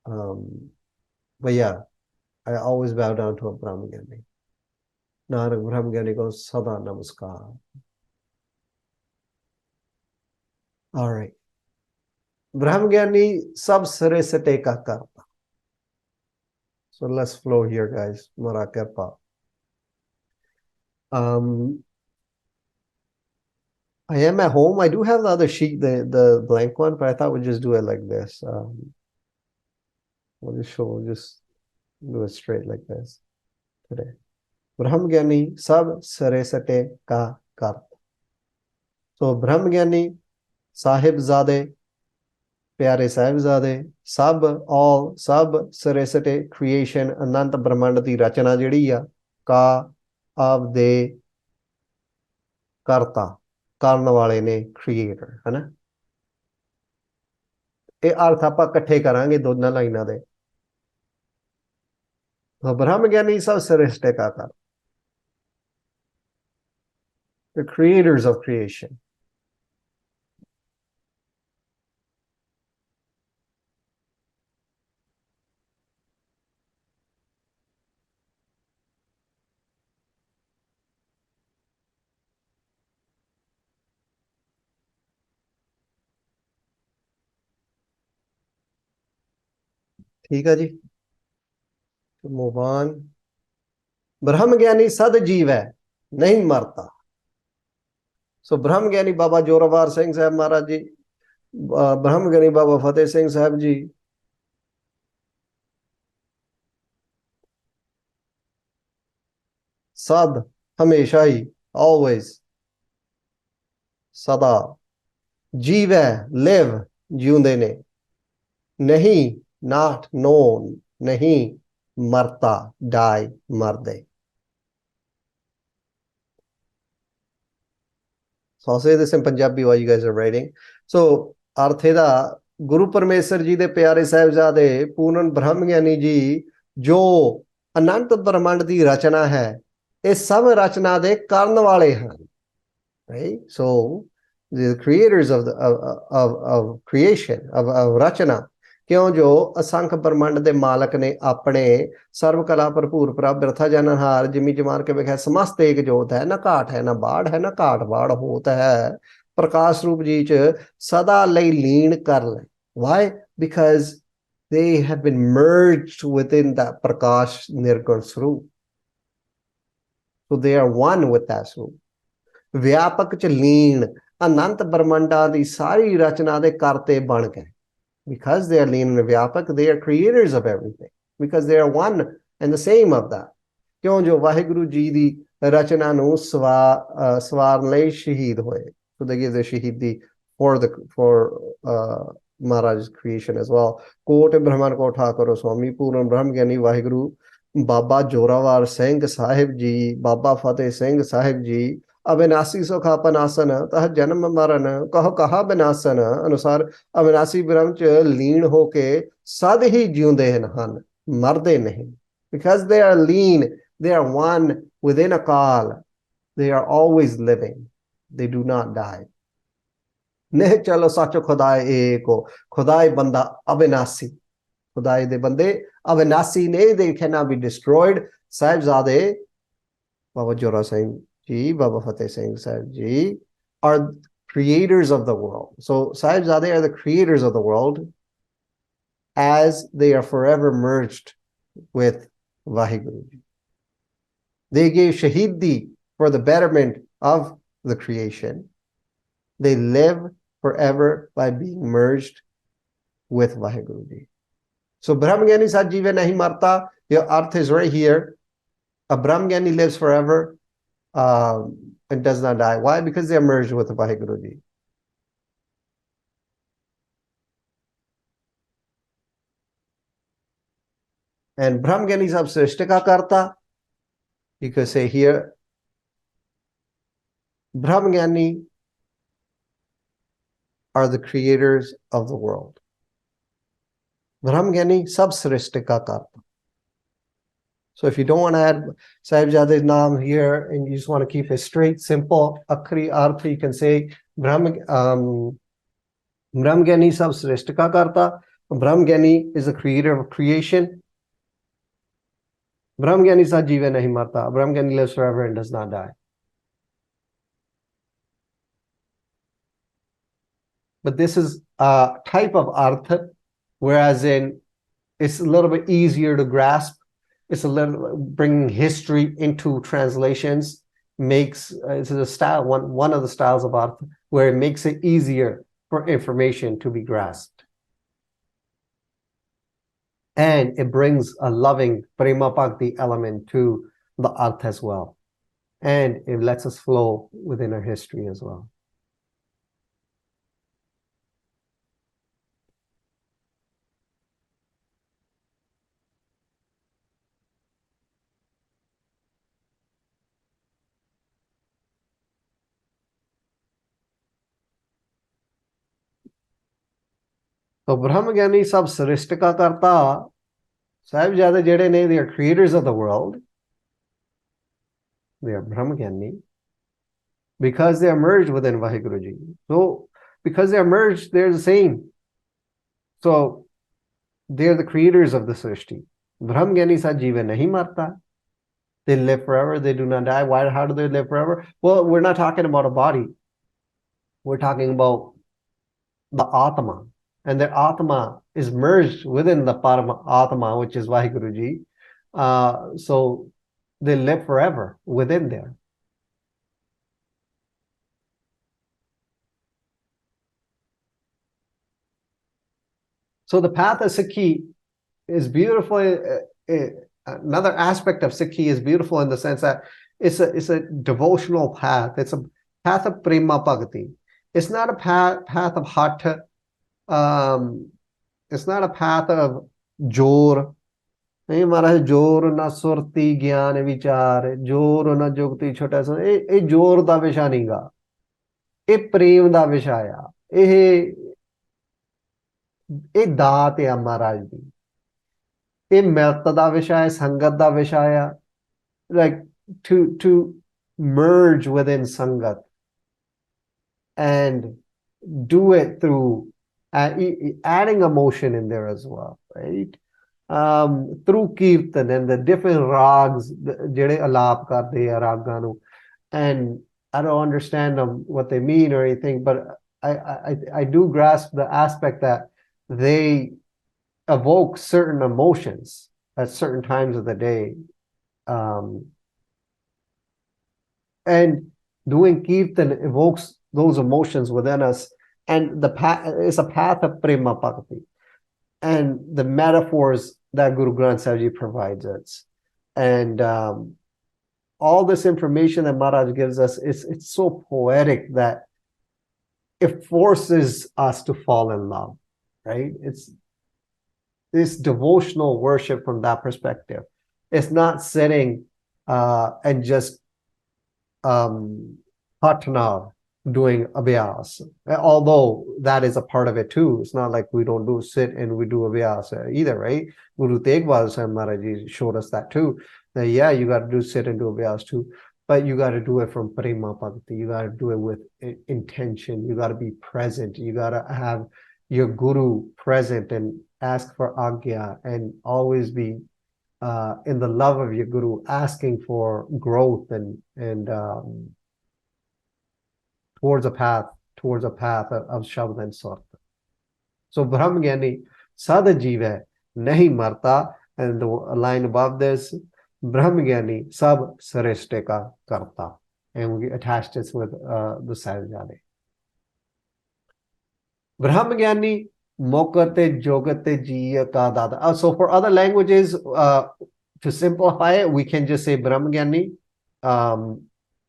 But yeah, I always bow down to a Brahmgyani. Nanak Brahmgyani ko sada namaskar. All right. Brahmgyani sab sare sate ka karta. So let's flow here, guys. Mara kirpa. I am at home. I do have the other sheet, the blank one, but I thought we'd just do it like this. We'll just do it straight like this today. Brahmgyani sab sare sate ka karta. So Brahmgyani, Sahibzade, Pyare Sahibzade, sab, all, sab sare sate, creation, Ananta Brahmanda di rachana ਜਿਹੜੀ ਆ, ka of the karta, ਕਰਨ ਵਾਲੇ ਨੇ, creator, ਹੈ ਨਾ? ਇਹ ਅਰਥ ਆਪਾਂ ਇਕੱਠੇ ਕਰਾਂਗੇ ਦੋਨਾਂ ਲਾਈਨਾਂ ਦੇ. Brahmgyani sab sare sate ka karta. The creators of creation. ठीक है जी, move on. Brahmgyani sad jeev hai, nahi marta. So Brahmgyani Baba Joravar Singh Sahib Maharaj ji, Brahmgyani Baba Fateh Singh Sahib ji, sad, hamesha hi, always, sada, jeev hai, live, jiunde ne, nahi, not, known, nahi, marta, die, marde. So I'll say this in Punjabi while you guys are writing. So Artheda, Guru Parmeswar ji de pyare sahibzade, Pooran Brahmgyani ji, jo Anant Brahmand di rachana hai, ਇਹ ਸਭ ਰਚਨਾ ਦੇ ਕਰਨ ਵਾਲੇ ਹਨ, right? So the creators of creation, of rachana, ਕਿਉਂ ਜੋ ਅਸੰਖ ਬ੍ਰਹਮੰਡ ਦੇ ਮਾਲਕ ਨੇ ਆਪਣੇ ਸਰਵ ਕਲਾ ਭਰਪੂਰ ਪ੍ਰਭ ਬਿਰਥਾ ਜਨਨਹਾਰ ਜਿਮੀ ਜਮਾਨ ਕੇ ਵੇਖਿਆ ਸਮਸਤ ਏਕ ਜੋਤ ਹੈ, ਨਾ ਘਾਟ ਹੈ ਨਾ ਬਾੜ ਹੈ, ਨਾ ਘਾਟ ਬਾੜ ਹੋਤ ਹੈ, ਪ੍ਰਕਾਸ਼ ਰੂਪ ਜੀ ਚ ਸਦਾ ਲਈ ਲੀਨ ਕਰ ਲੈ. Why? Because they have been merged within that prakash nirgun swarup. So they are one with that swarup. ਵਿਆਪਕ ਚ ਲੀਨ ਅਨੰਤ ਬ੍ਰਹਮੰਡਾਂ ਦੀ ਸਾਰੀ ਰਚਨਾ ਦੇ ਕਰਤੇ ਬਣ ਗਏ. Because they are lean and ਵਿਆਪਕ, they are creators of everything. Because they are one and the same of that. ਕਿਉਂ ਜੋ ਵਾਹਿਗੁਰੂ ਜੀ ਦੀ ਰਚਨਾ ਨੂੰ ਸਵਾਰਨ ਲਈ ਸ਼ਹੀਦ ਹੋਏ. So they give the shahidi for Maharaj's creation as well. ਕੋਟ ਬ੍ਰਹਮਣ ਕੋ ਠਾਕੁਰ ਸੁਆਮੀ ਪੂਰਨ ਬ੍ਰਹਮ ਗਿਆਨੀ ਵਾਹਿਗੁਰੂ ਬਾਬਾ ਜੋਰਾਵਰ ਸਿੰਘ ਸਾਹਿਬ ਜੀ, ਬਾਬਾ ਫਤਿਹ ਸਿੰਘ ਸਾਹਿਬ ਜੀ, ਅਬਿਨਾਸੀ ਸੁਖ ਆਪਨ ਆਸਨ ਤਹ ਜਨਮ ਮਰਨ ਕਹਾ ਬਿਨਾਸਨ ਅਨੁਸਾਰ ਅਬਿਨਾਸੀ ਬ੍ਰਹਮ ਚ ਲੀਨ ਹੋ ਕੇ ਸਦ ਹੀ ਜਿਉਂਦੇ ਹਨ, ਮਰਦੇ ਨਹੀਂ. Because they are lean, they are one within a kal, they are always living, they do not die. ਨੇ ਚਲੋ ਸੱਚ ਖੁਦਾਏ ਏਕੋ, ਖੁਦਾਏ ਬੰਦਾ ਅਬਿਨਾਸੀ, ਖੁਦਾਏ ਦੇ ਬੰਦੇ ਅਬਿਨਾਸੀ ਨੇ, they cannot be destroyed. ਸਾਹਿਬਜ਼ਾਦੇ Baba Jora Singh Ji, Baba Fateh Singh Sahib Ji are creators of the world. So Sahibzade are the creators of the world as they are forever merged with Vaheguru Ji. They gave Shahidi for the betterment of the creation. They live forever by being merged with Vaheguru Ji. So Brahmgyani Sat Jive Nahi Marta, your arth is right here. A Brahmgyani lives forever and does not die. Why? Because they are merged with Vaheguru Ji. And Brahmgyani Sab Srishtika Karta, you could say here, Brahmgyani are the creators of the world. Brahmgyani Sab Srishtika Karta. So if you don't want to add Sahibzade's naam here and you just want to keep it straight, simple, Akri Arth, you can say Brahmgyani Sab Srishtika Karta. Brahmgyani is the creator of creation. Brahmgyani Sat Jive Nahi Marta. Brahmgyani lives forever and does not die. But this is a type of artha, whereas in it's a little bit easier to grasp. It's a little bringing history into translations makes it's a style one of the styles of art where it makes it easier for information to be grasped, and it brings a loving prema bhakti element to the art as well, and it lets us flow within our history as well. So Brahmgyani Sab Sarishtika Karta, Sahibzade Jede Ne, they are creators of the world. They are Brahmgyani because they are merged within Vaheguru Ji. So because they are merged, they're the same. So they're the creators of the Srishti. Brahmgyani Sat Jiva Nahi Marta. They live forever, they do not die. Why? How do they live forever? Well, we're not talking about a body. We're talking about the Atma. And their Atma is merged within the Parama Atma, which is Vaheguru Ji. So they live forever within there. So the path of Sikhi is beautiful. Another aspect of Sikhi is beautiful in the sense that it's a devotional path. It's a path of prema bhakti. It's not a path of hatha. It's not a path of jor. नहीं महाराज जोर ना सुरती ज्ञान विचार जोर ना जुगती छोटा सा ये जोर दा विषय नहीं गा ये प्रेम दा विषय आ ये दात है महाराज दी ये मिलत दा विषय है संगत दा विषय है like to merge within sangat and do it through adding emotion in there as well, right? Through kirtan and the different rags jede alap karde hai raga nu, and I don't understand them what they mean or anything, but I do grasp the aspect that they evoke certain emotions at certain times of the day, and doing kirtan evokes those emotions within us, and the path is a path of prema bhakti. And the metaphors that Guru Granth Sahib Ji provides us, and all this information that Maharaj gives us, it's so poetic that it forces us to fall in love, right? It's this devotional worship from that perspective. It's not sitting and just patna, doing abhyas, although that is a part of it too. It's not like we don't do sit and we do abhyas either, right? Guru Tegh Bahadar Sahib Maharaj Ji showed us that too. That yeah, you got to do sit and do abhyas too, but you got to do it from prema bhakti. You got to do it with intention. You got to be present. You got to have your guru present and ask for agya and always be in the love of your guru, asking for growth and towards a path of Shabd and Sort. So Brahma Gyani Sada Jiva Nahi Marta, and the line above this, Brahma Gyani Sab Sarishte Ka Karta. And we attached this with the Sahib. Brahma Gyani Mokate Jogate Jiya Ka Dada. So for other languages, to simplify it, we can just say Brahma Gyani.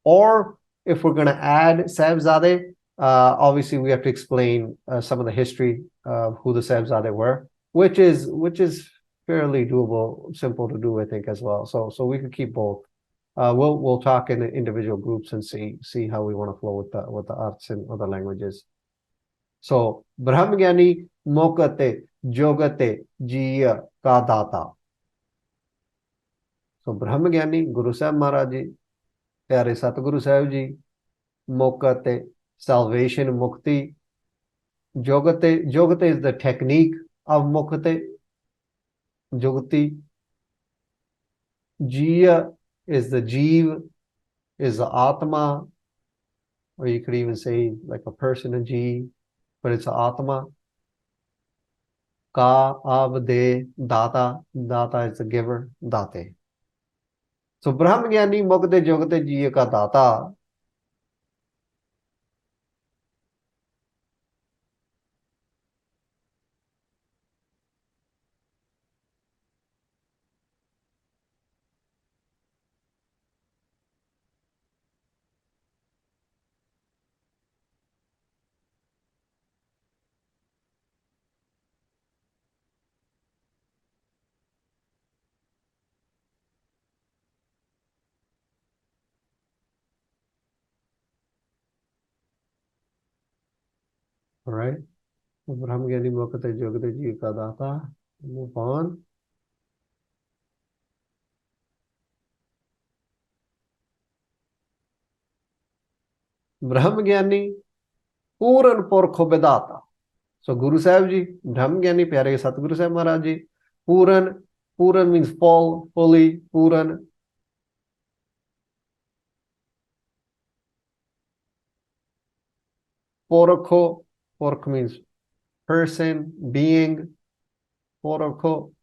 Or if we're going to add Sahibzade, obviously we have to explain some of the history of who the Sahibzade were, which is fairly doable, simple to do, I think, as well. So we could keep both. We'll talk in individual groups and see how we want to flow with the arts in other languages. So Brahma Gyani Mokate Jogate Jiya Ka Data. So Brahma Gyani Guru Sahib Maharaj Ji, Pyare Satguru Sahib Ji, Mokate, salvation, mukti. Jogate is the technique of mukti. Jogati. Jiya is the jeev, is the atma, or you could even say like a person, a jeev, but it's atma. Ka, av, de, data. Data is the giver, date. So Brahma Gyani Mukte Jogate Jiya Ka Data. All right. Brahma Gyani Mukte Jogate Jiya Ka Data. Move on. Brahma Gyani Puran Purkho Vedata. So Guru Sahib Ji, Brahma Gyani Pyare Satguru Sahib Maharaj Ji. Puran means full, fully, Puran. Porkho, Pork means person, being. Porkho,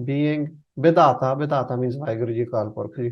being. Vedata means Vaheguru Ji Akal Purkh Ji.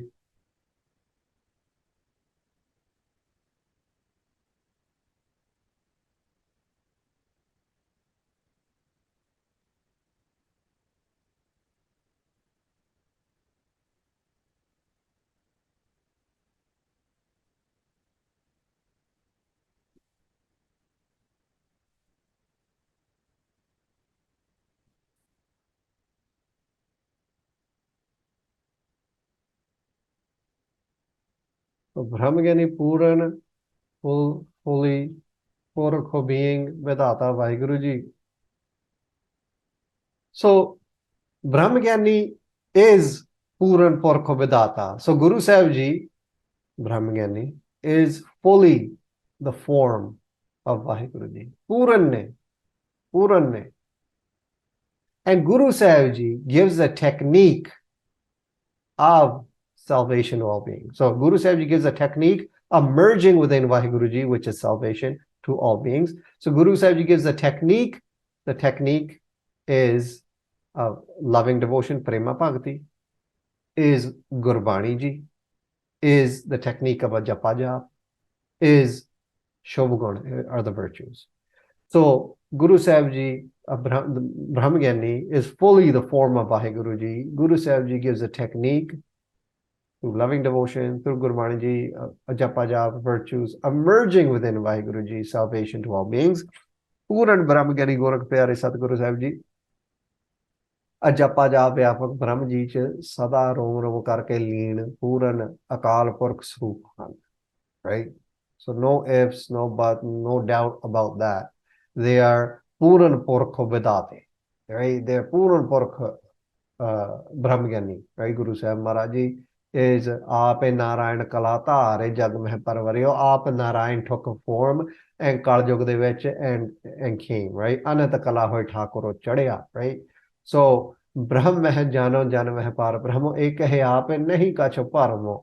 So Brahma Gyani Puran, fully, Porkho, being, Vedata, Vaheguru Ji. So Brahma Gyani is Puran Purkho Vedata. So Guru Sahib Ji, Brahma Gyani, is fully the form of Vaheguru Ji. Puran ne. And Guru Sahib Ji gives a technique of salvation to all beings. So Guru Sahib Ji gives a technique of merging within Vaheguru Ji, which is salvation to all beings. So Guru Sahib Ji gives a technique. The technique is loving devotion, prema bhakti, is Gurbani Ji, is the technique of a japa jap, is Shobhagun, are the virtues. So Guru Sahib Ji, Brahma Gyani, is fully the form of Vaheguru Ji. Guru Sahib Ji gives a technique through loving devotion, through Gurbani Ji, a japa jap, virtues, emerging within Vaheguru Ji, salvation to all beings. Puran Brahma Gyani Gorakh Pyare Satguru Sahib Ji, ਅਜਪਾ ਜਾ ਵਿਆਪਕ ਬ੍ਰਹਮ ਜੀ ਚ ਸਦਾ ਰੋਮ ਰੋਮ ਕਰਕੇ ਲੀਨ ਪੂਰਨ ਅਕਾਲ ਪੁਰਖ ਸਰੂਪ ਹਨ, right? So no ifs, no but, no doubt about that. They are Puran Purkho Vedate, right? They are Puran Purkho Brahma Gyani, right? Guru Sahib Maharaj Ji is Aap Narayan Kalatare Jag Meh Parvaryo. Aap Narayan took a form and Kal Yug de vich and came, right? Anat Kala hoy Thakuro Chadya, right? So ब्रह्म है जानो जन वह पार ब्रह्म एक है आप नहीं कछ परमो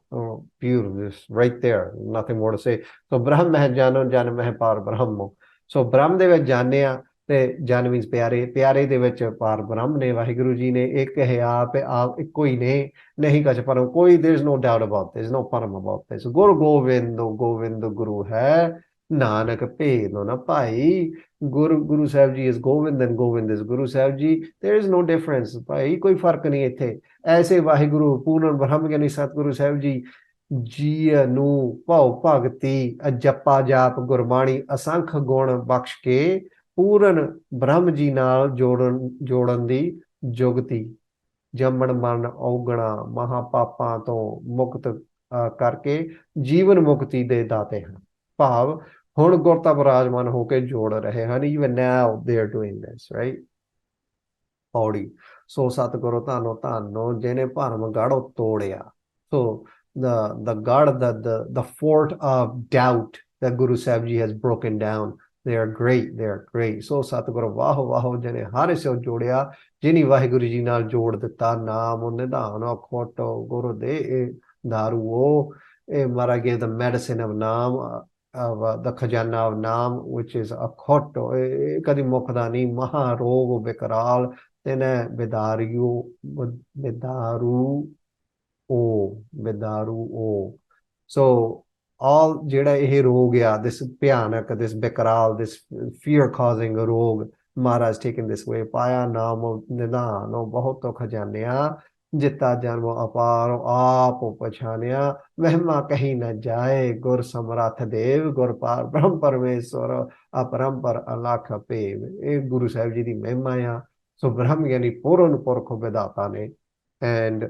pure this right there nothing more to say so ब्रह्म है जानो जन वह पार ब्रह्मो so ब्रह्म ਦੇ ਵਿੱਚ ਜਾਣਿਆ ਤੇ ਜਨ means ਪਿਆਰੇ ਪਿਆਰੇ ਦੇ ਵਿੱਚ ਪਾਰ ਬ੍ਰਹਮ ਨੇ ਵਾਹਿਗੁਰੂ ਜੀ ਨੇ ਇੱਕ ਹੈ ਆਪ ਇੱਕੋ ਹੀ ਨੇ ਨਹੀਂ ਕਛ ਪਰਮ ਕੋਈ there is no doubt about this no Param about this ਗੁਰ ਗੋਬਿੰਦ ਗੁਰੂ ਹੈ ਨਾਨਕ ਭੇਦ ਨਾ ਭਾਈ Guru Sahib Ji is Govind and Govind is Guru Sahib Ji. There is no difference. भाई कोई फर्क नहीं इत्थे ऐसे वाहिगुरु पूर्ण ब्रह्म ज्ञानी सतगुरु साहिब जी जी ਨੂੰ ਭਉ ਭਗਤੀ ਜਪਾ ਜਾਪ ਗੁਰਬਾਣੀ ਅਸੰਖ ਗੁਣ ਬਖਸ਼ ਕੇ ਪੂਰਨ ਬ੍ਰਹਮ ਜੀ ਨਾਲ ਜੋੜਨ ਦੀ ਜੁਗਤੀ ਜੰਮਣ ਮਰਨ ਔਗਣਾ ਮਹਾਪਾਪਾਂ ਤੋਂ ਮੁਕਤ ਕਰਕੇ ਜੀਵਨ ਮੁਕਤੀ ਦੇ ਦਾਤੇ ਹਨ ਭਾਵ ਹੁਣ ਗੁਰਤਾ ਵਿਰਾਜਮਾਨ ਹੋ ਕੇ ਜੋੜ ਰਹੇ ਹਨ even now they are doing this right ਪੌੜੀ ਸੋ ਸਤਿਗੁਰੂ ਧਾਨੋ ਜਿਹਨੇ ਭਰਮ ਗੜ੍ਹ ਤੋੜਿਆ so the gੜ the fort of doubt that Guru Sahib Ji has broken down they are great so ਸਤਿਗੁਰੂ ਵਾਹ ਜਿਹਨੇ ਹਰ ਸਿਓ ਜੋੜਿਆ ਜਿਨੀ ਵਾਹਿਗੁਰੂ ਜੀ ਨਾਲ ਜੋੜ ਦਿੱਤਾ ਨਾਮ ਨਿਧਾਨ ਅਖੋਟ ਗੁਰੂ ਦੇ ਦਾਰੂ ਇਹ ਮਾਰਾ gave the medicine of ਨਾਮ of the khajana of naam which is a khotto kadi mukhdani maha rog bikaral tene bidaru o so all jeda eh rog ya this bhyanak this bikaral this fear causing rog Mara has taken this way paya naam nidano bahut khajaniya जिता जन्म अपार आप पछानिया महिमा कहीं न जाए गुर समरथ देव गुर पार ब्रह्म परमेश्वर अपरंपर अलख पेव ਇਹ ਗੁਰੂ ਸਾਹਿਬ ਜੀ ਦੀ ਮਹਿਮਾ ਆ ਸੋ ਬ੍ਰਹਮ ਗਿਆਨੀ ਪੂਰਨ ਪੁਰਖ ਵਿਦਾਤਾ ਨੇ ਐਂਡ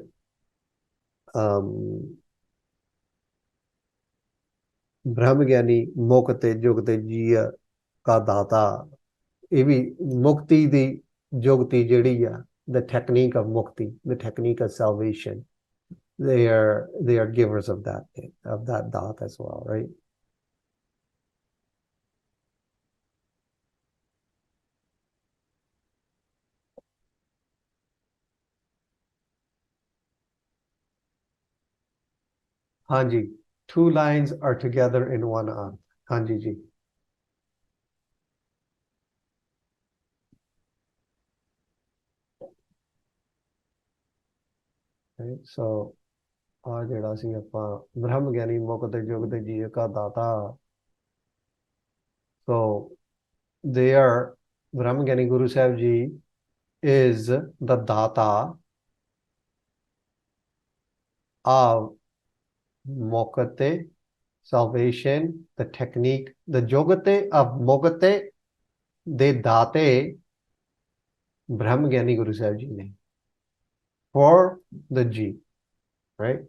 ਬ੍ਰਹਮ ਗਿਆਨੀ ਮੁਕਤ ਜੁਗਤ ਜੀਅ ਕਾ ਦਾਤਾ ਇਹ ਵੀ ਮੁਕਤੀ ਦੀ ਜੁਗਤੀ ਜਿਹੜੀ ਆ the technique of mukti, the technique of salvation. They are givers of that daat as well, right? Hanji, two lines are together in one arth. Hanji ji. Right, so ਜਿਹੜਾ ਸੀ ਆਪਾਂ ਬ੍ਰਹਮ ਗਿਆਨੀ ਮੁਕਤ ਜੁਗਤ ਜੀਅ ਕਾ ਦਾਤਾ so they are Brahma Gyani Guru Sahib Ji is the data of mokate salvation the technique the jogate of mogate de date Brahma Gyani Guru Sahib Ji ne for the G, right?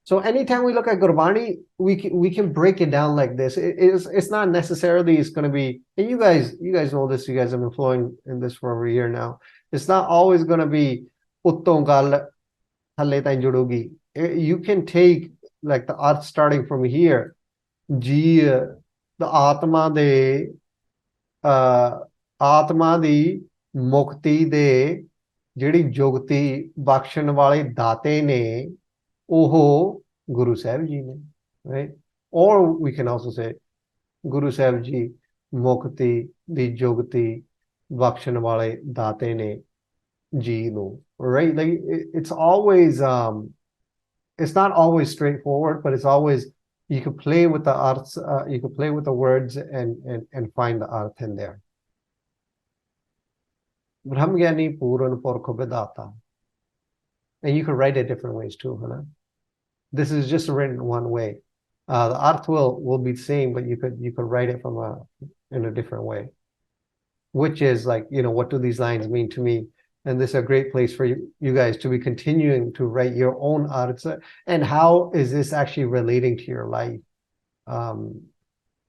So anytime we look at Gurbani, we can break it down like this. It's not necessarily it's going to be, and you guys know this. You guys have been flowing in this for over a year now. It's not always going to be utton gal thale tain judogi. You can take like the art starting from here. G, the atma di mukti de ਜਿਹੜੀ ਜੁਗਤੀ ਬਖਸ਼ਣ ਵਾਲੇ ਦਾਤੇ ਨੇ ਉਹ ਗੁਰੂ ਸਾਹਿਬ ਜੀ ਨੇ right or we can also say Guru Sahib ji ਮੁਕਤੀ ਦੀ ਜੁਗਤੀ ਬਖਸ਼ਣ ਵਾਲੇ ਦਾਤੇ ਨੇ ਜੀ ਨੂੰ right like it's always it's not always straightforward but it's always you can play with the arts you can play with the words and find the art in there Brahma Gyani Puran Purkha Vedata. And you can write it different ways too, huh? This is just written one way. The arth will be the same, but you could write it in a different way. Which is like, what do these lines mean to me? And this is a great place for you guys to be continuing to write your own arts. And how is this actually relating to your life? And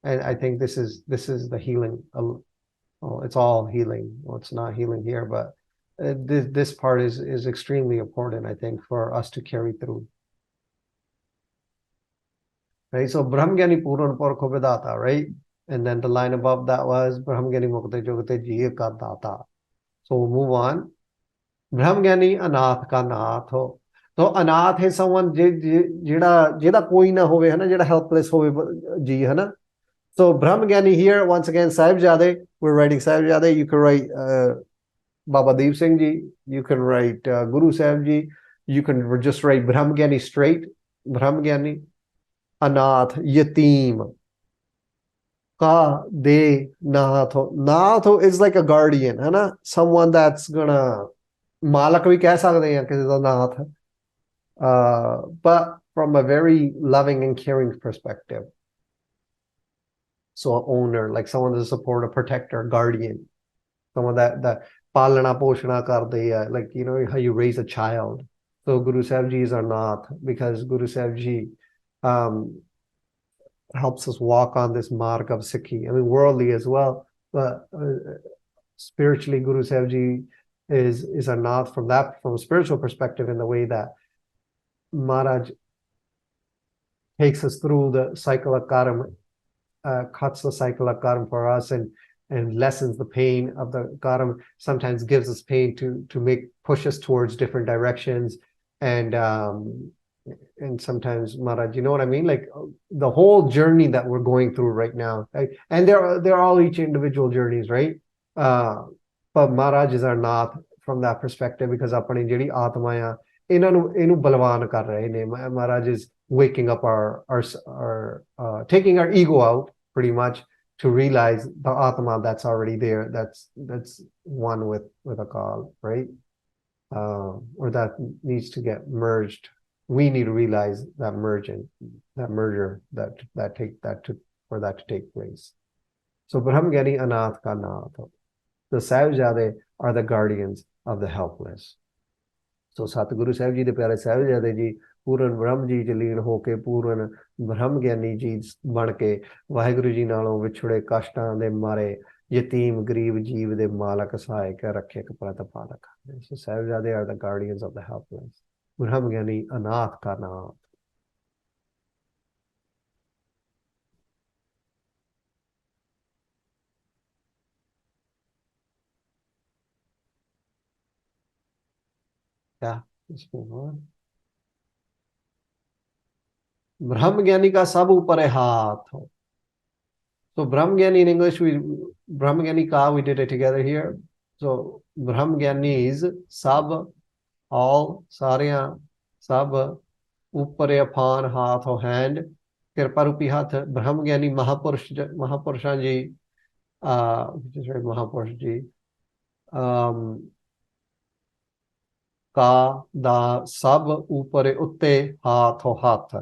I think this is the healing. Well, it's all healing. Well, it's not healing here, but this part is extremely important, I think, for us to carry through. Right? So Brahmgyani Puran Purkha Vedata, right? And then the line above that was Brahmgyani Mukta Jogate Jiya Ka Data. So we'll move on. ब्रह्मज्ञानी अनाथ का नाथ हो। तो अनाथ है someone जेड़ा जेड़ा कोई ना होवे है ना, जेड़ा हेल्पलेस होवे जी, है ना। So Brahmagani here, once again, Sahibzade, we're writing Sahibzade. You can write Baba Deep Singh Ji, you can write Guru Sahib Ji, you can just write Brahmagani straight, Brahmagani, Anath, Yatim, Ka, De, Naatho. Naatho is like a guardian, है ना, someone that's gonna, मालक भी कह सकते हैं किसी का नाथ, but from a very loving and caring perspective. So an owner, like someone to support, a protector, guardian, someone that palana poshana karde hai, like, you know, how you raise a child. So Guru Sahib Ji is our nath, because Guru Sahib Ji helps us walk on this mark of Sikhi. I mean, worldly as well, but spiritually, Guru Sahib Ji is our nath from a spiritual perspective, in the way that Maharaj takes us through the cycle of karma, cuts the cycle of karma for us, and lessens the pain of the karma. Sometimes gives us pain to push us towards different directions, and sometimes, Maharaj, you know what I mean, like the whole journey that we're going through right now, right? And they're all each individual journeys, right? But Maharaj is our nath from that perspective, because apani jehdi atma hai, inu balwan kar rahe ne. Maharaj is waking up our taking our ego out, pretty much, to realize the Atma that's already there, that's one with Akal, right? Or that needs to get merged. We need to realize that merger for that to take place. So Brahmagani Anath ka nath. The Sahibzade are the guardians of the helpless. So Satguru Sahib Ji, the Pyare Sahibzade Ji, पूरन ब्रह्म जी च लीन होके पूरन ब्रह्म ज्ञानी जी बन के वाहिगुरु जी नालों विछड़े कष्टां दे मारे यतीम गरीब जीव दे मालक सहायक रखे कपरत पालक. So Sahibzade are the guardians of the helpless. ब्रह्म ज्ञानी अनाथ का नाथ. Yeah, let's move on. ब्रह्म ज्ञानी का सब ऊपर है हाथ. So Brahmgyani in English, Brahmgyani ka, we did it together here. So Brahmgyani is sab, all, sarya, sab, upare aphan, haath or hand, kirparupi hath, Brahmgyani Mahapurusha ji, which is right, Mahapurusha ji, ka, da, sab, upare utte, haath or hath.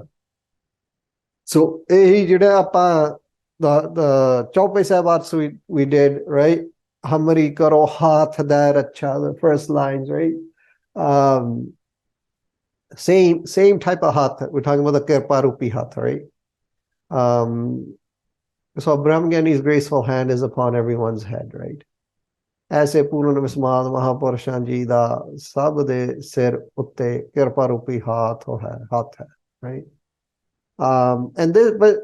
So ehi jida apa the Chaupe Sahib we did, right? Hamari karo haath dar acha, the first lines, right? Same type of haath. We're talking about the Kirparupi haath, right? So Brahmgyani's graceful hand is upon everyone's head, right? ऐसे पूर्ण विस्माद महापुरुषां जी दा सब दे सिर उत्ते कृपा रूपी हाथ है, right? And this, but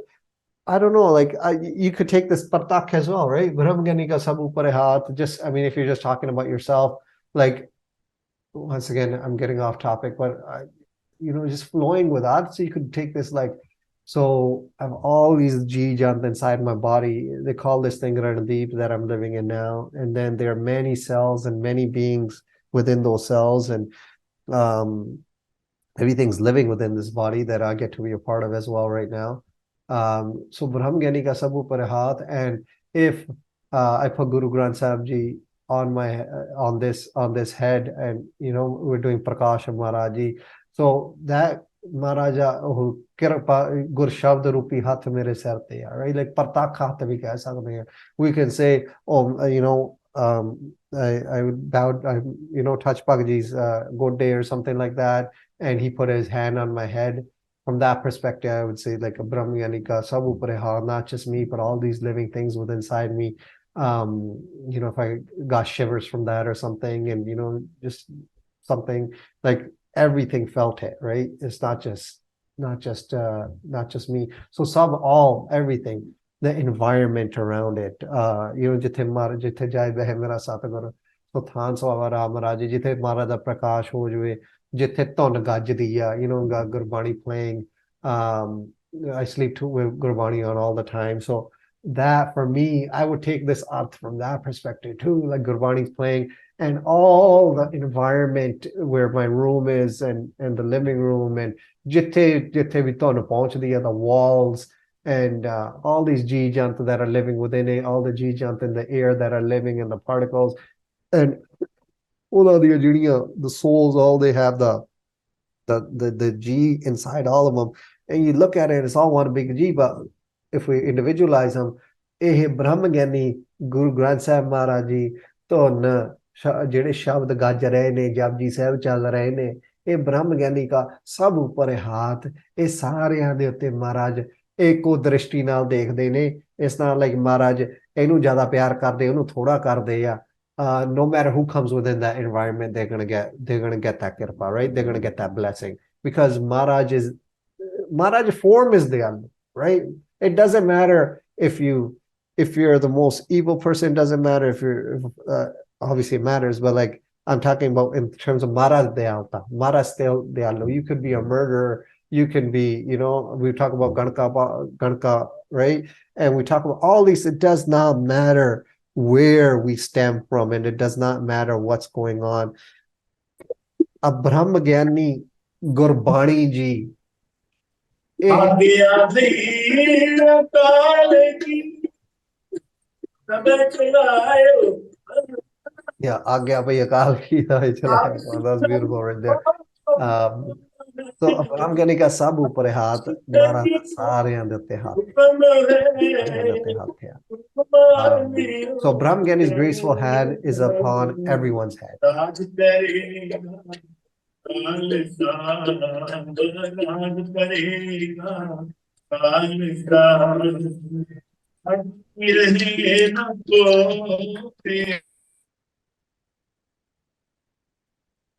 I don't know, like you could take this partak as well, right? Brahmgyani ka sab upar hai haath. Just, I mean, if you're just talking about yourself, like, once again, I'm getting off topic, but you know, just flowing with that. So you could take this like, so I have all these G jant inside my body. They call this thing Ranadeep that I'm living in now. And then there are many cells and many beings within those cells, and everything's living within this body that I get to be a part of as well right now. So Brahmgyani ka sab upar haath, and if I put Guru Granth Sahib Ji on this head, and you know, we're doing Prakash of Maharaj Ji, so that Maharaja Kirpa Gur Shabd Rupi Hath Mere Sar Te, right? Like Partak Hath bhi keh sakte hain. We can say, oh, you know, I would bow, you know, touch Bhagji's good day or something like that, and he put his hand on my head. From that perspective, I would say like a Brahmgyani ka sab upar hai, not just me, but all these living things within inside me. You know, if I got shivers from that or something, and you know, just something like everything felt it, right? It's not just me. So sab, all, everything, the environment around it, you know, jithe jai behe mera satguru. ਸੁਥਾਨ ਸਵਾਰਾ ਮਹਾਰਾਜ ਜਿੱਥੇ ਮਹਾਰਾਜ ਦਾ ਪ੍ਰਕਾਸ਼ ਹੋ ਜਾਵੇ, ਜਿੱਥੇ ਧੁਨ ਗੱਜਦੀ ਆ, Gurbani playing. I sleep to with Gurbani on all the time. So that for me, I would take this up from that perspective too. Like Gurbani's playing, and all the environment where my room is, and the living room, and jithe vi ton pahunchdi are the walls, and all these G jant that are living within it, all the G jant in the air that are living in the particles, and all of the souls, all they have the G inside all of them, and you look at it, it's all one big G. But if we individualize them, ਇਹ ਬ੍ਰਹਮ ਗਿਆਨੀ ਗੁਰੂ ਗ੍ਰੰਥ ਸਾਹਿਬ ਮਹਾਰਾਜ ਜੀ ਧੁਨ ਜਿਹੜੇ ਸ਼ਬਦ ਗੱਜ ਰਹੇ ਨੇ, ਜਪਜੀ ਸਾਹਿਬ ਚੱਲ ਰਹੇ ਨੇ, ਇਹ ਬ੍ਰਹਮ ਗਿਆਨੀ ਕਾ ਸਭ ਉੱਪਰ ਹਾਥ, ਇਹ ਸਾਰਿਆਂ ਦੇ ਉੱਤੇ ਮਹਾਰਾਜ ਇੱਕੋ ਦ੍ਰਿਸ਼ਟੀ ਨਾਲ ਦੇਖਦੇ ਨੇ। ਇਸ ਤਰ੍ਹਾਂ ਲਾਈਕ ਮਹਾਰਾਜ ਇਹਨੂੰ ਜ਼ਿਆਦਾ ਪਿਆਰ ਕਰਦੇ, ਉਹਨੂੰ ਥੋੜਾ ਕਰਦੇ ਆ। No matter who comes within that environment, they're gonna get that kirpa, right? They're gonna get that blessing, because Maharaj form is the Allah, right? It doesn't matter if you're the most evil person. Doesn't matter if obviously it matters, but like I'm talking about in terms of Maharaj Dayalta, Maharaj still Dayalu. You could be a murderer, you can be, we talk about Ganka, right? And we talk about all these. It does not matter where we stem from, and it does not matter what's going on. A Brahma Gyani Gurbani ji, yeah, Agya bhai akal ki chalaya. That's beautiful right there. So Brahma Gyani ka sab upar haath, Maharaj saaryan de utte haath, so Brahma Gyani's graceful hand is upon everyone's head.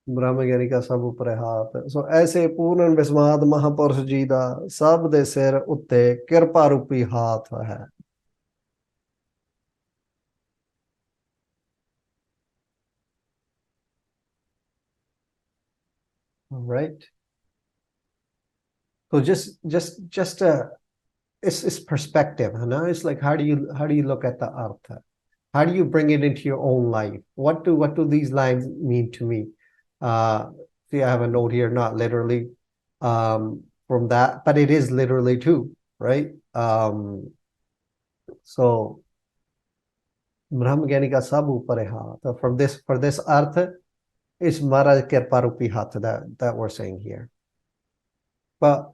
ब्रह्म ज्ञानी का सब ऊपर हाथ। सो ऐसे पूर्ण विस्माद महापुरुष जी दा सब दे सिर उत्ते किरपा रूपी हाथ है। Right? So just it's perspective, it's like how do you look at the artha? How do you bring it into your own life? What do these lines mean to me? See, I have a note here, not literally from that, but it is literally too, right? So Brahma Gyani ka sab upar hai. So for this artha, it's Maharaj Kirpa Rupi Hath that we're saying here. But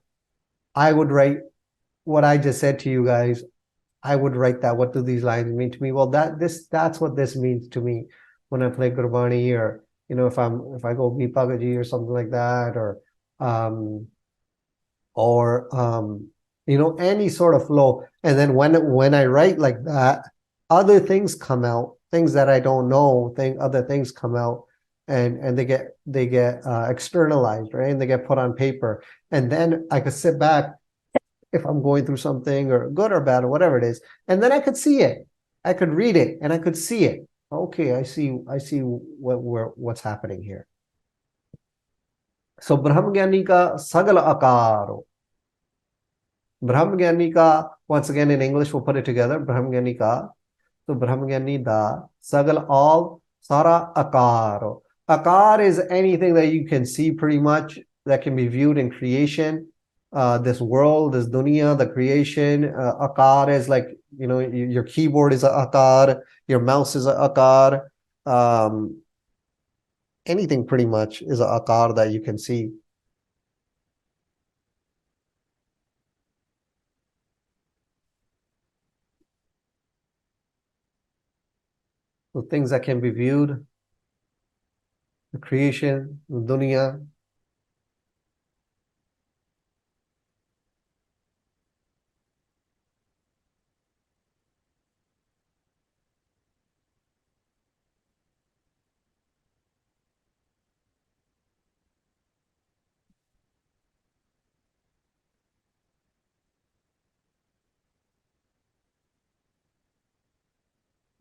I would write what I just said to you guys. I would write that. What do these lines mean to me? Well, that's what this means to me when I play Gurbani, or if I go Vipagaji or something like that, or any sort of flow. And then when I write like that, other things come out, things that I don't know, other things come out, and they get externalized, right? And they get put on paper, and then I could sit back if I'm going through something, or good or bad or whatever it is, and then I could see it, I could read it, and I could see it. Okay, I see what's happening here. So Brahma Gyani ka sagal akaro. Brahma Gyani ka, once again in English we'll put it together. Brahma Gyani ka, so Brahma Gyani da sagal all sara akaro. Akar is anything that you can see pretty much, that can be viewed in creation. This world, this dunya, the creation. Akar is like, your keyboard is a akar, your mouse is a akar. Anything pretty much is a akar that you can see. So things that can be viewed, the creation, the dunya.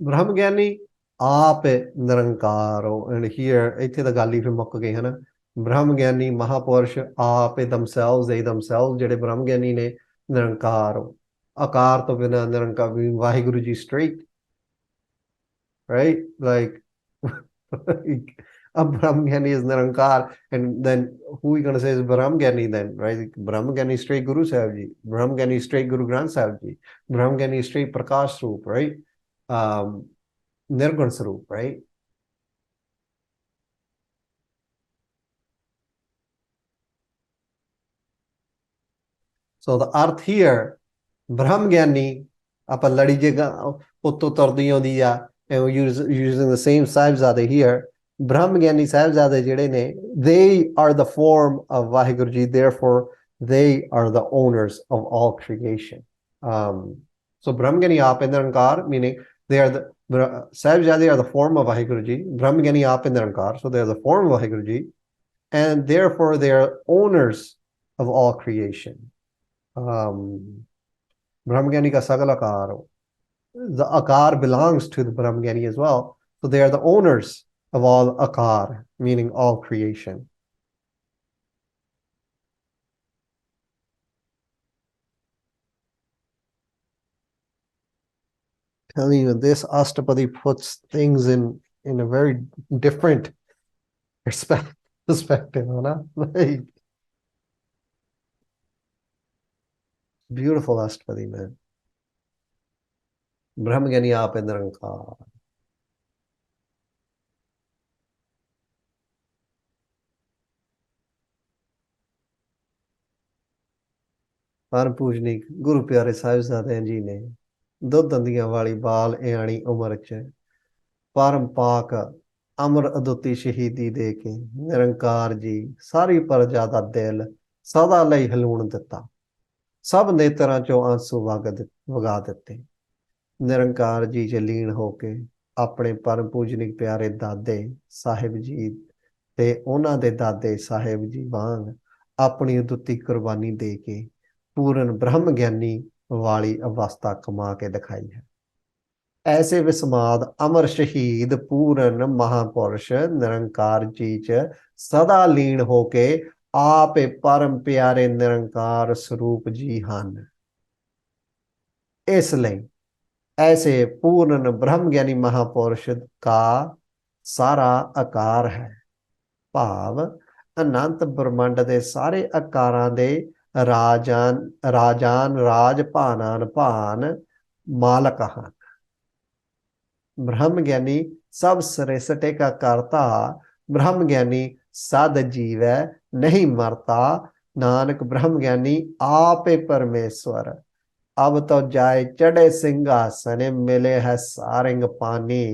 Brahma Gyani आप निरंकार हो, and here ਇੱਥੇ ਤਾਂ ਗੱਲ ਹੀ ਫਿਰ ਮੁੱਕ ਗਈ ਹੈ ਨਾ। ਬ੍ਰਹਮ ਗਿਆਨੀ ਮਹਾਪੁਰਸ਼ ਆਪ themselves, they themselves ਜਿਹੜੇ ਬ੍ਰਹਮ ਗਿਆਨੀ ਨੇ ਨਿਰੰਕਾਰ ਹੋ। ਆਕਾਰ ਤੋਂ ਬਿਨਾਂ ਨਿਰੰਕਾਰ ਵੀ Waheguru ji straight, right? Like a Brahmgyani is Nirankar, and then who are you going to say is Brahmgyani then, right? Brahmgyani is straight Guru Sahib Ji, Brahmgyani is straight Guru Granth Sahib Ji, Brahmgyani is straight Prakash Swarup, right? Nirgun Swarup, right? So the earth here, Brahmgyani, ਆਪਾਂ ਲੜੀ ਜਗਾ ਉੱਤੋਂ ਤੁਰਦੀ ਆਉਂਦੀ ਆ, and we're using the same Sahibzade here. Brahmgyani Sahibzade ਜਿਹੜੇ ਨੇ, they are the form of Vaheguru Ji, therefore they are the owners of all creation. So Brahmgyani Aap and Nirankar, meaning they are the Sahibzade are the form of Vaheguru Ji, Brahmgyani Aap and Nirankar, so they are the form of Vaheguru Ji, and therefore they are owners of all creation. Brahmgyani ka sagala akar, the akar belongs to the Brahmgyani as well. So they are the owners of all akar, meaning all creation. Telling you, this Astapadi puts things in a very different perspective, huh? Like, beautiful Astapadi, man. Brahmgyani aap Nirankar. परम पूजनीक गुरु प्यारे साहिबजादे जी ने दुध दंदियां वाली बाल एआणी उम्र च परम पाक अमर अदुੱਤੀ शहीदी दे के निरंकार जी सारी प्रजा दा दिल सदा लई हलूण दिता, सब नेत्रां चों आंसू वगा दिते। निरंकार जी च लीन होके अपने परम पूजनिक प्यारे दादे साहिब जी ते उन्हां दे दादे साहिब जी वांग अपनी अदुੱਤੀ कुर्बानी दे के पूर्ण ब्रह्म ज्ञानी वाली अवस्था कमा के दिखाई है। ऐसे विस्माद अमर शहीद पूर्ण महापुरुष निरंकार जी च सदा लीन होके आप परम प्यारे निरंकार स्वरूप जी हन। इसलिए ऐसे पूर्ण ब्रह्म ज्ञानी महापुरुष का सारा आकार है, भाव अनंत ब्रह्मांड के सारे आकारां दे राजान राज भानान भान मालक हन। ब्रह्म ज्ञानी सब सृष्टि का करता, ब्रह्म ज्ञानी सद जीव है नहीं मरता, नानक ब्रह्म ज्ञानी आप परमेश्वर। अब तो जाए चढ़े सिंहासन मिले है सारंग पानी,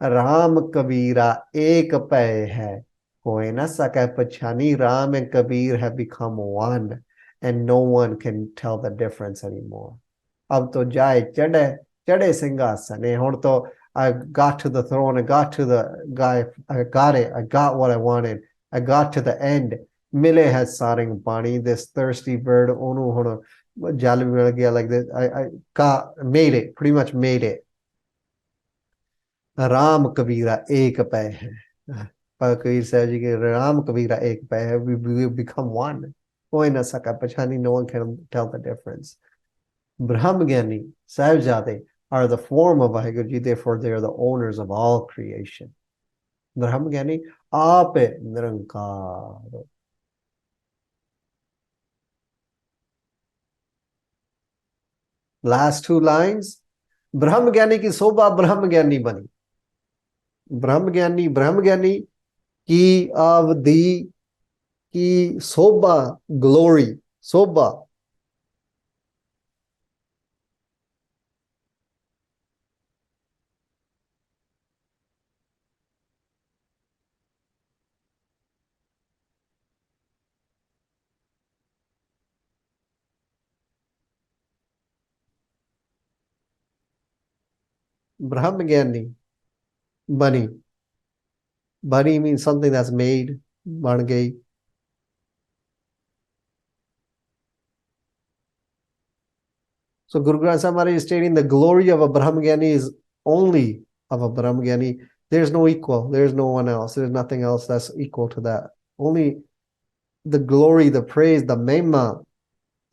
राम कबीरा एक पै है कोई न सके पछानी। Ram and Kabir have become one and no one can tell the difference anymore. अब तो जाए चढ़े सिंहासन, हुण तो I got to the throne, I got to the guy, I got it, I got what I wanted, I got to the end. Mile has sarang pani, this thirsty bird, onu hono jal mil gaya, like this. I got made it, pretty much made it. Ram Kabira ek pay hai. Kabir Sahib ji ke Ram Kabira ek pay hai. We become one. Koi na saka pachani, no one can tell the difference. Brahmgyani Sahibzade are the form of Vaheguru Ji, therefore they are the owners of all creation. Brahmgyani Ape Nirankar. Last two lines. Brahmgyani ki sobha Brahmgyani bani. Brahmgyani ki avdi ki sobha, glory, sobha. Brahmgyani bani. Bani means something that's made, ban gayi. So Guru Granth Sahib Maharaj is stating the glory of a Brahmgyani is only of a Brahmagani. There's no equal. There's no one else. There's nothing else that's equal to that. Only the glory, the praise, the mehma,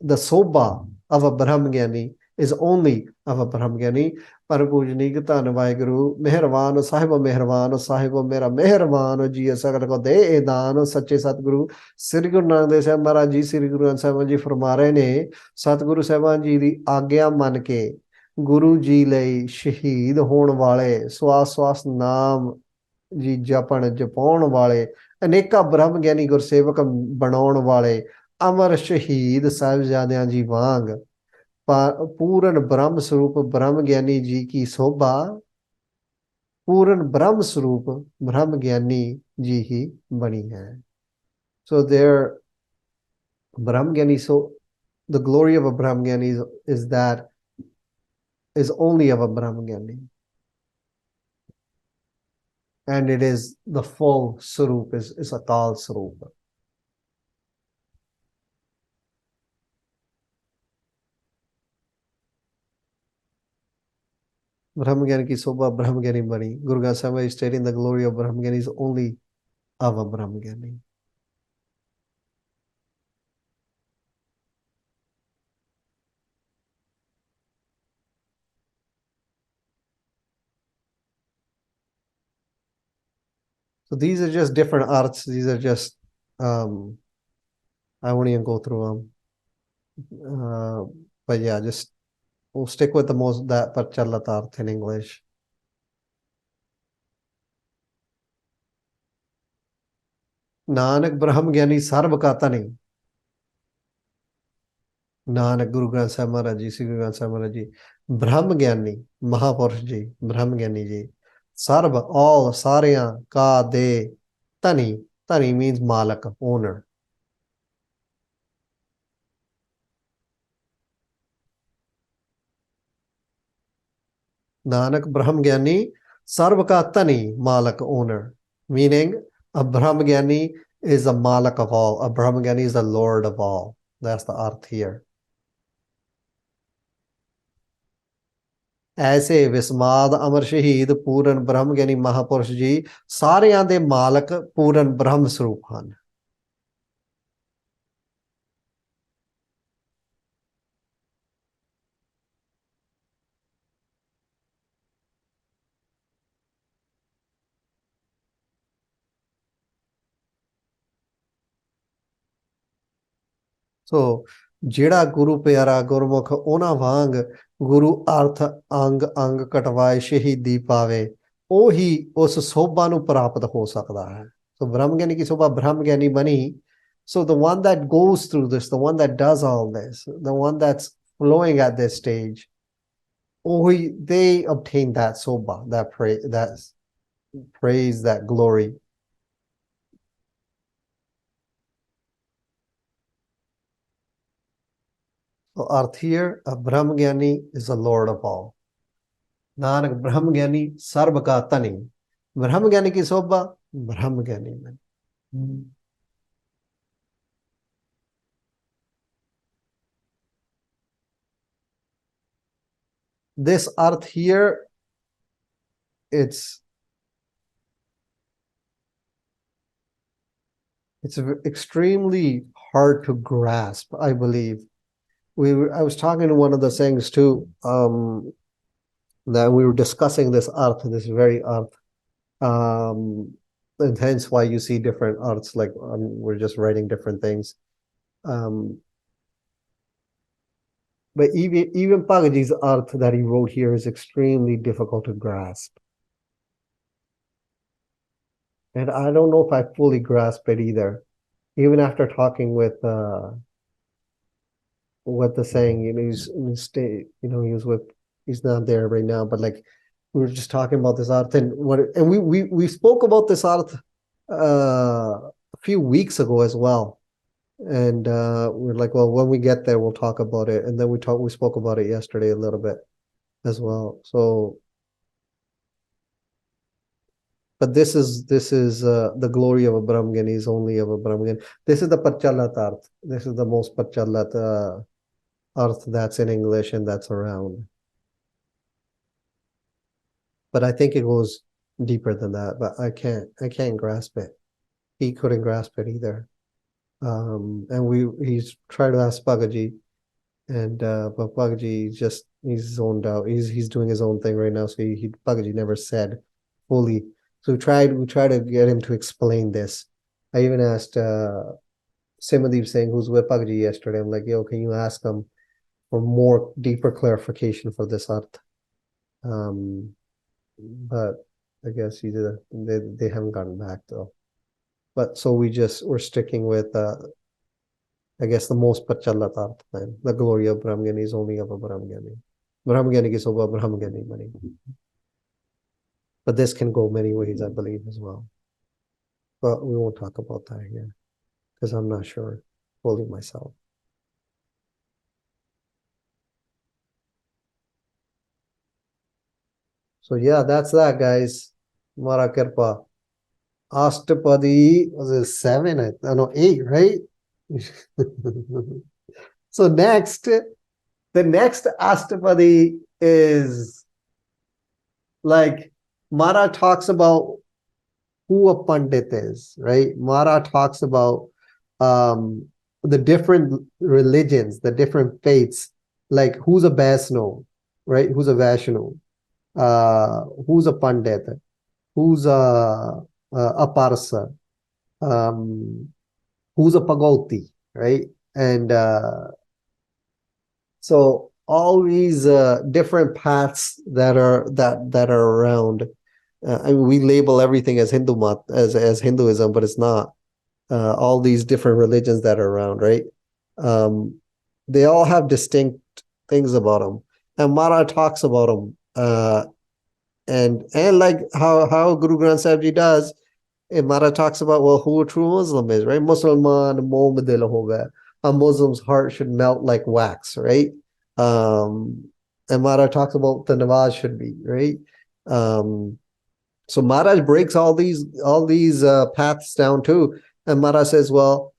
the soba of a Brahmagani is only of a Brahmagani. पर पूजनीक धन वाहिगुरु मेहरबान साहिब मेहरबान साहिब मेरा मेहरबान जी सकल को दे दान सच्चे सतगुरु श्री गुरु नानक देव साहब महाराज जी श्री गुरु ग्रंथ साहिब जी फरमा रहे ने सतगुरु साहिबान जी की आग्ञा मन के गुरु जी ਲਈ शहीद होने वाले स्वास स्वास नाम जी जपन जपाउण वाले अनेका ब्रह्म ज्ञानी गुरसेवक बनाउण वाले अमर शहीद साहिबजादियां जी वांग पूर्ण ब्रह्म स्वरूप ब्रह्म ज्ञानी जी की शोभा पूर्ण ब्रह्म स्वरूप ब्रह्म ज्ञानी जी ही बनी है. So there Brahma Gyani, so the glory of a Brahma Gyani is that is only of a Brahma Gyani, and it is the full Sarup, is Akal Sarup. Brahma Gyani ki Sobha Brahma Gyani bani. Guru Granth Sahib is stating the glory of Brahma Gyani is only of a Brahma Gyani. So these are just different arts. These are just, I won't even go through them. But yeah, just we'll stick with the most that Parchalat art in English. Nanak Brahma Gyani Sarva ka tani. Nanak Guru Granth Sahib Maharaj Ji, Sri Guru Granth Sahib Maharaj Ji, Brahma Gyani, Mahapurush Ji, Brahma Gyani Ji, Sarva, all, Sarya, Ka, De, Tani. Tani means Malak, owner. Nanak Brahma Gyani, Sarva ka Tani, Malak, owner. Meaning, a Brahma Gyani is a Malak of all. A Brahma Gyani is the Lord of all. That's the arth here. ऐसे विस्माद अमर शहीद पूਰਨ ब्रह्म ज्ञानी महापुरुष जी सारिਆਂ ਦੇ ਮਾਲਕ ਪੂਰਨ ਬ੍ਰਹਮ ਸਰੂਪ ਹਨ. ਸੋ ਜਿਹੜਾ ਗੁਰੂ ਪਿਆਰਾ ਗੁਰਮੁਖ ਉਹਨਾਂ ਵਾਂਗ ਗੁਰੂ ਅਰਥ ਅੰਗ ਅੰਗ ਕਟਵਾਏ ਸ਼ਹੀਦੀ ਪਾਵੇ ਉਹੀ ਉਸ ਸੋਭਾ ਨੂੰ ਪ੍ਰਾਪਤ ਹੋ ਸਕਦਾ ਹੈ. ਸੋ ਬ੍ਰਹਮ ਗਿਆਨੀ ਕੀ ਸੋਭਾ ਬ੍ਰਹਮ ਗਿਆਨੀ ਬਣੀ. So the one that goes through this, the one that does all this, the one that's flowing at this stage, they obtain that sobha, that praise, that glory. So arth here, a Brahma Gyani is the Lord of all. Nanak Brahma Gyani sarva ka tani. Brahma Gyani ki sobha, Brahma Gyani mein. This arth here, it's extremely hard to grasp, I believe. I was talking to one of the things too, that we were discussing this arth, this very arth. And hence why you see different arts, like we're just writing different things. But even Pagaji's art that he wrote here is extremely difficult to grasp. And I don't know if I fully grasp it either. Even after talking with what the saying, he's not there right now, but like we were just talking about this art and we spoke about this art a few weeks ago as well. And we're like, well, when we get there, we'll talk about it. And then we spoke about it yesterday a little bit as well. So, but this is the glory of a Brahmagani is only of a Brahmagani. This is the Pachalat Arth. This is the most Pachalat Arth that's in English and that's around. but I think it goes deeper than that, but I can't grasp it. He couldn't grasp it either. And he's tried to ask Bhagaji, and but Bhagaji he's zoned out. He's doing his own thing right now, so Bhagaji never said fully. So we tried to get him to explain this. I even asked Simadeep Singh, who's with Bhagaji yesterday. I'm like, yo, can you ask him for more deeper clarification for this art? But I guess they haven't gotten back though. But so we're sticking with I guess the most Pachalat art, man. The glory of Brahmagyan is only of a Brahmagyan. Brahmagyan is over Brahmagyan money. But this can go many ways, I believe, as well. But we won't talk about that here because I'm not sure fully myself. So yeah, that's that, guys. Mara Kirpa. Astpadi was it 7? No, 8, right? So the next Astpadi is like Mara talks about who a Pandit is, right? Mara talks about the different religions, the different faiths, like who's a Vaisno, right? Who's a Vaishno? Who's a Pandit? Who's a Parsa? Who's a Pagoti, right? And so all these different paths that are around. I mean, we label everything as Hindu mat as Hinduism, but it's not. All these different religions that are around, right? They all have distinct things about them, and Mara talks about them. And like how Guru Granth Sahib Ji does, Mara talks about, well, who a true Muslim is, right? Musliman moh mein dil hoga. A Muslim's heart should melt like wax, right? And Mara talks about the Nawaz should be, right? So Maharaj breaks all these paths down too, and Maharaj says, well,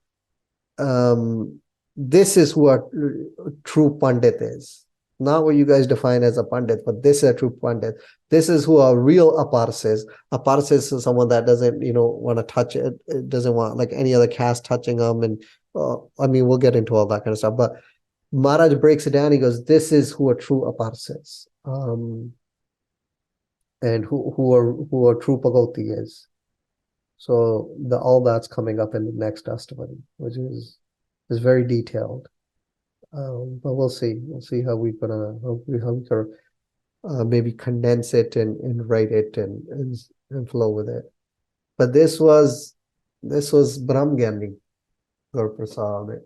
this is who a true Pandit is. Not what you guys define as a Pandit, but this is a true Pandit. This is who a real Apars is. Apars is someone that doesn't, want to touch it. It doesn't want like any other caste touching them. And I mean, we'll get into all that kind of stuff. But Maharaj breaks it down. He goes, this is who a true Apars is. And who a true Pagoti is. So all that's coming up in the next Astpadi, which is very detailed. But we'll see. We'll see how we can maybe condense it and write it and flow with it. But this was Brahmgyani Guru Prasad.